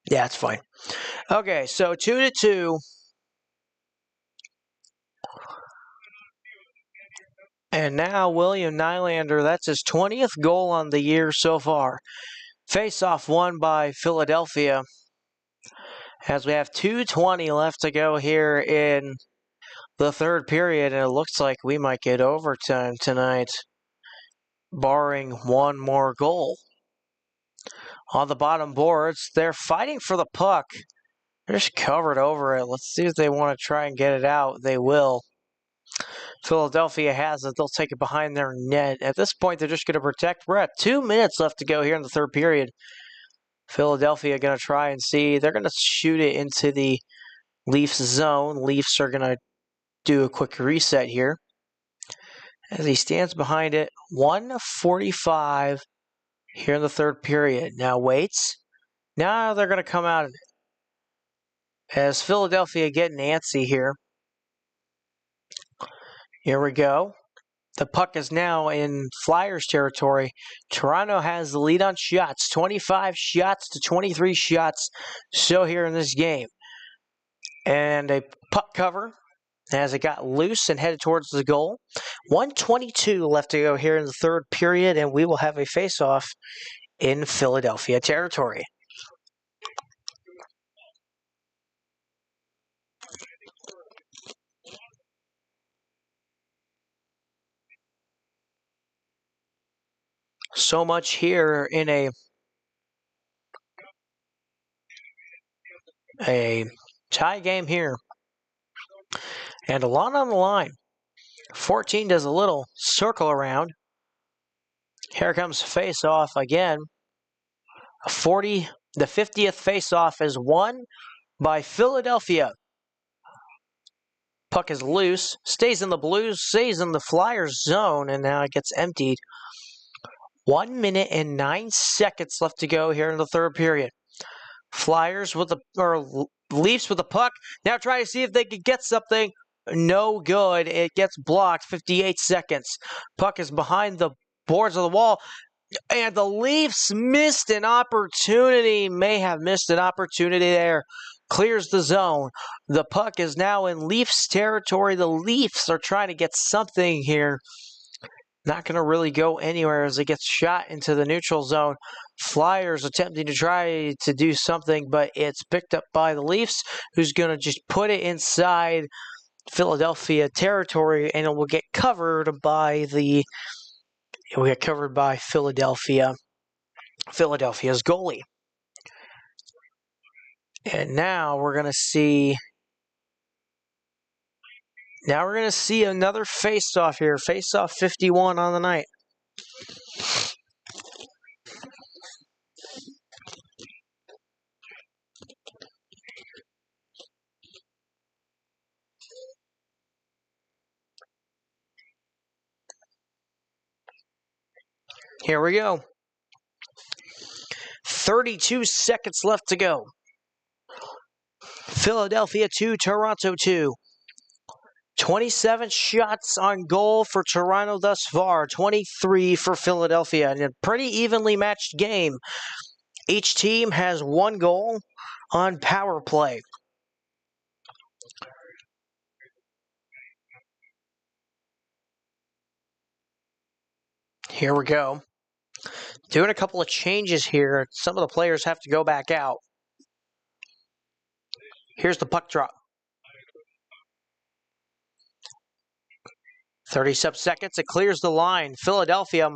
Yeah, it's fine. Okay, so 2-2. And now William Nylander, that's his 20th goal on the year so far. Face-off won by Philadelphia. As we have 2:20 left to go here in the third period, and it looks like we might get overtime tonight, barring one more goal. On the bottom boards, they're fighting for the puck. They're just covered over it. Let's see if they want to try and get it out. They will. Philadelphia has it. They'll take it behind their net. At this point, they're just going to protect. We're at 2 minutes left to go here in the third period. Philadelphia going to try and see. They're going to shoot it into the Leafs zone. Leafs are going to do a quick reset here. As he stands behind it, 1:45 here in the third period. Now waits. Now they're going to come out of it. As Philadelphia getting antsy here. Here we go. The puck is now in Flyers territory. Toronto has the lead on shots. 25 shots to 23 shots so here in this game. And a puck cover as it got loose and headed towards the goal. 1:22 left to go here in the third period, and we will have a face-off in Philadelphia territory. So much here in a tie game here. And a lot on the line. 14 does a little circle around. Here comes face-off again. The 50th face-off is won by Philadelphia. Puck is loose, stays in the Blues, stays in the Flyers zone, and now it gets emptied. 1 minute and 9 seconds left to go here in the third period. Leafs with the puck. Now trying to see if they could get something. No good. It gets blocked. 58 seconds. Puck is behind the boards of the wall. And the Leafs missed an opportunity. May have missed an opportunity there. Clears the zone. The puck is now in Leafs territory. The Leafs are trying to get something here. Not going to really go anywhere as it gets shot into the neutral zone. Flyers attempting to try to do something, but it's picked up by the Leafs, who's going to just put it inside Philadelphia territory, and it will get covered by Philadelphia's goalie. And now we're going to see another face-off here. Face-off 51 on the night. Here we go. 32 seconds left to go. Philadelphia 2, Toronto 2. 27 shots on goal for Toronto thus far, 23 for Philadelphia. In a pretty evenly matched game. Each team has one goal on power play. Here we go. Doing a couple of changes here. Some of the players have to go back out. Here's the puck drop. 30 seconds, it clears the line. Philadelphia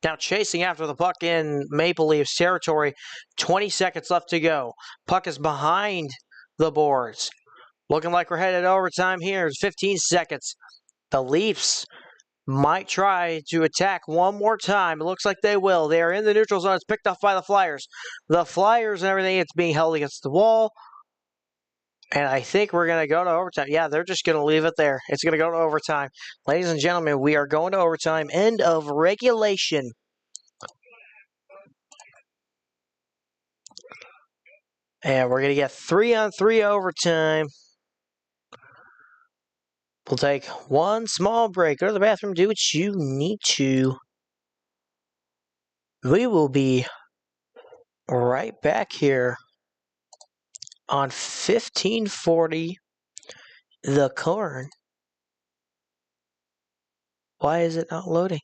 now chasing after the puck in Maple Leafs territory. 20 seconds left to go. Puck is behind the boards. Looking like we're headed overtime here. 15 seconds. The Leafs might try to attack one more time. It looks like they will. They are in the neutral zone. It's picked off by the Flyers. The Flyers and everything, it's being held against the wall. And I think we're going to go to overtime. Yeah, they're just going to leave it there. It's going to go to overtime. Ladies and gentlemen, we are going to overtime. End of regulation. And we're going to get 3-on-3 overtime. We'll take one small break. Go to the bathroom, do what you need to. We will be right back here on 1540 The Corn. Why is it not loading?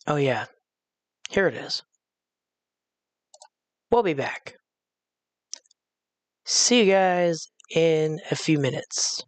Oh yeah, here it is. We'll be back. See you guys in a few minutes.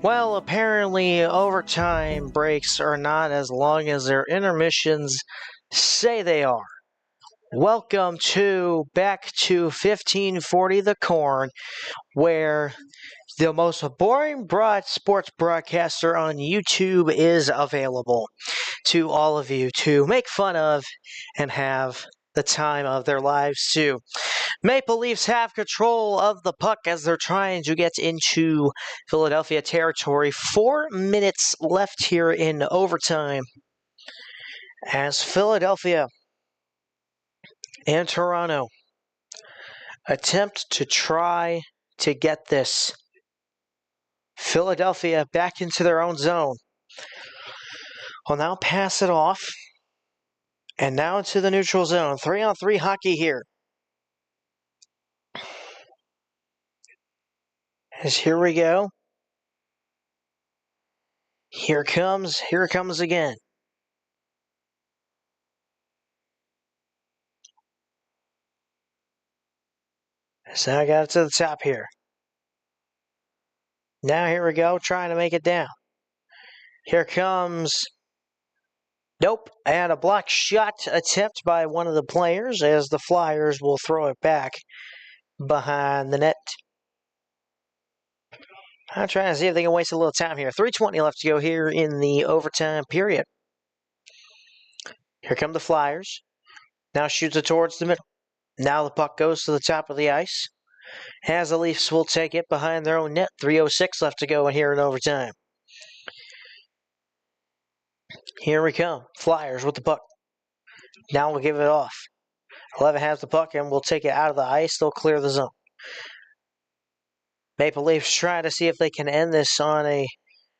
Well, apparently overtime breaks are not as long as their intermissions say they are. Welcome back to 1540 The Corn, where the most boring sports broadcaster on YouTube is available to all of you to make fun of and have the time of their lives too. Maple Leafs have control of the puck as they're trying to get into Philadelphia territory. 4 minutes left here in overtime as Philadelphia and Toronto attempt to try to get this Philadelphia back into their own zone. Will now pass it off. And now into the neutral zone. 3-on-3 hockey here. As here we go. Here it comes again. So I got it to the top here. Now here we go, trying to make it down. Here comes... Nope, and a block shot attempt by one of the players as the Flyers will throw it back behind the net. I'm trying to see if they can waste a little time here. 3:20 left to go here in the overtime period. Here come the Flyers. Now shoots it towards the middle. Now the puck goes to the top of the ice. As the Leafs will take it behind their own net. 3:06 left to go in here in overtime. Here we come. Flyers with the puck. Now we'll give it off. 11 has the puck and will take it out of the ice. They'll clear the zone. Maple Leafs try to see if they can end this on a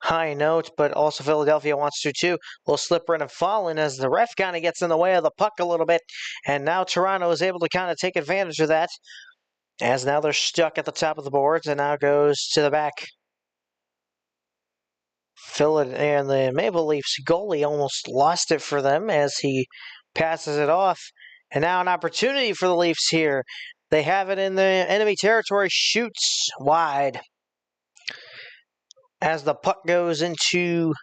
high note, but also Philadelphia wants to too. Little slipper and falling as the ref kind of gets in the way of the puck a little bit. And now Toronto is able to kind of take advantage of that. As now they're stuck at the top of the boards and now goes to the back. And the Maple Leafs goalie almost lost it for them as he passes it off. And now an opportunity for the Leafs here. They have it in the enemy territory, shoots wide. As the puck goes into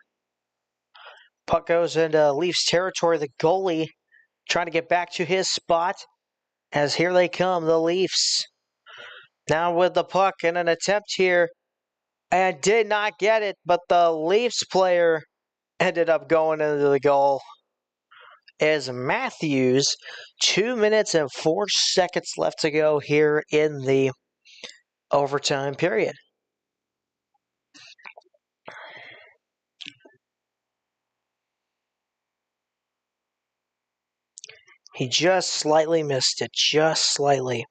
Leafs territory, the goalie trying to get back to his spot. As here they come, the Leafs. Now with the puck in an attempt here. And did not get it, but the Leafs player ended up going into the goal. As Matthews, 2 minutes and 4 seconds left to go here in the overtime period. He just slightly missed it, just slightly.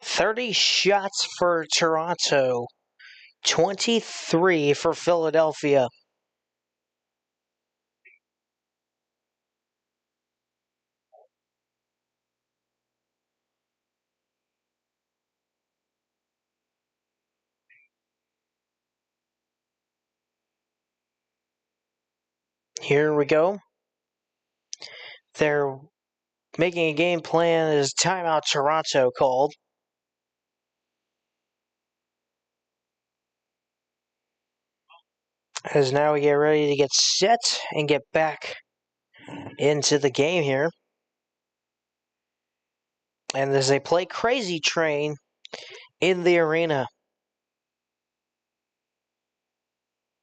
"30 shots for Toronto, 23 for Philadelphia." Here we go. They're making a game plan as timeout Toronto called. As now we get ready to get set and get back into the game here. And as they play Crazy Train in the arena.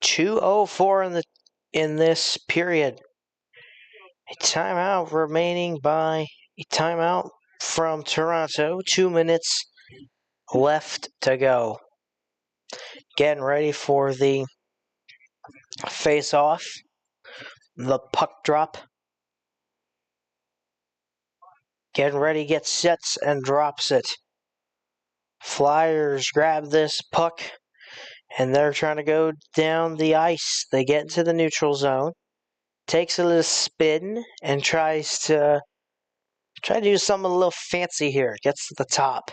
2:04 in this period. A timeout from Toronto. 2 minutes left to go. Getting ready for the face-off. The puck drop. Getting ready, gets set and drops it. Flyers grab this puck and they're trying to go down the ice. They get into the neutral zone. Takes a little spin and tries to do something a little fancy here. Gets to the top.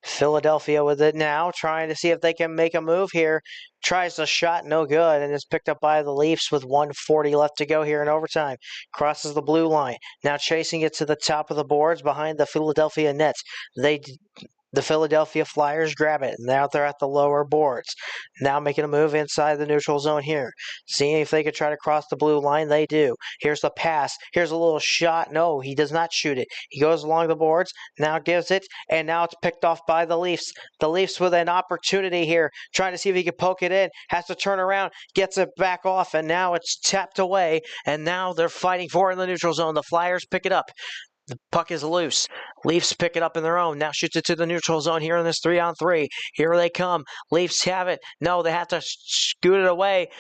Philadelphia with it now, trying to see if they can make a move here. Tries the shot, no good, and is picked up by the Leafs with 1:40 left to go here in overtime. Crosses the blue line. Now chasing it to the top of the boards behind the Philadelphia net. The Philadelphia Flyers grab it. Now they're at the lower boards. Now making a move inside the neutral zone here. Seeing if they could try to cross the blue line. They do. Here's the pass. Here's a little shot. No, he does not shoot it. He goes along the boards. Now gives it. And now it's picked off by the Leafs. The Leafs with an opportunity here. Trying to see if he can poke it in. Has to turn around. Gets it back off. And now it's tapped away. And now they're fighting for it in the neutral zone. The Flyers pick it up. The puck is loose. Leafs pick it up in their own. Now shoots it to the neutral zone here in this 3-on-3. Here they come. Leafs have it. No, they have to scoot it away.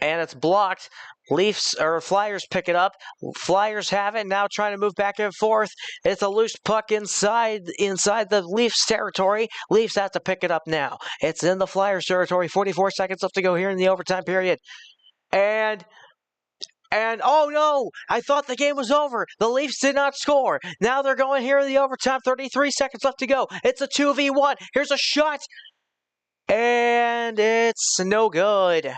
And it's blocked. Flyers pick it up. Flyers have it. Now trying to move back and forth. It's a loose puck inside the Leafs territory. Leafs have to pick it up now. It's in the Flyers territory. 44 seconds left to go here in the overtime period. And oh no, I thought the game was over. The Leafs did not score. Now they're going here in the overtime. 33 seconds left to go. It's a 2v1. Here's a shot. And it's no good.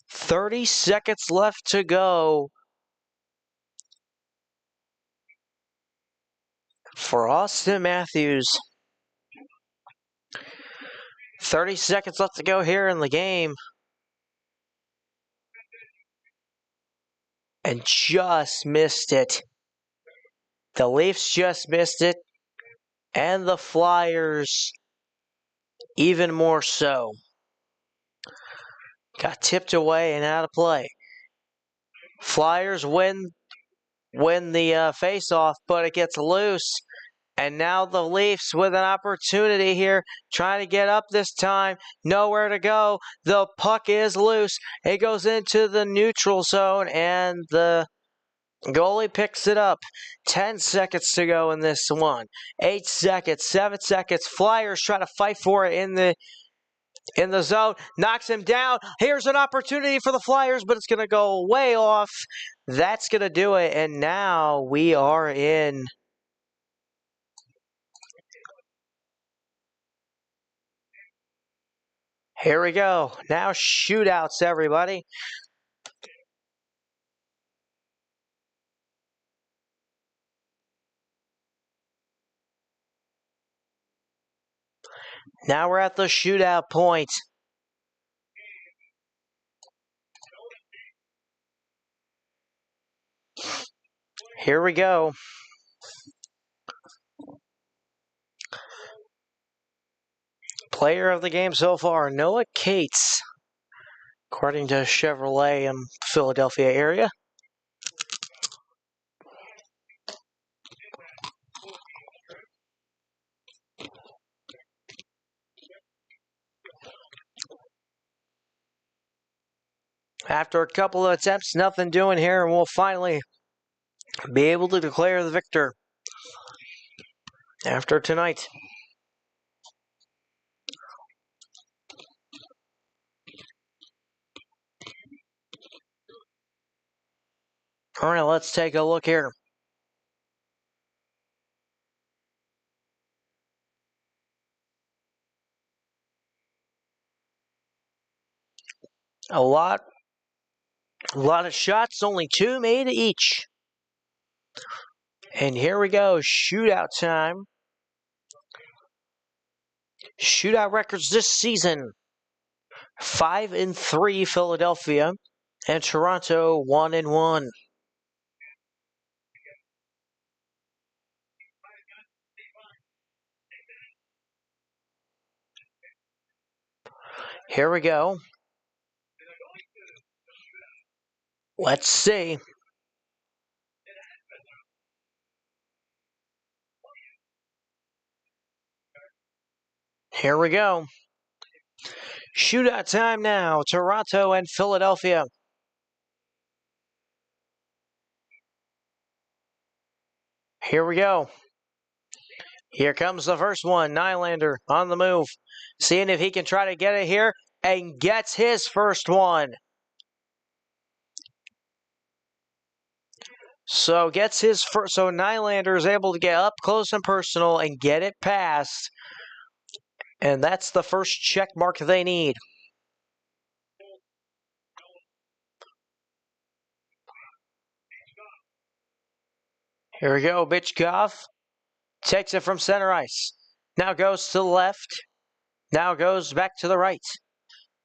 30 seconds left to go for Austin Matthews. 30 seconds left to go here in the game. And just missed it. The Leafs just missed it. And the Flyers even more so. Got tipped away and out of play. Flyers win the face-off, but it gets loose. And now the Leafs with an opportunity here, trying to get up this time. Nowhere to go. The puck is loose. It goes into the neutral zone, and the goalie picks it up. 10 seconds to go in this one. 8 seconds, 7 seconds. Flyers try to fight for it in the zone. Knocks him down. Here's an opportunity for the Flyers, but it's going to go way off. That's going to do it. And now we are in. Here we go. Now shootouts, everybody. Now we're at the shootout point. Here we go. Player of the game so far, Noah Cates, according to Chevrolet in Philadelphia area. After a couple of attempts, nothing doing here, and we'll finally be able to declare the victor after tonight. All right, let's take a look here. A lot of shots, only 2 made each. And here we go, shootout time. Shootout records this season: 5-3 Philadelphia, and Toronto 1-1. Here we go. Let's see. Here we go. Shootout time now. Toronto and Philadelphia. Here we go. Here comes the first one. Nylander on the move. Seeing if he can try to get it here. And gets his first one. So gets his first. So Nylander is able to get up close and personal and get it past. And that's the first check mark they need. Here we go. Bichkov takes it from center ice. Now goes to the left. Now goes back to the right.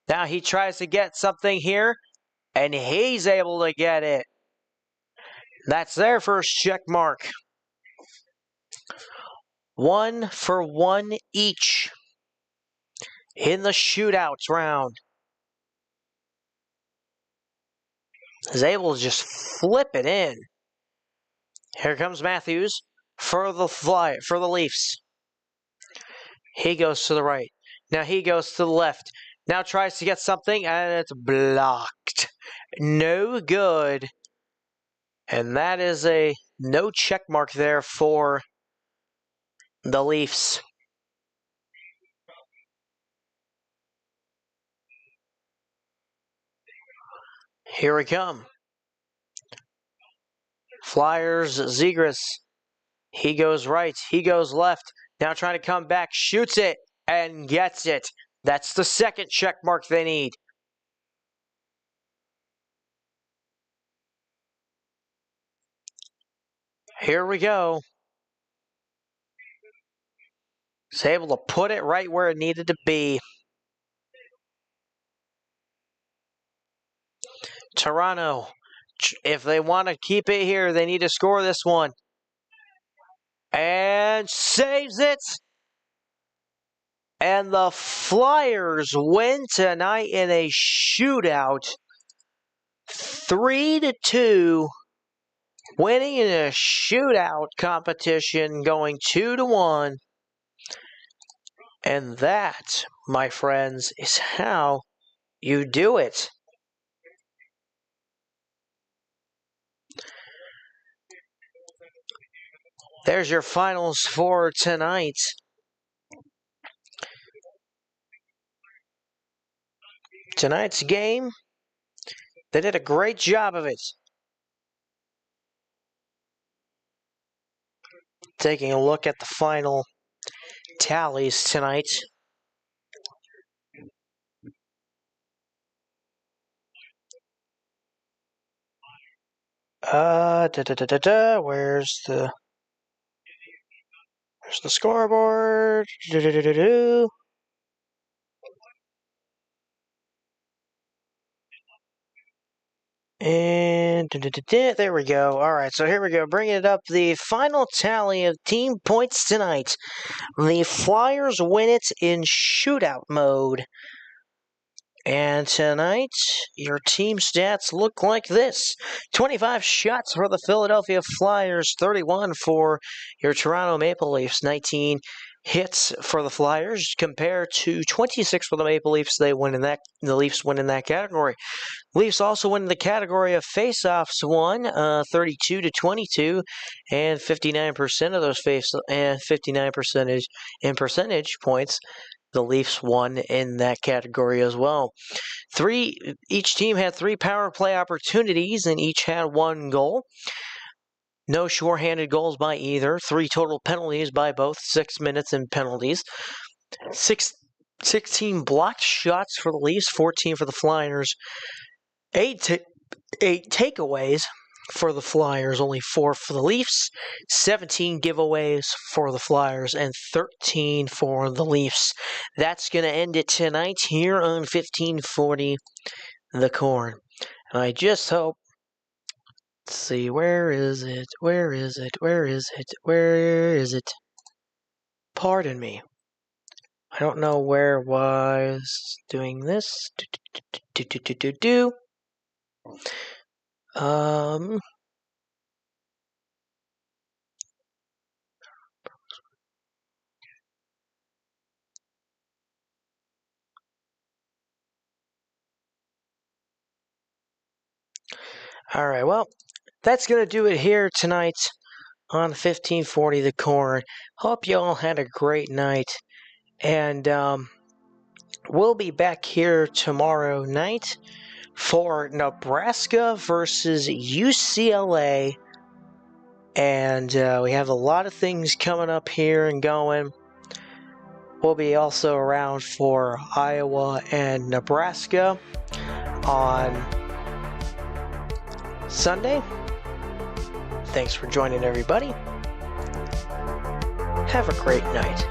Now he tries to get something here. And he's able to get it. That's their first check mark. 1 for 1 each in the shootouts round. Is able to just flip it in. Here comes Matthews for the Leafs. He goes to the right. Now he goes to the left. Now tries to get something, and it's blocked. No good. And that is a no check mark there for the Leafs. Here we come. Flyers, Zegras. He goes right. He goes left. Now trying to come back. Shoots it and gets it. That's the second check mark they need. Here we go. He's able to put it right where it needed to be. Toronto, if they want to keep it here, they need to score this one. And saves it. And the Flyers win tonight in a shootout. 3-2. winning in a shootout competition, going 2-1. And that, my friends, is how you do it. There's your finals for tonight. Tonight's game, they did a great job of it. Taking a look at the final tallies tonight. Where's the scoreboard? And there we go. All right, so here we go. Bringing it up. The final tally of team points tonight. The Flyers win it in shootout mode. And tonight, your team stats look like this. 25 shots for the Philadelphia Flyers, 31 for your Toronto Maple Leafs, 19 hits for the Flyers compared to 26 for the Maple Leafs. The Leafs win in that category. Leafs also win in the category of faceoffs, 32-22, and 59% of those and 59% in percentage points. The Leafs won in that category as well. Each team had 3 power play opportunities and each had 1 goal. No shorthanded goals by either. 3 total penalties by both, 6 minutes in penalties. 16 blocked shots for the Leafs, 14 for the Flyers. 8 takeaways for the Flyers, only 4 for the Leafs, 17 giveaways for the Flyers, and 13 for the Leafs. That's going to end it tonight here on 1540 The Corn. And I just hope, let's see, where is it? Pardon me. I don't know where was doing this. Alright, well, that's going to do it here tonight on 1540 The Corn. Hope you all had a great night. And we'll be back here tomorrow night for Nebraska versus UCLA. And we have a lot of things coming up here and going. We'll be also around for Iowa and Nebraska on Sunday. Thanks for joining, everybody. Have a great night.